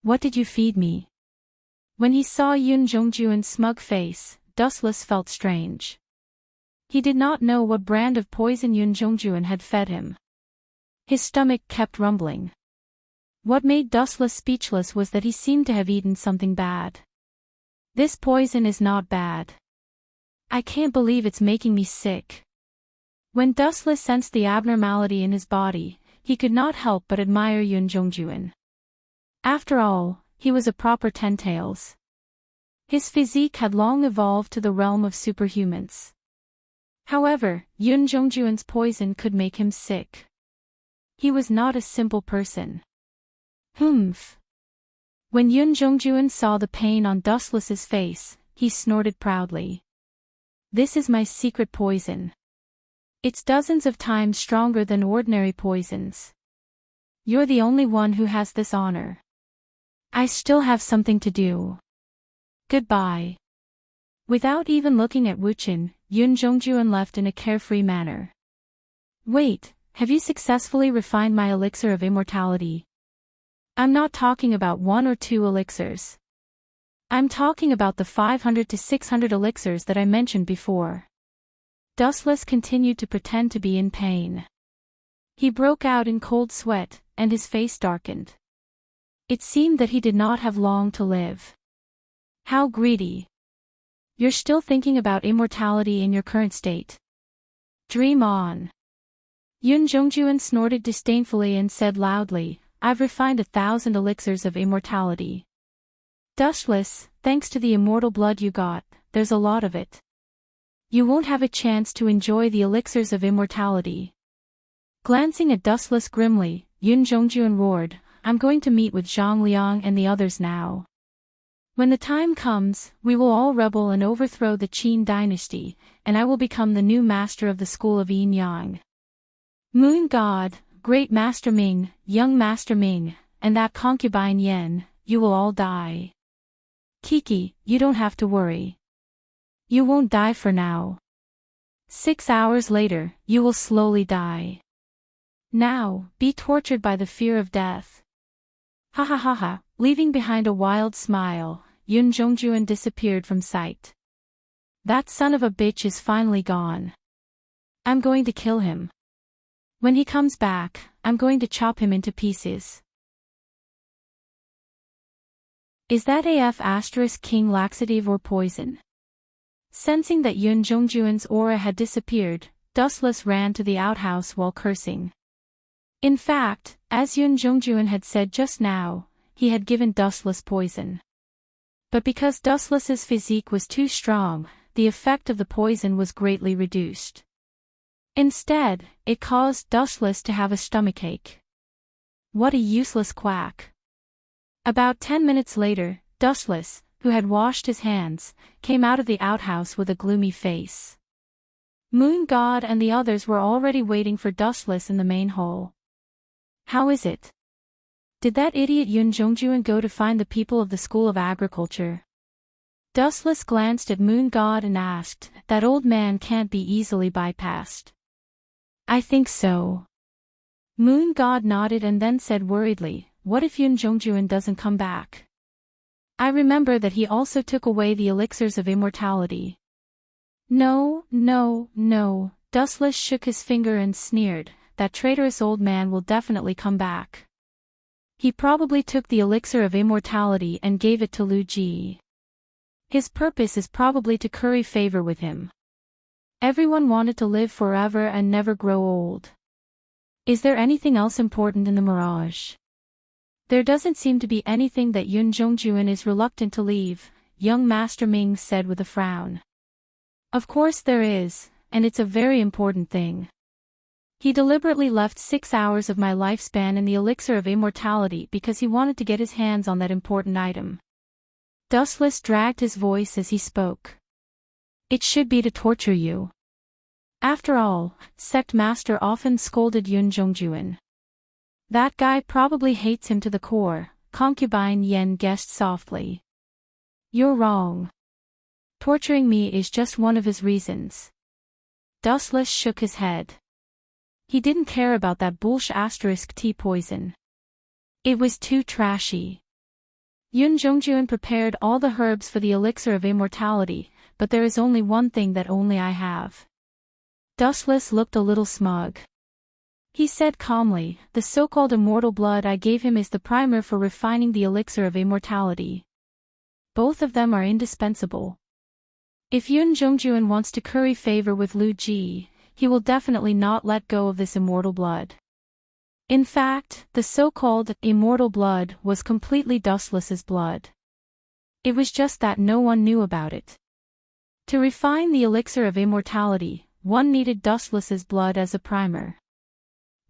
What did you feed me? When he saw Yun Zhongjuan's smug face, Dustless felt strange. He did not know what brand of poison Yun Zhongjuan had fed him. His stomach kept rumbling. What made Dustless speechless was that he seemed to have eaten something bad. This poison is not bad. I can't believe it's making me sick. When Dustless sensed the abnormality in his body, he could not help but admire Yun Zhongjuan. After all, he was a proper Ten-Tails. His physique had long evolved to the realm of superhumans. However, Yun Zhongjuan's poison could make him sick. He was not a simple person. Humph. When Yun Zhongjuan saw the pain on Dustless's face, he snorted proudly. This is my secret poison. It's dozens of times stronger than ordinary poisons. You're the only one who has this honor. I still have something to do. Goodbye. Without even looking at Wuchen, Yun Zhongjuan left in a carefree manner. Wait, have you successfully refined my elixir of immortality? I'm not talking about 1 or 2 elixirs. I'm talking about the 500 to 600 elixirs that I mentioned before. Dustless continued to pretend to be in pain. He broke out in cold sweat, and his face darkened. It seemed that he did not have long to live. How greedy. You're still thinking about immortality in your current state. Dream on. Yun Zhongjuan snorted disdainfully and said loudly, I've refined 1,000 elixirs of immortality. Dustless, thanks to the immortal blood you got, there's a lot of it. You won't have a chance to enjoy the elixirs of immortality. Glancing at Dustless grimly, Yun Zhongjuan roared, I'm going to meet with Zhang Liang and the others now. When the time comes, we will all rebel and overthrow the Qin dynasty, and I will become the new master of the school of Yin Yang. Moon God, Great Master Ming, Young Master Ming, and that concubine Yen, you will all die. Kiki, you don't have to worry. You won't die for now. 6 hours later, you will slowly die. Now, be tortured by the fear of death. Ha ha ha ha, leaving behind a wild smile, Yun Zhongjuan disappeared from sight. That son of a bitch is finally gone. I'm going to kill him. When he comes back, I'm going to chop him into pieces. Is that AF** king laxative or poison? Sensing that Yun Zhongjuan's aura had disappeared, Dustless ran to the outhouse while cursing. In fact, as Yun Zhongjuan had said just now, he had given Dustless poison. But because Dustless's physique was too strong, the effect of the poison was greatly reduced. Instead, it caused Dustless to have a stomachache. What a useless quack. About 10 minutes later, Dustless, who had washed his hands, came out of the outhouse with a gloomy face. Moon God and the others were already waiting for Dustless in the main hall. How is it? Did that idiot Yun Zhongjuan go to find the people of the School of Agriculture? Dustless glanced at Moon God and asked, that old man can't be easily bypassed. I think so. Moon God nodded and then said worriedly, what if Yun Zhongjuan doesn't come back? I remember that he also took away the elixirs of immortality. No, no, no, Dustless shook his finger and sneered, that traitorous old man will definitely come back. He probably took the elixir of immortality and gave it to Lu Ji. His purpose is probably to curry favor with him. Everyone wanted to live forever and never grow old. Is there anything else important in the mirage? There doesn't seem to be anything that Yun Zhongjuan is reluctant to leave, young Master Ming said with a frown. Of course there is, and it's a very important thing. He deliberately left 6 hours of my lifespan in the elixir of immortality because he wanted to get his hands on that important item. Dustless dragged his voice as he spoke. It should be to torture you. After all, Sect Master often scolded Yun Zhongjuan. That guy probably hates him to the core, Concubine Yen guessed softly. You're wrong. Torturing me is just one of his reasons. Dustless shook his head. He didn't care about that bullshit tea poison. It was too trashy. Yun Zhongjuan prepared all the herbs for the elixir of immortality, but there is only one thing that only I have. Dustless looked a little smug. He said calmly, the so-called immortal blood I gave him is the primer for refining the elixir of immortality. Both of them are indispensable. If Yun Zhongjuan wants to curry favor with Lu Ji, he will definitely not let go of this immortal blood. In fact, the so-called immortal blood was completely Dustless's blood. It was just that no one knew about it. To refine the elixir of immortality, one needed Dustless's blood as a primer.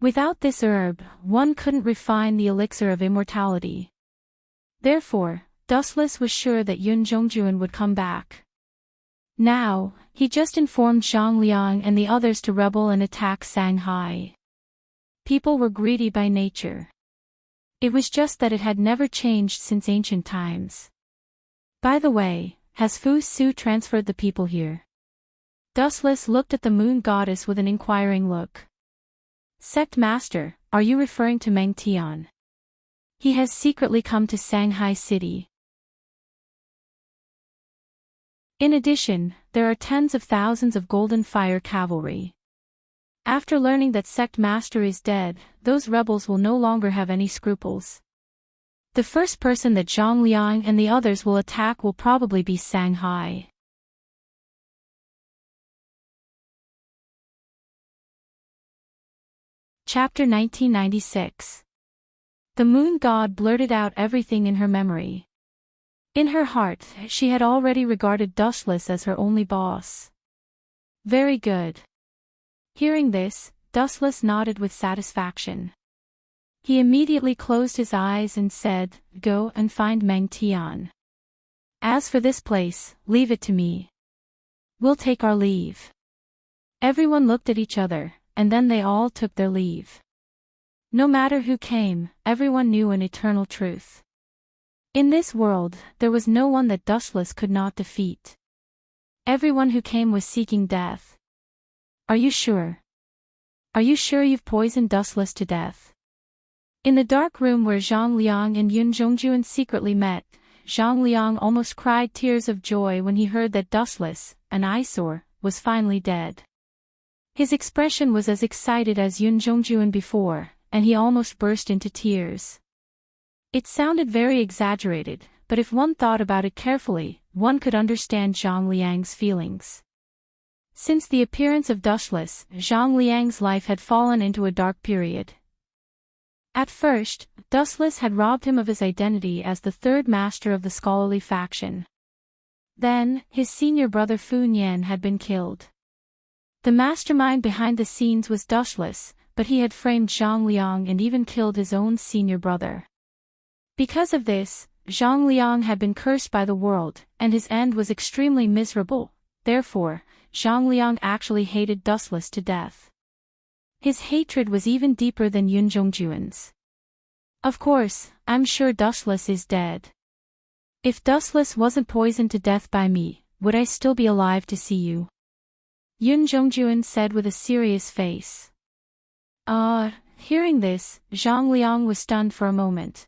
Without this herb, one couldn't refine the elixir of immortality. Therefore, Dustless was sure that Yun Zhongjuan would come back. Now, he just informed Zhang Liang and the others to rebel and attack Shanghai. People were greedy by nature. It was just that it had never changed since ancient times. By the way, has Fu Su transferred the people here? Dustless looked at the moon goddess with an inquiring look. Sect Master, are you referring to Meng Tian? He has secretly come to Shanghai City. In addition, there are tens of thousands of Golden Fire cavalry. After learning that Sect Master is dead, those rebels will no longer have any scruples. The first person that Zhang Liang and the others will attack will probably be Shanghai. Chapter 1996. The moon god blurted out everything in her memory. In her heart, she had already regarded Dustless as her only boss. Very good. Hearing this, Dustless nodded with satisfaction. He immediately closed his eyes and said, Go and find Meng Tian. As for this place, leave it to me. We'll take our leave. Everyone looked at each other, and then they all took their leave. No matter who came, everyone knew an eternal truth. In this world, there was no one that Dustless could not defeat. Everyone who came was seeking death. Are you sure? Are you sure you've poisoned Dustless to death? In the dark room where Zhang Liang and Yun Zhongjuan secretly met, Zhang Liang almost cried tears of joy when he heard that Dustless, an eyesore, was finally dead. His expression was as excited as Yun Zhongjuan before, and he almost burst into tears. It sounded very exaggerated, but if one thought about it carefully, one could understand Zhang Liang's feelings. Since the appearance of Dustless, Zhang Liang's life had fallen into a dark period. At first, Dustless had robbed him of his identity as the third master of the scholarly faction. Then, his senior brother Fu Nian had been killed. The mastermind behind the scenes was Dustless, but he had framed Zhang Liang and even killed his own senior brother. Because of this, Zhang Liang had been cursed by the world, and his end was extremely miserable. Therefore, Zhang Liang actually hated Dustless to death. His hatred was even deeper than Yun Zhongjuan's. Of course, I'm sure Dustless is dead. If Dustless wasn't poisoned to death by me, would I still be alive to see you? Yun Zhongjuan said with a serious face. Hearing this, Zhang Liang was stunned for a moment.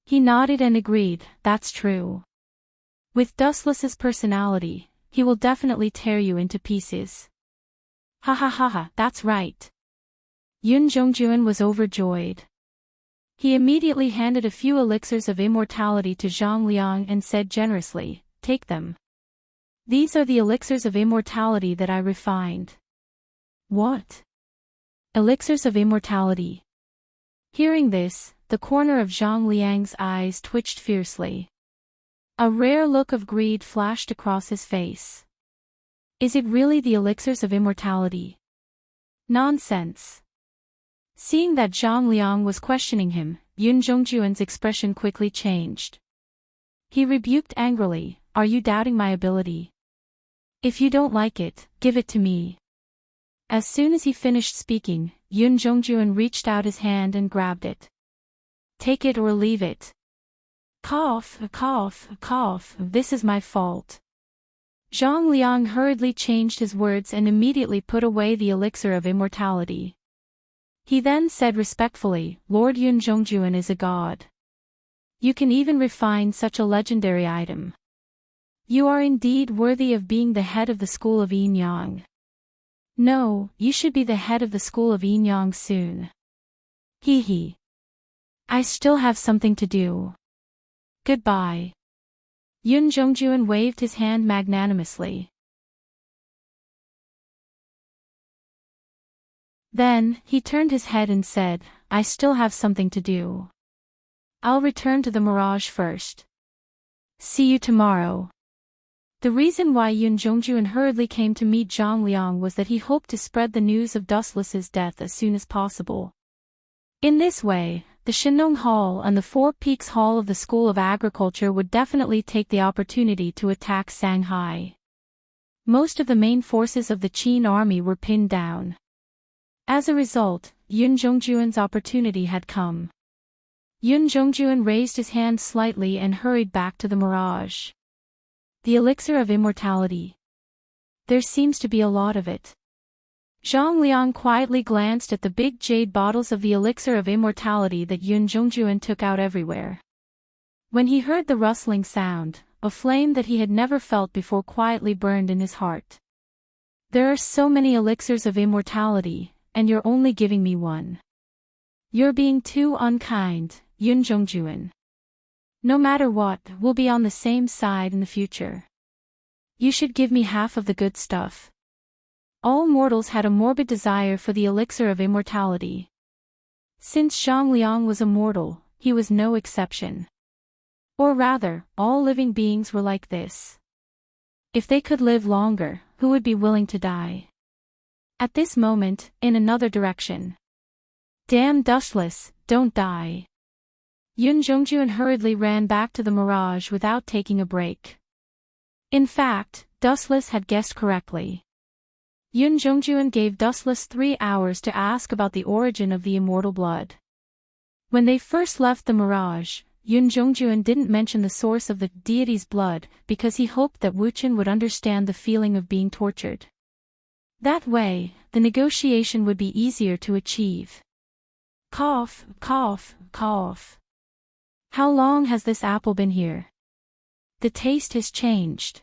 He nodded and agreed, that's true. With Dustless's personality, he will definitely tear you into pieces. Ha ha ha ha, that's right. Yun Zhongjuan was overjoyed. He immediately handed a few elixirs of immortality to Zhang Liang and said generously, "Take them. These are the elixirs of immortality that I refined." "What? Elixirs of immortality?" Hearing this, the corner of Zhang Liang's eyes twitched fiercely. A rare look of greed flashed across his face. "Is it really the elixirs of immortality?" "Nonsense." Seeing that Zhang Liang was questioning him, Yun Zhongjuan's expression quickly changed. He rebuked angrily, "Are you doubting my ability? If you don't like it, give it to me." As soon as he finished speaking, Yun Zhongjuan reached out his hand and grabbed it. "Take it or leave it." Cough, cough, cough, "This is my fault." Zhang Liang hurriedly changed his words and immediately put away the elixir of immortality. He then said respectfully, "Lord Yun Zhongjuan is a god. You can even refine such a legendary item. You are indeed worthy of being the head of the school of Yin Yang. No, you should be the head of the school of Yin Yang soon. Hee hee. I still have something to do. Goodbye." Yun Zhongjuan waved his hand magnanimously. Then, he turned his head and said, "I still have something to do. I'll return to the Mirage first. See you tomorrow." The reason why Yun Zhongjuan hurriedly came to meet Zhang Liang was that he hoped to spread the news of Dustless's death as soon as possible. In this way, the Shenong Hall and the Four Peaks Hall of the School of Agriculture would definitely take the opportunity to attack Shanghai. Most of the main forces of the Qin army were pinned down. As a result, Yun Zhongjuan's opportunity had come. Yun Zhongjuan raised his hand slightly and hurried back to the Mirage. The elixir of immortality. There seems to be a lot of it. Zhang Liang quietly glanced at the big jade bottles of the elixir of immortality that Yun Zhongjuan took out everywhere. When he heard the rustling sound, a flame that he had never felt before quietly burned in his heart. "There are so many elixirs of immortality, and you're only giving me one. You're being too unkind, Yun Zhongjuan. No matter what, we'll be on the same side in the future. You should give me half of the good stuff." All mortals had a morbid desire for the elixir of immortality. Since Zhang Liang was a mortal, he was no exception. Or rather, all living beings were like this. If they could live longer, who would be willing to die? At this moment, in another direction. "Damn Dustless, don't die." Yun Zhongjuan hurriedly ran back to the Mirage without taking a break. In fact, Dustless had guessed correctly. Yun Zhongjuan gave Dustless 3 hours to ask about the origin of the immortal blood. When they first left the Mirage, Yun Zhongjuan didn't mention the source of the deity's blood because he hoped that Wuchen would understand the feeling of being tortured. That way, the negotiation would be easier to achieve. Cough, cough, cough. How long has this apple been here? The taste has changed.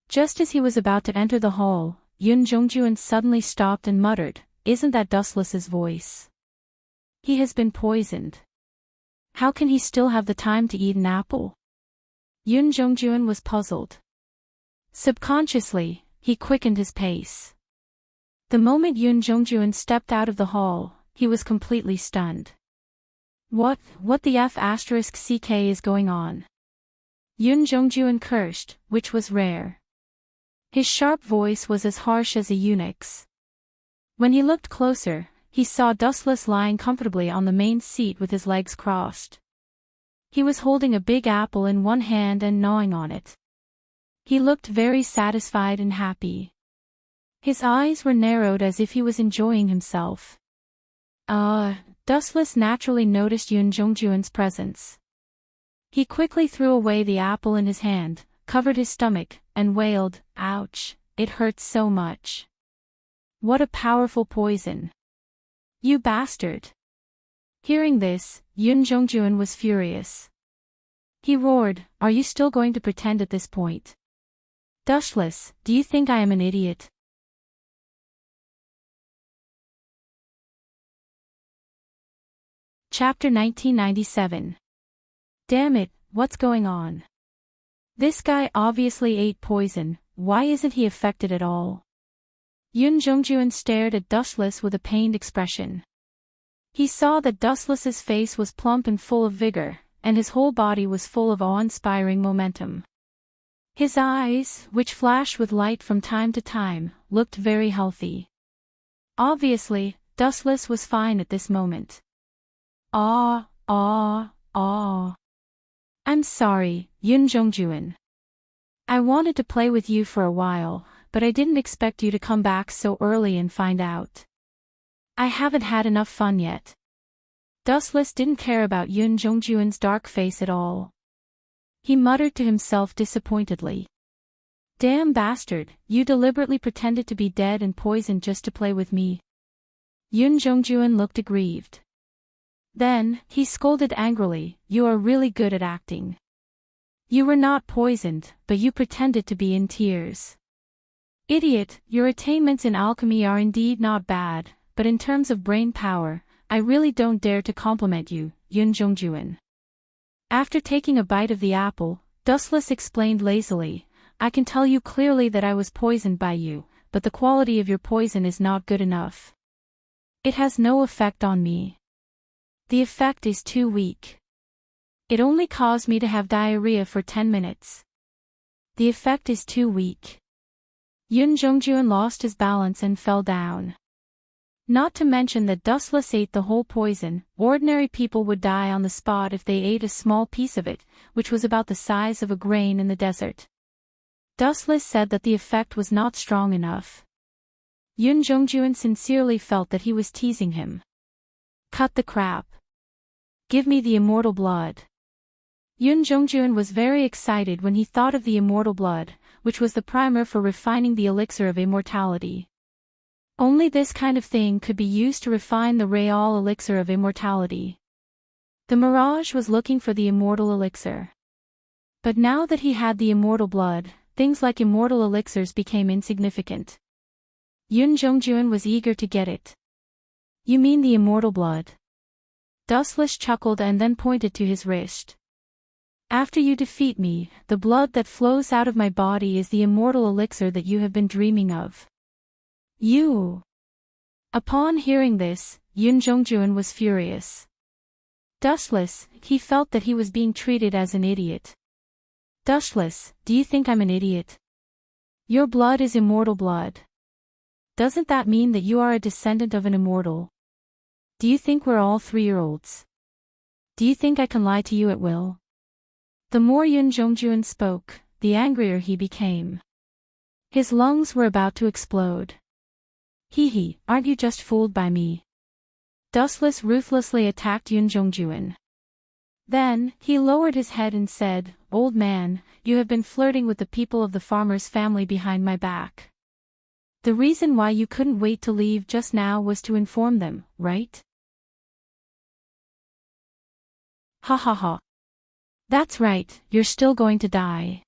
Just as he was about to enter the hall, Yun Zhongjuan suddenly stopped and muttered, "Isn't that Dustless's voice? He has been poisoned. How can he still have the time to eat an apple?" Yun Zhongjuan was puzzled. Subconsciously, he quickened his pace. The moment Yun Zhongjuan stepped out of the hall, he was completely stunned. What the F***ck is going on? Yun Zhongjuan cursed, which was rare. His sharp voice was as harsh as a eunuch's. When he looked closer, he saw Dustless lying comfortably on the main seat with his legs crossed. He was holding a big apple in one hand and gnawing on it. He looked very satisfied and happy. His eyes were narrowed as if he was enjoying himself. Dustless naturally noticed Yun Zhongjuan's presence. He quickly threw away the apple in his hand, covered his stomach, and wailed, "Ouch, it hurts so much. What a powerful poison. You bastard." Hearing this, Yun Zhongjuan was furious. He roared, "Are you still going to pretend at this point? Dustless, do you think I am an idiot?" Chapter 1997. Damn it, what's going on? This guy obviously ate poison, why isn't he affected at all? Yun Jongjuan stared at Dustless with a pained expression. He saw that Dustless's face was plump and full of vigor, and his whole body was full of awe-inspiring momentum. His eyes, which flashed with light from time to time, looked very healthy. Obviously, Dustless was fine at this moment. I'm sorry, Yun Jongjuan. I wanted to play with you for a while, but I didn't expect you to come back so early and find out. I haven't had enough fun yet. Dustless didn't care about Yun Jongjuan's dark face at all. He muttered to himself disappointedly. Damn bastard, you deliberately pretended to be dead and poisoned just to play with me. Yun Jongjuan looked aggrieved. Then, he scolded angrily, you are really good at acting. You were not poisoned, but you pretended to be in tears. Idiot, your attainments in alchemy are indeed not bad, but in terms of brain power, I really don't dare to compliment you, Yun Jongjuan. After taking a bite of the apple, Dustless explained lazily, I can tell you clearly that I was poisoned by you, but the quality of your poison is not good enough. It has no effect on me. The effect is too weak. It only caused me to have diarrhea for 10 minutes. The effect is too weak. Yun Jongjuan lost his balance and fell down. Not to mention that Dustless ate the whole poison, ordinary people would die on the spot if they ate a small piece of it, which was about the size of a grain in the desert. Dustless said that the effect was not strong enough. Yun Jongjuan sincerely felt that he was teasing him. Cut the crap. Give me the immortal blood. Yun Jongjuan was very excited when he thought of the immortal blood, which was the primer for refining the elixir of immortality. Only this kind of thing could be used to refine the real elixir of immortality. The Mirage was looking for the immortal elixir. But now that he had the immortal blood, things like immortal elixirs became insignificant. Yun Jongjuan was eager to get it. You mean the immortal blood? Dustless chuckled and then pointed to his wrist. After you defeat me, the blood that flows out of my body is the immortal elixir that you have been dreaming of. You! Upon hearing this, Yun Jongjuan was furious. Dustless, he felt that he was being treated as an idiot. Dustless, do you think I'm an idiot? Your blood is immortal blood. Doesn't that mean that you are a descendant of an immortal? Do you think we're all 3-year-olds? Do you think I can lie to you at will? The more Yun Jongjuan spoke, the angrier he became. His lungs were about to explode. Hee, aren't you just fooled by me? Dustless ruthlessly attacked Yun Jongjuan. Then, he lowered his head and said, Old man, you have been flirting with the people of the farmer's family behind my back. The reason why you couldn't wait to leave just now was to inform them, right? Ha ha ha. That's right, you're still going to die.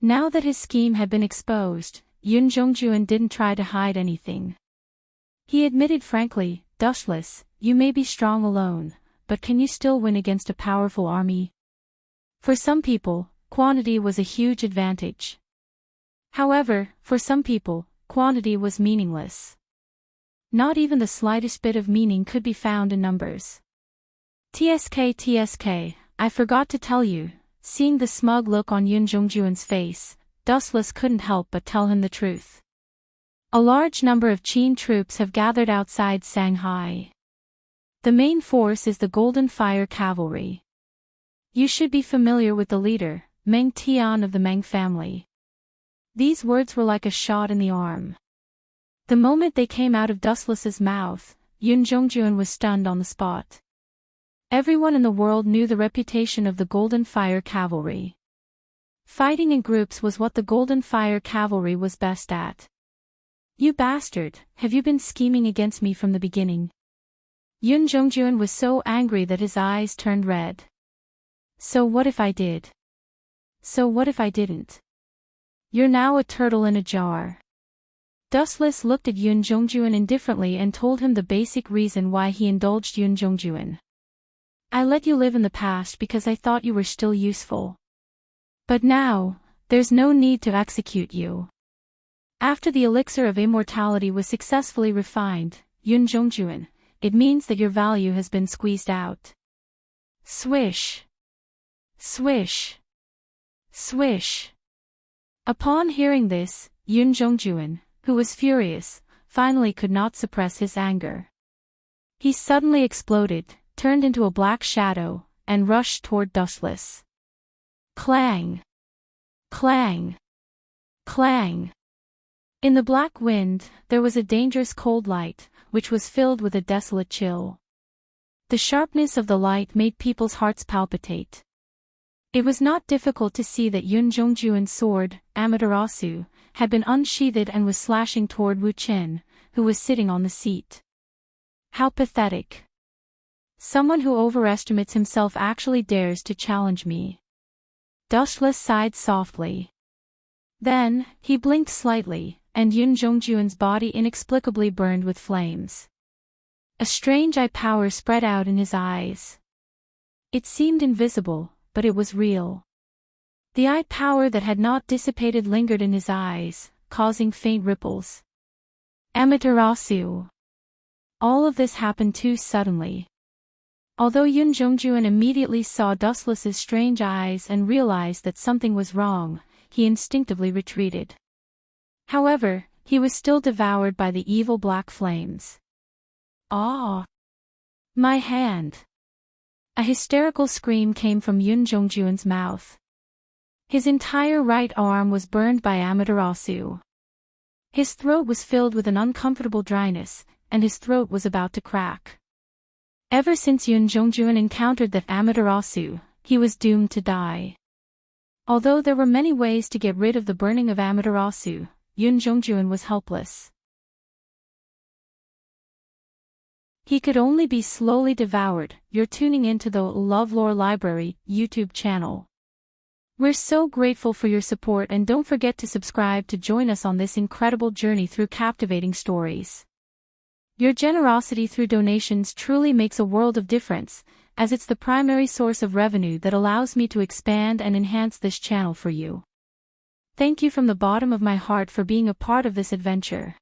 Now that his scheme had been exposed, Yun Jongjuan didn't try to hide anything. He admitted frankly, Dustless, you may be strong alone, but can you still win against a powerful army? For some people, quantity was a huge advantage. However, for some people, quantity was meaningless. Not even the slightest bit of meaning could be found in numbers. TSK, I forgot to tell you, seeing the smug look on Yun Jongjuan's face, Dustless couldn't help but tell him the truth. A large number of Qin troops have gathered outside Shanghai. The main force is the Golden Fire Cavalry. You should be familiar with the leader, Meng Tian of the Meng family. These words were like a shot in the arm. The moment they came out of Dustless's mouth, Yun Jongjuan was stunned on the spot. Everyone in the world knew the reputation of the Golden Fire Cavalry. Fighting in groups was what the Golden Fire Cavalry was best at. You bastard, have you been scheming against me from the beginning? Yun Jongjuan was so angry that his eyes turned red. So what if I did? So what if I didn't? You're now a turtle in a jar. Dustless looked at Yun Jongjuan indifferently and told him the basic reason why he indulged Yun Jongjuan. I let you live in the past because I thought you were still useful. But now, there's no need to execute you. After the elixir of immortality was successfully refined, Yun Zhongjuan, it means that your value has been squeezed out. Swish. Swish. Swish. Upon hearing this, Yun Zhongjuan, who was furious, finally could not suppress his anger. He suddenly exploded, turned into a black shadow, and rushed toward Dustless. Clang! Clang! Clang! In the black wind, there was a dangerous cold light, which was filled with a desolate chill. The sharpness of the light made people's hearts palpitate. It was not difficult to see that Yun Zhongjuan's sword, Amaterasu, had been unsheathed and was slashing toward Wu Chen, who was sitting on the seat. How pathetic. Someone who overestimates himself actually dares to challenge me. Dustless sighed softly. Then, he blinked slightly, and Yun Zhongjuan's body inexplicably burned with flames. A strange eye power spread out in his eyes. It seemed invisible, but it was real. The eye power that had not dissipated lingered in his eyes, causing faint ripples. Amaterasu. All of this happened too suddenly. Although Yun Zhongjuan immediately saw Dustless's strange eyes and realized that something was wrong, he instinctively retreated. However, he was still devoured by the evil black flames. Ah! My hand! A hysterical scream came from Yun Zhongjuan's mouth. His entire right arm was burned by Amaterasu. His throat was filled with an uncomfortable dryness, and his throat was about to crack. Ever since Yun Zhongjuan encountered that Amaterasu, he was doomed to die. Although there were many ways to get rid of the burning of Amaterasu, Yun Zhongjuan was helpless. He could only be slowly devoured. You're tuning into the LoveLore Library YouTube channel. We're so grateful for your support, and don't forget to subscribe to join us on this incredible journey through captivating stories. Your generosity through donations truly makes a world of difference, as it's the primary source of revenue that allows me to expand and enhance this channel for you. Thank you from the bottom of my heart for being a part of this adventure.